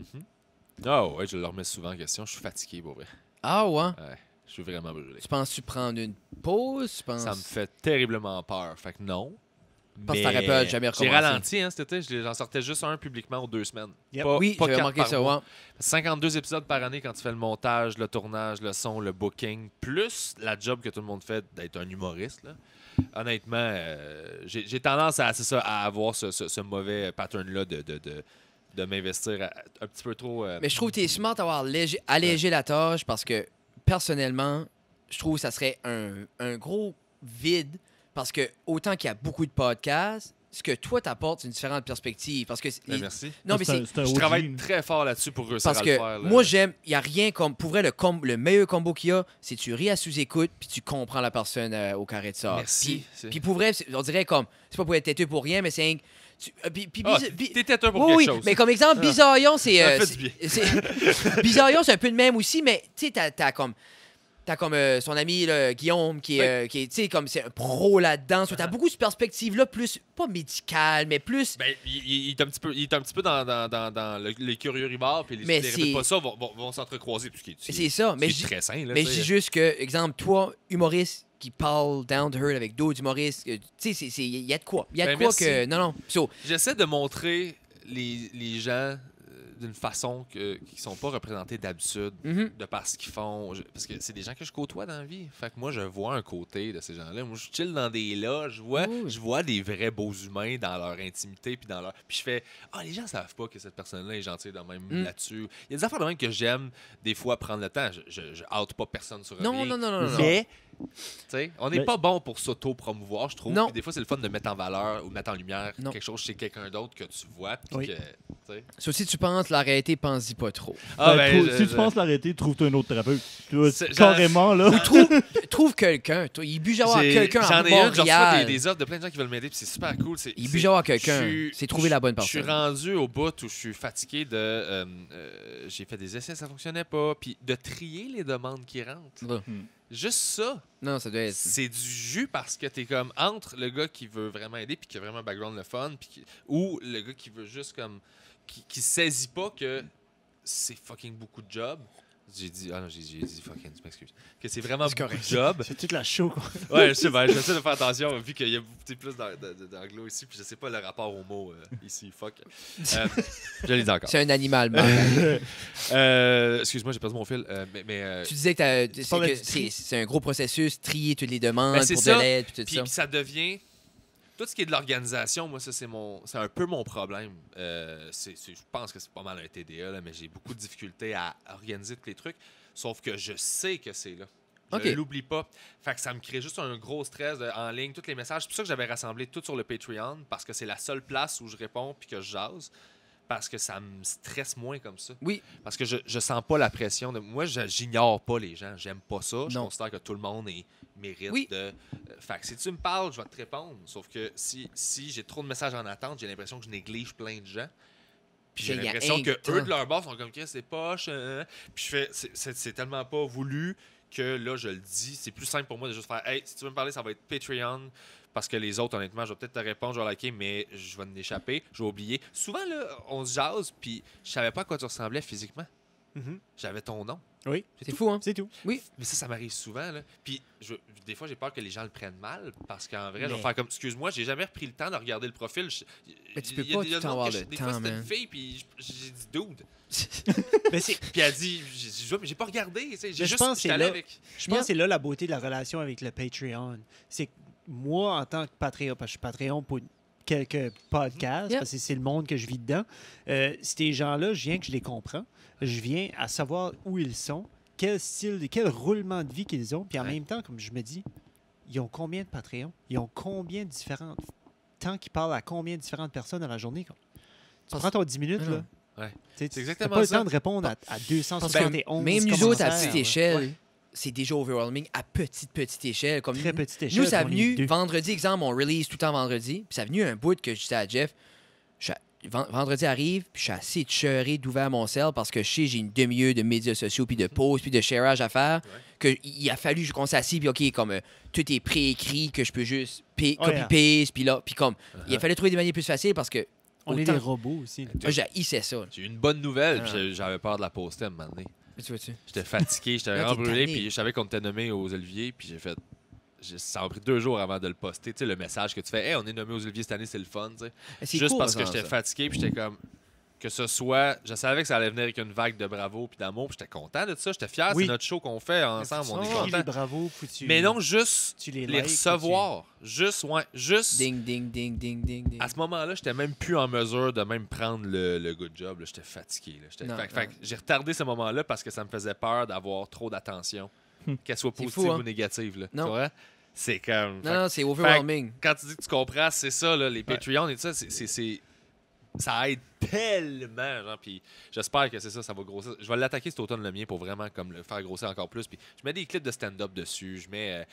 Ah ouais, je le remets souvent en question. Je suis fatigué, pour vrai. Ah ouais? Ouais, je suis vraiment brûlé. Tu penses-tu prendre une pause? Tu penses... Ça me fait terriblement peur. Fait que non. Parce que t'aurais pas jamais J'ai recommencé. ralenti cet été. J'en sortais juste un publiquement aux 2 semaines. Yep. Oui, pas j'avais 4 manqué par ça, mois. ouais. 52 épisodes par année quand tu fais le montage, le tournage, le son, le booking, plus la job que tout le monde fait d'être un humoriste. Là. Honnêtement, j'ai tendance c'est ça, à avoir ce mauvais pattern-là de m'investir un petit peu trop. Mais je trouve que tu es smart d'avoir allégé la tâche parce que, personnellement, je trouve que ça serait un gros vide parce que, autant qu'il y a beaucoup de podcasts, ce que toi t'apportes, c'est une différente perspective. Parce que Merci. Non, mais c'est... C'est un Je OG. travaille très fort là-dessus pour réussir Parce à le que faire. Là. moi, j'aime, il n'y a rien comme. Pour vrai, le meilleur combo qu'il y a, c'est tu ris à sous-écoute puis tu comprends la personne au carré de ça. Merci. Puis pour vrai, on dirait comme. C'est pas pour être têteux pour rien, mais c'est un. T'es têteux pour oui, quelque chose. mais comme exemple, Bizarillon, c'est. Ça fait du bien. Bizarillon, c'est un peu le même aussi, mais tu sais, t'as comme. T'as comme son ami là, Guillaume qui est, tu sais, comme c'est un pro là-dedans. So, t'as beaucoup de perspectives là, plus, pas médicales, mais plus. Ben, il est un petit peu dans les curieux ribards, puis Mais les répètes pas ça vont s'entrecroiser. C'est ça. Mais c'est très sain. Là, mais je dis juste que, exemple, toi, humoriste qui parle down to earth avec d'autres humoristes, tu sais, il y a de quoi. Il y a de Ben, quoi merci. que. Non. So, J'essaie de montrer les gens d'une façon qui sont pas représentés d'habitude, de par ce qu'ils font. Parce que c'est des gens que je côtoie dans la vie. Fait que moi, je vois un côté de ces gens-là. Moi, je chill dans des loges, je vois des vrais beaux humains dans leur intimité, puis je fais les gens savent pas que cette personne-là est gentille de même là-dessus. Il y a des affaires de même que j'aime des fois prendre le temps. Je out pas personne sur rien. Non. Mais t'sais, on n'est Mais- pas bon pour s'auto-promouvoir, je trouve. Non. Puis des fois, c'est le fun de mettre en valeur ou de mettre en lumière Non. quelque chose chez quelqu'un d'autre que tu vois. Puis Oui. que, t'sais. so, si tu penses l'arrêter, pense-y pas trop. Si tu penses l'arrêter, trouve-toi un autre thérapeute. Tu vois, C'est- carrément, là. Trouve quelqu'un. Il bûche avoir J'ai- quelqu'un à J'en ai une, j'en reçois Montréal. des offres de plein de gens qui veulent m'aider, puis c'est super cool. Il bûche avoir quelqu'un. je suis- C'est trouver la bonne Je suis personne. rendu au bout où je suis fatigué de. J'ai fait des essais, ça fonctionnait pas. Puis de trier les demandes qui rentrent. Ouais. Juste ça, Non, ça doit être. c'est du jus parce que t'es comme entre le gars qui veut vraiment aider puis qui a vraiment un background le fun, ou le gars qui veut juste comme. Qui saisit pas que c'est fucking beaucoup de job. J'ai dit fucking, je m'excuse. Que c'est vraiment C'est beaucoup correct. de job. C'est toute la show, quoi. Ouais, je sais, j'essaie de faire attention vu qu'il y a plus d'anglo ici, puis je sais pas le rapport au mot ici, fuck. Je l'ai dit encore. C'est un animal, Marc. Excuse-moi, j'ai perdu mon fil. Tu disais que parlais du tri. c'est un gros processus, trier toutes les demandes Ben, c'est pour ça. de l'aide puis tout Puis ça. ça devient. Tout ce qui est de l'organisation, moi, ça, c'est un peu mon problème. Je pense que c'est pas mal un TDA, là, mais j'ai beaucoup de difficultés à organiser tous les trucs. Sauf que je sais que c'est là. Je Ok. l'oublie pas. Fait que ça me crée juste un gros stress en ligne, tous les messages. C'est pour ça que j'avais rassemblé tout sur le Patreon, parce que c'est la seule place où je réponds puis que je jase. Parce que ça me stresse moins comme ça. Oui, Parce que je sens pas la pression. Moi, j'ignore pas les gens. J'aime pas ça. Je Non. considère que tout le monde mérite Oui. de. Fait que si tu me parles, je vais te répondre. Sauf que si j'ai trop de messages en attente, j'ai l'impression que je néglige plein de gens. Puis j'ai Il y a l'impression un que temps. eux de leur bord sont comme c'est poche. Puis je fais c'est tellement pas voulu que là je le dis. C'est plus simple pour moi de juste faire hey, si tu veux me parler, ça va être Patreon. Parce que les autres, honnêtement, je vais peut-être te répondre, je vais liker, mais je vais en échapper, je vais oublier. Souvent, là, on se jase, puis je savais pas à quoi tu ressemblais physiquement. Mhm. J'avais ton nom. Oui, c'est fou, hein? c'est tout. Oui. Mais ça m'arrive souvent. Là. Puis des fois, j'ai peur que les gens le prennent mal, parce qu'en vrai, je Mais- vais faire comme, excuse-moi, j'ai jamais repris le temps de regarder le profil. Mais tu peux Il y a pas des- tout le temps monde avoir que le des temps, fois, c'était man. une fille, puis j'ai dit dude. Mais c'est, Puis elle a dit, j'ai pas regardé. Tu sais, j'ai Mais je juste, pense que j'étais c'est allé là- avec. je pense que c'est là la beauté de la relation avec le Patreon. C'est que moi, en tant que Patreon, parce que je suis Patreon pour quelques podcasts, Yeah. parce que c'est le monde que je vis dedans, ces gens-là, je viens que je les comprends. Je viens à savoir où ils sont quel style, quel roulement de vie qu'ils ont. Puis en Ouais. même temps, comme je me dis, ils ont combien de Patreons? Ils ont combien de différentes... Tant qu'ils parlent à combien de différentes personnes dans la journée? Quoi. Tu prends ton 10 minutes, Ah là. non. Ouais. C'est exactement pas le ça. temps de répondre à Parce que 271 même nous autres, à commentaires, petite là. échelle, Ouais. c'est déjà overwhelming à petite échelle. Comme Très petite échelle. nous, ça a puis on est venu deux. vendredi, exemple, on release tout le temps vendredi. Puis ça a venu un bout que je disais à Jeff, vendredi arrive, puis je suis assez cheuré d'ouvert mon cell parce que je sais, j'ai une demi-heure de médias sociaux, puis de posts, puis de shareage à faire. Que il a fallu qu'on s'assied, puis OK, comme tout est préécrit, que je peux juste copy-paste, puis là, puis comme, il a fallu trouver des manières plus faciles parce que On est autant- des robots aussi. là. moi, j'haïssais ça. J'ai eu une bonne nouvelle, Ah. puis j'avais peur de la poster à un moment donné. Tu vois-tu? J'étais fatigué, j'étais Là, vraiment t'es brûlé, tanné. puis je savais qu'on était nommé aux Oliviers, puis j'ai fait. Ça m'a pris 2 jours avant de le poster. Tu sais, le message que tu fais, hey, on est nommé aux Oliviers cette année, c'est le fun. Tu sais. C'est Juste cool, parce que par exemple, j'étais ça. fatigué, puis j'étais comme. Que ce soit. Je savais que ça allait venir avec une vague de bravo puis d'amour, puis j'étais content de ça. J'étais fier, Oui. c'est notre show qu'on fait ensemble, on est Tu cries content. les bravos, faut que tu... Mais non, juste tu les les likes, recevoir. Juste, ouais, juste. Ding, ding, ding, ding, ding, ding. À ce moment-là, j'étais même plus en mesure de même prendre le good job. là. J'étais fatigué. Là. Non, Fait que non. j'ai retardé ce moment-là parce que ça me faisait peur d'avoir trop d'attention, qu'elle soit C'est positive fou, hein? ou négative. Là. Non. Tu vois? C'est comme. Non, non, c'est overwhelming. Quand tu dis que tu comprends, c'est ça, là, les Patreons et tout ça, ça aide tellement, genre, puis j'espère que c'est ça, ça va grossir. Je vais l'attaquer cet automne le mien pour vraiment comme le faire grossir encore plus. Puis je mets des clips de stand-up dessus, je mets.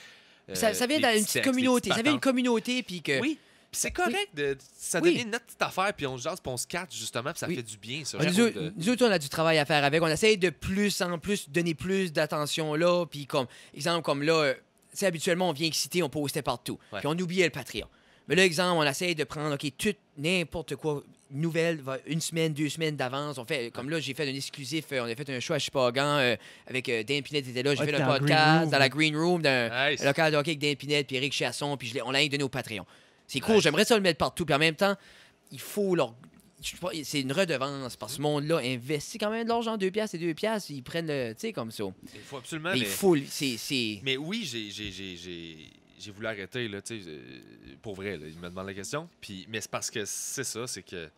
Ça vient des dans une petits petite textes, communauté. des Ça petites vient d'une patentes. communauté, puis que. Oui. Puis c'est correct, ça Oui. devient notre petite affaire, puis on se jase, puis on se catch justement, puis ça Oui. fait du bien, ça. Ah, je nous, trouve, nous autres, on a du travail à faire avec. On essaye de plus en plus donner plus d'attention là. Puis comme exemple, comme là, tu sais, habituellement, on vient exciter, on postait partout. Ouais. Puis on oubliait le Patreon. Mais là, exemple, on essaye de prendre, OK, tout, n'importe quoi, nouvelle, une semaine, 2 semaines d'avance. On fait, comme là, j'ai fait un exclusif, on a fait un show à Chipagan avec Dan Pinette était là. J'ai Ouais, fait dans un le Green podcast Room. dans la Green Room d'un Nice. local de hockey avec Dan Pinette puis Eric Chasson. Puis on l'a donné au Patreon. C'est cool, Ouais. j'aimerais ça le mettre partout. Puis en même temps, il faut leur. C'est une redevance parce que ce monde-là investit quand même de l'argent, 2 piastres et 2 piastres. Ils prennent le. Tu sais, comme ça. Il faut absolument. Mais il faut. C'est. Mais oui, j'ai voulu arrêter, là, tu sais, pour vrai, là, il me demande la question. Puis, mais c'est parce que c'est ça, c'est que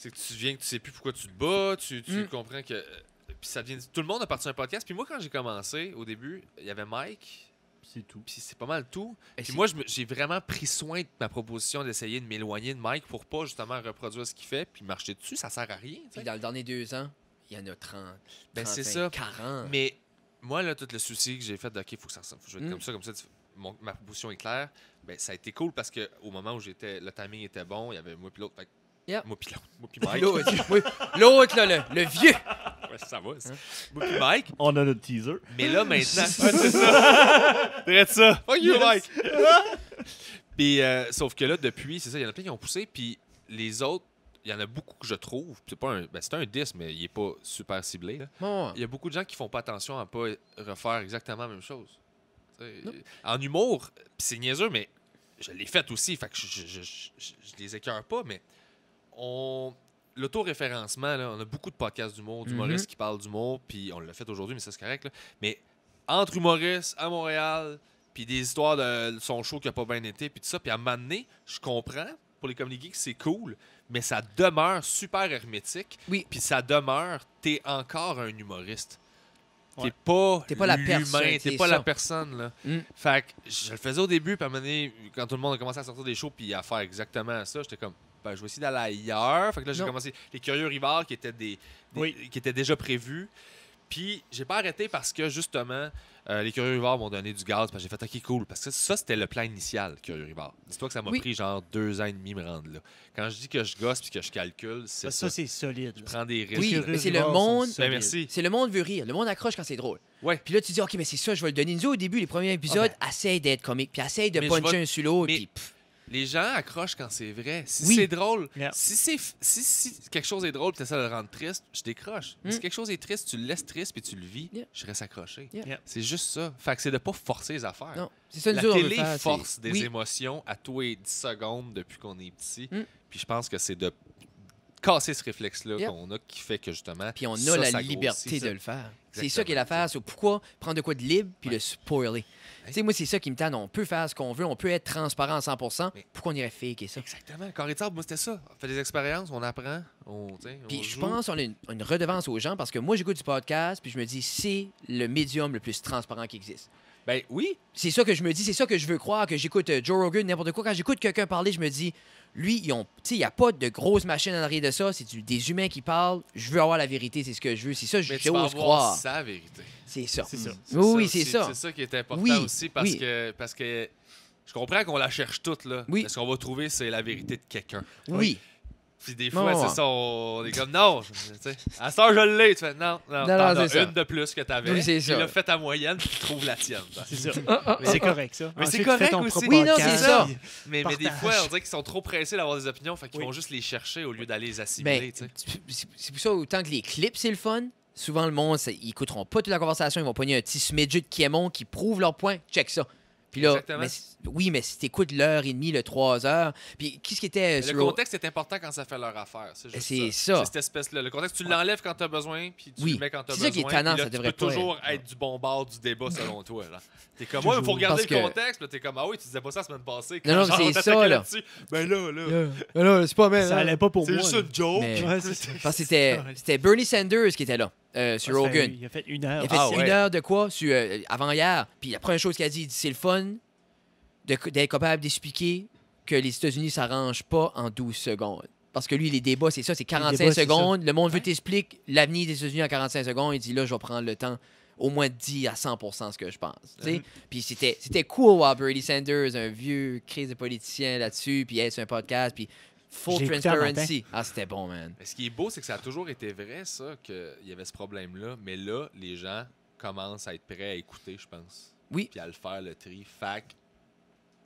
tu viens que tu sais plus pourquoi tu te bats, tu comprends que... puis ça devient... Tout le monde a parti un podcast. Puis moi, quand j'ai commencé, au début, il y avait Mike, C'est tout. puis c'est pas mal tout. Et Puis c'est- moi, j'ai vraiment pris soin de ma proposition d'essayer de m'éloigner de Mike pour pas justement reproduire ce qu'il fait, puis marcher dessus, ça sert à rien, tu Puis sais. dans les derniers 2 ans, il y en a 30. Ben, c'est 35, ça. 40. Mais moi, là, tout le souci que j'ai fait de OK, il faut que ça ressemble, faut que je vais être comme ça, ma proposition est claire. Ben, ça a été cool parce qu'au moment où j'étais, le timing était bon, il y avait moi puis l'autre. Fait que- Yeah. Moi puis Mike. L'autre, oui, l'autre, là, le vieux. Ouais, ça va. Ça. Moi puis Mike. On a notre teaser. Mais là, maintenant. Ouais, c'est ça. Direct ça. Fuck you, Mike. Puis, sauf que là, depuis, c'est ça, il y en a plein qui ont poussé. Puis les autres, il y en a beaucoup que je trouve. C'est pas un, ben, c'est un 10, mais il est pas super ciblé. Là. Bon, Il y a beaucoup de gens qui font pas attention à pas refaire exactement la même chose. T'sais, Non. en humour, pis c'est niaiseux, mais je l'ai fait aussi, fait que je les écœure pas, mais l'autoréférencement, là, on a beaucoup de podcasts d'humour, d'humoristes qui parlent d'humour, puis on l'a fait aujourd'hui, mais ça c'est correct. Là. Mais entre humoristes à Montréal, puis des histoires de son show qui a pas bien été, puis tout ça, puis à un moment donné, je comprends, pour les comedy geeks, c'est cool, mais ça demeure super hermétique, Oui. puis ça demeure, t'es encore un humoriste. Ouais. T'es pas la personne, l'humain, c'est t'es pas ça. la personne, là. Mm. Fait que je le faisais au début, puis à un moment donné, quand tout le monde a commencé à sortir des shows puis à faire exactement ça, j'étais comme, ben, je vais essayer d'aller ailleurs. Fait que là, j'ai Non. commencé les Curieux Rivards qui étaient qui étaient déjà prévus. Puis j'ai pas arrêté parce que, justement, les Curieux Rivards m'ont donné du gaz. Parce que j'ai fait, OK, cool. Parce que ça, c'était le plan initial, Curieux Rivards. Dis-toi que ça m'a Oui. pris genre 2 ans et demi me rendre là. Quand je dis que je gosse puis que je calcule, c'est Ça, ça. c'est solide. Je là. prends des risques. Oui, là. mais c'est le Rivards monde. sont Ben, solides. merci. C'est le monde veut rire. Le monde accroche quand c'est drôle. Ouais. Puis là, tu dis, OK, mais c'est ça, je vais le donner. Nous, au début, les premiers épisodes, essaye d'être comique, puis essaye de Mais je puncher vais- un sur l'autre. mais- Puis, pff, Les gens accrochent quand c'est vrai. Si Oui. c'est drôle, Yeah. si quelque chose est drôle et tu essaies de le rendre triste, je décroche. Mm. Si quelque chose est triste, tu le laisses triste puis tu le vis, Yeah. je reste accroché. Yeah. Yeah. C'est juste ça. Fait que c'est de pas forcer les affaires. non, c'est ça, nous La autres, on veut télé faire, c'est- force des Oui. émotions à tous les 10 secondes depuis qu'on est petit. Mm. Puis je pense que c'est de casser ce réflexe-là Yep. qu'on a qui fait que justement. Puis on a ça la grossit, liberté ça. de le faire. C'est Exactement. ça qui est l'affaire. C'est pourquoi prendre de quoi de libre puis le spoiler. Tu sais, moi, c'est ça qui me tente. On peut faire ce qu'on veut, on peut être transparent à 100%. Mais- Pourquoi on irait faker ça? Exactement. Carré de sable, moi, c'était ça. On fait des expériences, on apprend, Puis on je joue. pense qu'on a une redevance aux gens parce que moi, j'écoute du podcast puis je me dis, c'est le médium le plus transparent qui existe. Ben oui, C'est ça que je me dis, c'est ça que je veux croire, que j'écoute Joe Rogan, n'importe quoi. Quand j'écoute quelqu'un parler, je me dis, lui, il n'y a pas de grosse machine en arrière de ça, c'est des humains qui parlent. Je veux avoir la vérité, c'est ce que je veux. C'est ça que mais tu vas j'ose avoir croire. sa vérité. C'est ça. C'est ça. Oui, c'est ça. C'est ça qui est important Oui, aussi parce, oui. que je comprends qu'on la cherche toute, là. Oui. Mais ce qu'on va trouver, c'est la vérité de quelqu'un. Oui. Puis des fois, Non. c'est ça, on est comme non. Tu sais, à ce heure, je l'ai. Tu fais non, Non, t'en as c'est ça. une de plus que t'avais. Oui, c'est Puis ça. là, fais ta moyenne, puis tu trouves la tienne. C'est ça. Mais c'est correct, ça. Mais c'est Ensuite, tu correct fais ton aussi. propre Oui, non, podcast, c'est ça. puis- Mais des Partage. fois, on dirait qu'ils sont trop pressés d'avoir des opinions, fait qu'ils Oui. vont juste les chercher au lieu d'aller les assimiler. Ben, tu sais. c'est pour ça, autant que les clips, c'est le fun. Souvent, le monde, ils écouteront pas toute la conversation. Ils vont pogner un petit smidget de Kiemon qui prouve leur point. Check ça. Puis là, Exactement. oui, mais si t'écoutes l'heure et demie, le 3 heures, puis qu'est-ce qui était Mais sur le contexte est important quand ça fait leur affaire. C'est juste C'est ça. ça. C'est cette espèce-là. Le contexte, tu l'enlèves quand tu as besoin, puis tu Oui. le mets quand tu as C'est besoin. ça qui est tannant, puis là, ça tu devrait peux pas toujours être. être du bon bord du débat selon toi. Là. T'es comme, Toujours. ouais, il faut regarder Parce le que- contexte. Puis là, t'es comme, ah oui, tu disais pas ça la semaine passée. Non, non, genre, c'est on ça, t'attaquait là. là-dessus. Ben là, là, c'est pas mal. Ça allait pas pour c'est moi. juste là. une joke. Mais- Ouais, c'est ça. Parce que c'était Bernie Sanders qui était là, sur Ça fait- Rogan. Il a fait une heure. Il a fait Ah, une ouais. heure de quoi avant hier. Puis la première chose qu'il a dit, il dit c'est le fun d'être capable d'expliquer que les États-Unis s'arrangent pas en 12 secondes. Parce que lui, les débats, c'est ça, c'est 45 débats, c'est secondes. Le monde veut t'expliquer l'avenir des États-Unis en 45 secondes. Il dit là, je vais prendre le temps au moins de dire à 100% ce que je pense. tu sais. Puis c'était cool voir Bernie Sanders, un vieux crise de politicien là-dessus, puis être sur un podcast, puis full J'ai écouté un transparency. Ah, c'était bon, man. Mais ce qui est beau, c'est que ça a toujours été vrai, ça, qu'il y avait ce problème-là. Mais là, les gens commencent à être prêts à écouter, je pense. Oui. Puis à le faire, le tri. Fait que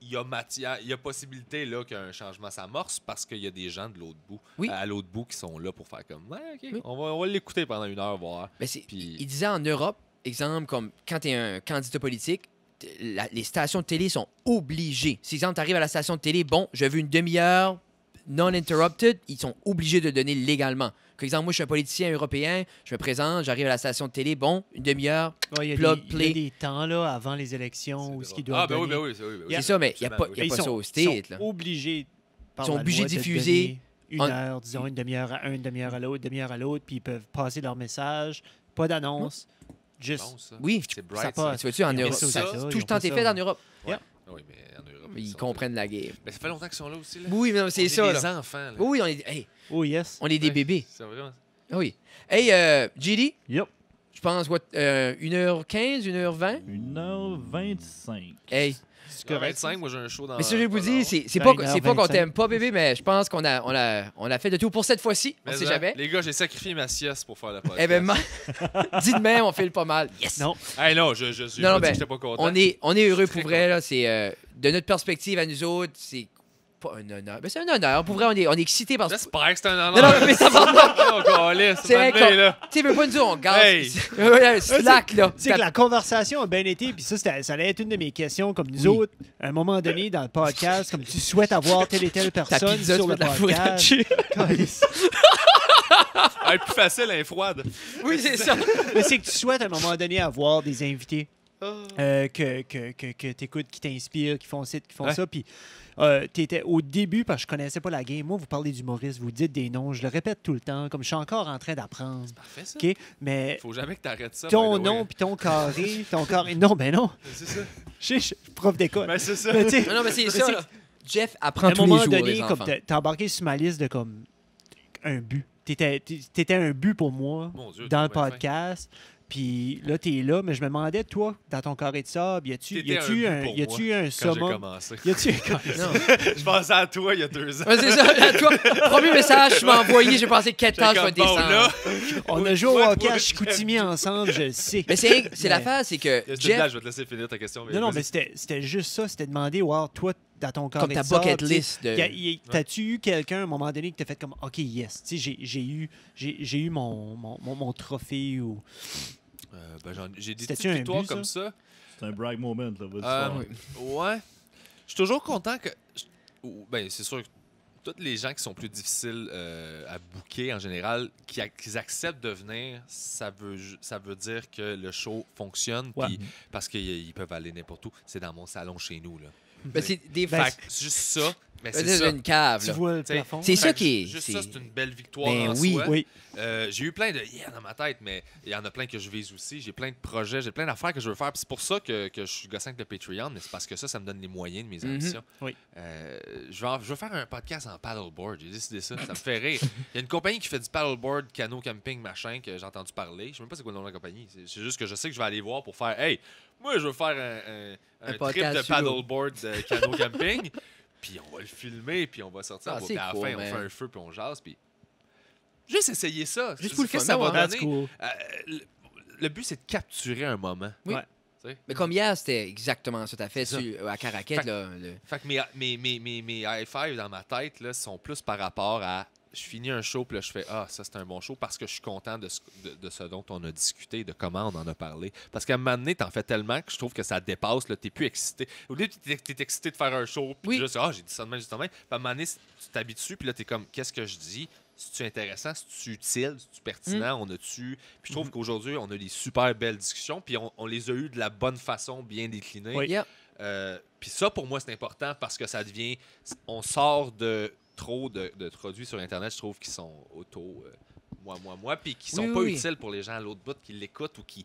il y a matière, il y a possibilité là qu'un changement s'amorce parce qu'il y a des gens de l'autre bout, Oui. à l'autre bout qui sont là pour faire comme ouais, ok, Oui. on va l'écouter pendant une heure voir. Ben, Puis- il disait en Europe, exemple, comme quand tu es un candidat politique, les stations de télé sont obligées. Si, exemple, tu arrives à la station de télé, bon, je veux une demi-heure non-interrupted, ils sont obligés de le donner légalement. Par exemple, moi, je suis un politicien européen, je me présente, j'arrive à la station de télé, bon, une demi-heure, Ouais, il y a plug, des- il y play. a des temps là, avant les élections où ce qu'ils doivent Ah, ben oui, donner. ben oui, c'est oui, ben oui. c'est ça, mais il n'y a pas, Absolument, y a Ils pas sont- ça au ils state. sont là. obligés par Ils sont la obligés loi de de diffuser donner une en- heure, disons, une demi-heure à un, une demi-heure à l'autre, demi-heure à l'autre, puis ils peuvent passer leur message, pas d'annonce, juste... Bon, ça. Oui, C'est ça bright, passe. tu vois-tu, en Ils ont Europe, fait ça aux ça, États, ils tout ont le temps fait est ça. fait en Europe. ça. Oui, mais en Europe. Ils sont- comprennent la game. Mais ça fait longtemps qu'ils sont là aussi. Là. Oui, mais non, c'est On est ça. des Là. enfants. Là. Oui, hey, Oh yes. on est des Ouais, bébés. C'est vraiment. Oui. Hey, GD, Yep. je pense, 1h15, 1h20? 1h25. Hey. C'est Correct. correct. 25, moi j'ai un show dans. Mais ce que je vous pas dis, long. c'est Dans pas, 1h25. c'est pas qu'on t'aime pas, bébé, mais je pense qu'on a fait de tout pour cette fois-ci. On Mais sait là, jamais. Les gars, j'ai sacrifié ma sieste pour faire le podcast. Eh ben, dis de même, on file pas mal. Yes! Non. Hey, non, je suis Non, pas non, dit ben, que j'étais pas content. On est heureux Très pour vrai, là. C'est, de notre perspective à nous autres, c'est pas un honneur. Mais c'est un honneur. Pour vrai, on est excités parce que. J'espère que c'est un Non, non, honneur. mais ça va pas. C'est vrai vrai là. Tu sais, veux pas nous dire, on garde. Hey. Ouais, Slack, là. C'est que la conversation a bien été, puis ça allait être une de mes questions, comme nous Oui. autres, à un moment donné, dans le podcast, comme tu souhaites avoir telle et telle Ta personne pizza, sur tu le vas te la fourrer podcast. là-dessus. Câlisse. Elle est plus facile, elle est froide. Oui, c'est ça. Mais c'est que tu souhaites à un moment donné avoir des invités que tu écoutes, qui t'inspirent, qui font ci, qui font Ouais. ça. Puis tu étais au début, parce que je connaissais pas la game. Moi, vous parlez d'humoriste, vous dites des noms, je le répète tout le temps, comme je suis encore en train d'apprendre. Parfait, ça. OK? Mais Faut jamais que t'arrêtes ça. ton by the way. nom puis ton carré, non, ben non. C'est ça. Je suis prof d'école. Ben, c'est ça. Mais tu sais, Non, non, mais c'est Mais ça, c'est- là. Jeff à apprend un tous les moment jours, donné, les comme enfants. t'as embarqué sur ma liste de comme un but. T'étais un but pour moi Mon Dieu, dans le t'es bien fin. podcast. Puis là, t'es là, mais je me demandais, toi, dans ton carré de sable, y a-tu T'étais un but pour y a-tu un Quand j'ai summum? commencé. Y a-tu Non. Je pensais à toi il y a 2 ans. Ouais, c'est ça. Là, toi, premier message, tu m'as envoyé, j'ai pensé 4 ans, je vais J'étais comme, bon, descendre. là, On a joué au Ouais, hockey ouais, à Chicoutimi ensemble, je le sais. Mais c'est Mais- l'affaire, c'est que S'il te plaît, Jeff, je vais te laisser finir ta question. Non, non, vas-y. mais c'était juste ça. C'était demander, wow, toi, dans ton carré comme ta de sable, bucket tu sais, list de... T'as-tu eu quelqu'un à un moment donné qui t'a fait comme, OK, yes, tu sais, j'ai eu mon trophée ou... J'ai des C'était-tu petites un victoires but, comme ça. C'est un brag moment, là. Vas-y, Euh, fort. Ouais. Je suis toujours content que. Ben, c'est sûr que tous les gens qui sont plus difficiles à booker en général, qu'ils acceptent de venir, ça veut dire que le show fonctionne, Ouais. puis parce qu'ils peuvent aller n'importe où. C'est dans mon salon chez nous, là. Ben, c'est des Ben, Fait que c'est juste ça. Mais c'est c'est ça. une cave, Tu là. vois le T'sais, plafond. C'est ça Fait que qui est- Juste c'est- ça, c'est une belle victoire Ben en oui. soi. Oui. J'ai eu plein de dans ma tête, mais il y en a plein que je vise aussi. J'ai plein de projets, j'ai plein d'affaires que je veux faire. Puis c'est pour ça que je suis gossant avec le Patreon, mais c'est parce que ça me donne les moyens de mes ambitions. Oui. Je veux faire un podcast en paddleboard. J'ai décidé ça. Ça me fait rire. Il y a une compagnie qui fait du paddleboard, canot camping, machin, que j'ai entendu parler. Je sais même pas c'est quoi le nom de la compagnie. C'est juste que je sais que je vais aller voir pour faire Hey, moi, je veux faire un trip podcast de sur l'eau. paddleboard de canot camping. Puis on va le filmer, puis on va sortir. Ah, Puis c'est à la cool, fin, on man. fait un feu, puis on jase. Puis juste essayer ça. Juste pour le Qu'est-ce fun, que ça va ouais. That's donner? cool. Le but, c'est de capturer un moment. Oui. Tu sais? Mais comme hier, c'était exactement ça que tu as fait C'est ça. à Caraquette. Fait- Là, Fait que mes high five dans ma tête là, sont plus par rapport à je finis un show puis là je fais ça c'est un bon show parce que je suis content de ce dont on a discuté, de comment on en a parlé. Parce qu'à un moment donné, t'en fais tellement que je trouve que ça dépasse, là, t'es plus excité. Au début, t'es excité de faire un show, puis Oui. juste j'ai dit ça de même, j'ai dit ça de même. Puis à un moment donné, tu t'habitues, puis là t'es comme qu'est-ce que je dis? C'est-tu intéressant? C'est-tu utile? C'est-tu pertinent? On a-tu... Puis je trouve qu'aujourd'hui, on a des super belles discussions, puis on les a eues de la bonne façon, bien déclinées. Oui. Yeah. Puis ça, pour moi, c'est important parce que ça devient... On sort de trop de produits sur Internet, je trouve, qui sont auto... moi, puis qui sont Oui, pas oui. utiles pour les gens à l'autre bout, qui l'écoutent ou qui...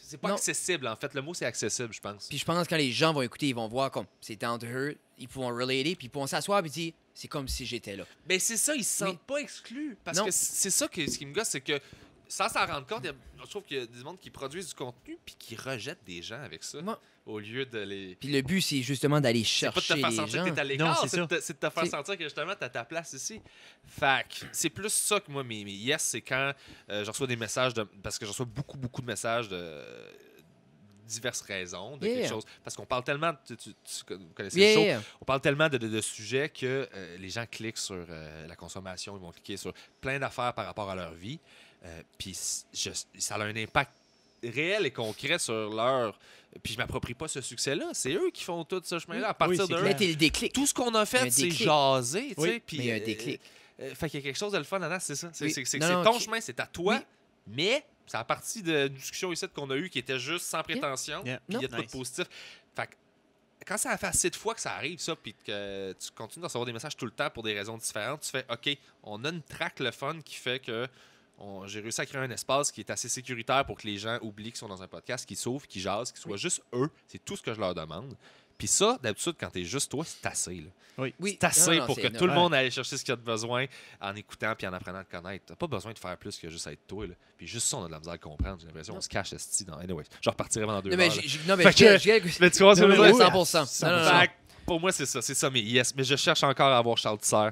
c'est pas Non. accessible, en fait. Le mot, c'est accessible, je pense. Puis je pense que quand les gens vont écouter, ils vont voir comme c'est down to earth, ils pourront relater, puis ils pourront s'asseoir et dire c'est comme si j'étais là. Ben c'est ça, ils se sentent pas exclus. Parce Non. que c'est ça ce qui me gosse, c'est que sans s'en rendre compte, je trouve qu'il y a des gens qui produisent du contenu puis qui rejettent des gens avec ça. Ouais. Au lieu de les... Puis le but, c'est justement d'aller C'est pas de te chercher faire les sentir gens. que t'es à Non, l'écart, c'est c'est de te faire C'est- sentir que justement t'as ta place ici. Fait que c'est plus ça que moi, mes yes, c'est quand je reçois des messages, parce que je reçois beaucoup de messages de diverses raisons, de Yeah. quelque chose. Parce qu'on parle tellement, tu connaissais Yeah, le show, yeah. on parle tellement de sujets que les gens cliquent sur la consommation, ils vont cliquer sur plein d'affaires par rapport à leur vie. Puis ça a un impact réel et concret sur leur... Puis je m'approprie pas ce succès-là. C'est eux qui font tout ce chemin-là. À partir Oui, c'est d'eux, Mais t'es le déclic. tout ce qu'on a Il y a fait, un c'est déclic. jaser. Tu Oui, sais, puis, mais il y a un déclic. fait qu'il y a quelque chose de le fun là-dedans, c'est ça. Oui. C'est Non, non, ton qui- chemin, c'est à toi, Oui. mais c'est à partir de discussions ici qu'on a eues qui étaient juste sans prétention. Yeah. Puis il y a de Non. quoi de positif. Fait que quand ça fait assez de fois que ça arrive, ça, puis que tu continues de recevoir des messages tout le temps pour des raisons différentes, tu fais OK, on a une track le fun qui fait que j'ai réussi à créer un espace qui est assez sécuritaire pour que les gens oublient qu'ils sont dans un podcast, qu'ils s'ouvrent, qu'ils jasent, qu'ils soient juste eux. C'est tout ce que je leur demande. Puis ça, d'habitude, quand t'es juste toi, c'est assez. Là. Oui. Oui. C'est assez Non, non, pour c'est que énorme. tout le monde aille chercher ce qu'il a de besoin en écoutant puis en apprenant à te connaître. T'as pas besoin de faire plus que juste être toi. Là. Puis juste ça, on a de la misère à comprendre. J'ai l'impression qu'on se cache esti dans... Anyway, je repartirai pendant 2 Non, heures. mais là. non, mais Fait que- je Mais tu vois, Non, mais Ouais, oui, 100%. Non, non, non. Fait que pour moi, c'est ça, mais yes. Mais je cherche encore à avoir Charles Tisser.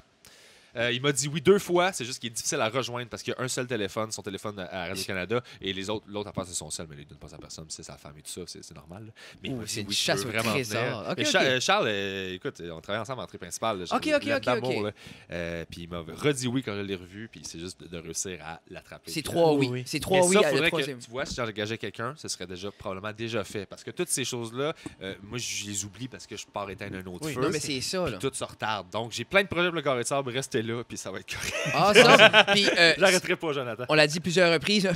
Il m'a dit oui 2 fois, c'est juste qu'il est difficile à rejoindre parce qu'il y a un seul téléphone, son téléphone à Radio-Canada, et l'autre affaire, c'est son seul, mais lui, il donne pas sa personne, c'est sa femme et tout ça, c'est normal. là. Mais il Ouh, m'a dit, c'est une oui, chasse je veux au vraiment trésor. venir. Ok, Mais ok. Charles, écoute, on travaille ensemble en entrée principale. là, Ok, j'ai ok, lettre ok, d'amour, ok. là. Puis il m'a redit oui quand je l'ai revu, puis c'est juste de réussir à l'attraper. C'est Puis, 3 Oui, oui. oui. C'est mais 3 oui ça, à la faudrait que, troisième. tu vois, si j'engageais quelqu'un, ce serait probablement déjà fait. Parce que toutes ces choses-là, moi, je les oublie parce que je pars éteindre un autre Oui, feu. Non, mais c'est ça, Puis là. tout se retarde. Donc, j'ai plein de projets pour le carré de sable. Restez là, puis ça va être correct. Ah, ça. Puis, J'arrêterai pas, Jonathan. on l'a dit plusieurs reprises.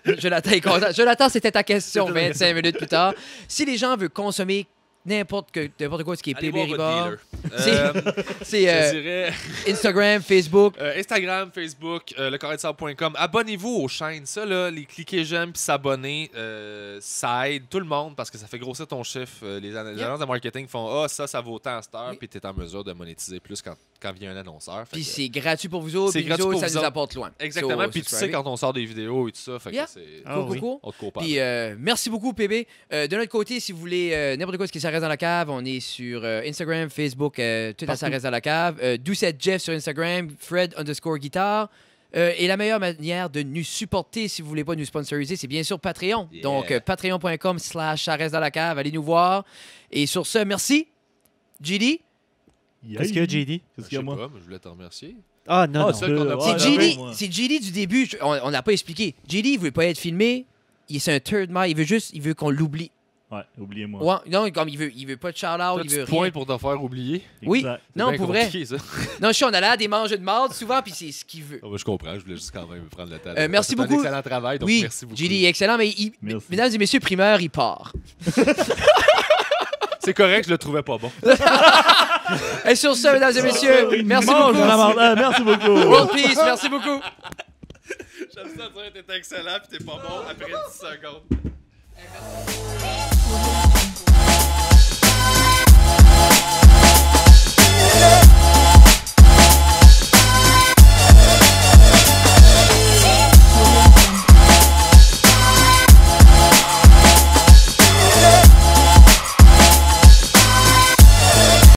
Jonathan est content. Jonathan, c'était ta question 25 minutes plus tard. Si les gens veulent consommer n'importe quoi, ce qui est Allez voir PB votre Ribar, dealer. c'est Je dirais Instagram, Facebook. Instagram, Facebook, lecarré-de-sable.com. Abonnez-vous aux chaînes. Ça, là, les cliquer j'aime puis s'abonner, ça aide tout le monde parce que ça fait grossir ton chiffre. Les agences de marketing font ça vaut tant à cette heure, Oui. puis tu es en mesure de monétiser plus quand vient un annonceur. Fait Puis que- c'est gratuit pour vous autres. C'est Puis gratuit nous autres, pour ça vous nous autres. apporte loin. Exactement. So, Puis tu sais subscribez. quand on sort des vidéos et tout ça. Fait Yeah. que c'est. Ah, Cool, oui. cool, cool. On te compare. Puis merci beaucoup, PB. De notre côté, si vous voulez n'importe quoi ce qui ça reste dans la cave, on est sur Instagram, Facebook, tout à ça Partout. reste dans la cave. Doucette Jeff sur Instagram, Fred_guitare. Et la meilleure manière de nous supporter, si vous voulez pas nous sponsoriser, c'est bien sûr Patreon. Yeah. Donc, patreon.com/ça reste dans la cave. Allez nous voir. Et sur ce, merci. JD. Qu'est-ce qu'il y a, JD? Qu'est-ce Je qu'il y a, sais moi? pas, mais je voulais te remercier. Ah, non, Ah, non. c'est ça qu'on a Ah, C'est non, JD. moi. C'est JD du début. On n'a pas expliqué. JD, il veut pas être filmé. C'est un third man. Il veut qu'on l'oublie. Ouais, oubliez-moi. Ouais, non, comme il veut pas de shout-out, Toi, il tu veut te rien. pointes pour te faire oublier. Oui. Exact. C'est Non, bien pour vrai. compliqué, ça. Non, je suis, on allait à des manges de marde souvent, puis c'est ce qu'il veut. Je comprends, je voulais juste quand même prendre le temps. Merci C'est beaucoup. un excellent travail, donc Oui, merci beaucoup. Julie, excellent, mais Merci. mesdames et messieurs, primeur, il part. C'est correct, je le trouvais pas bon. Et sur ce, mesdames et messieurs, merci Mange beaucoup. la marde. Merci beaucoup. World Peace, merci beaucoup. J'aime ça dire que t'es excellent puis t'es pas bon après 10 secondes. We'll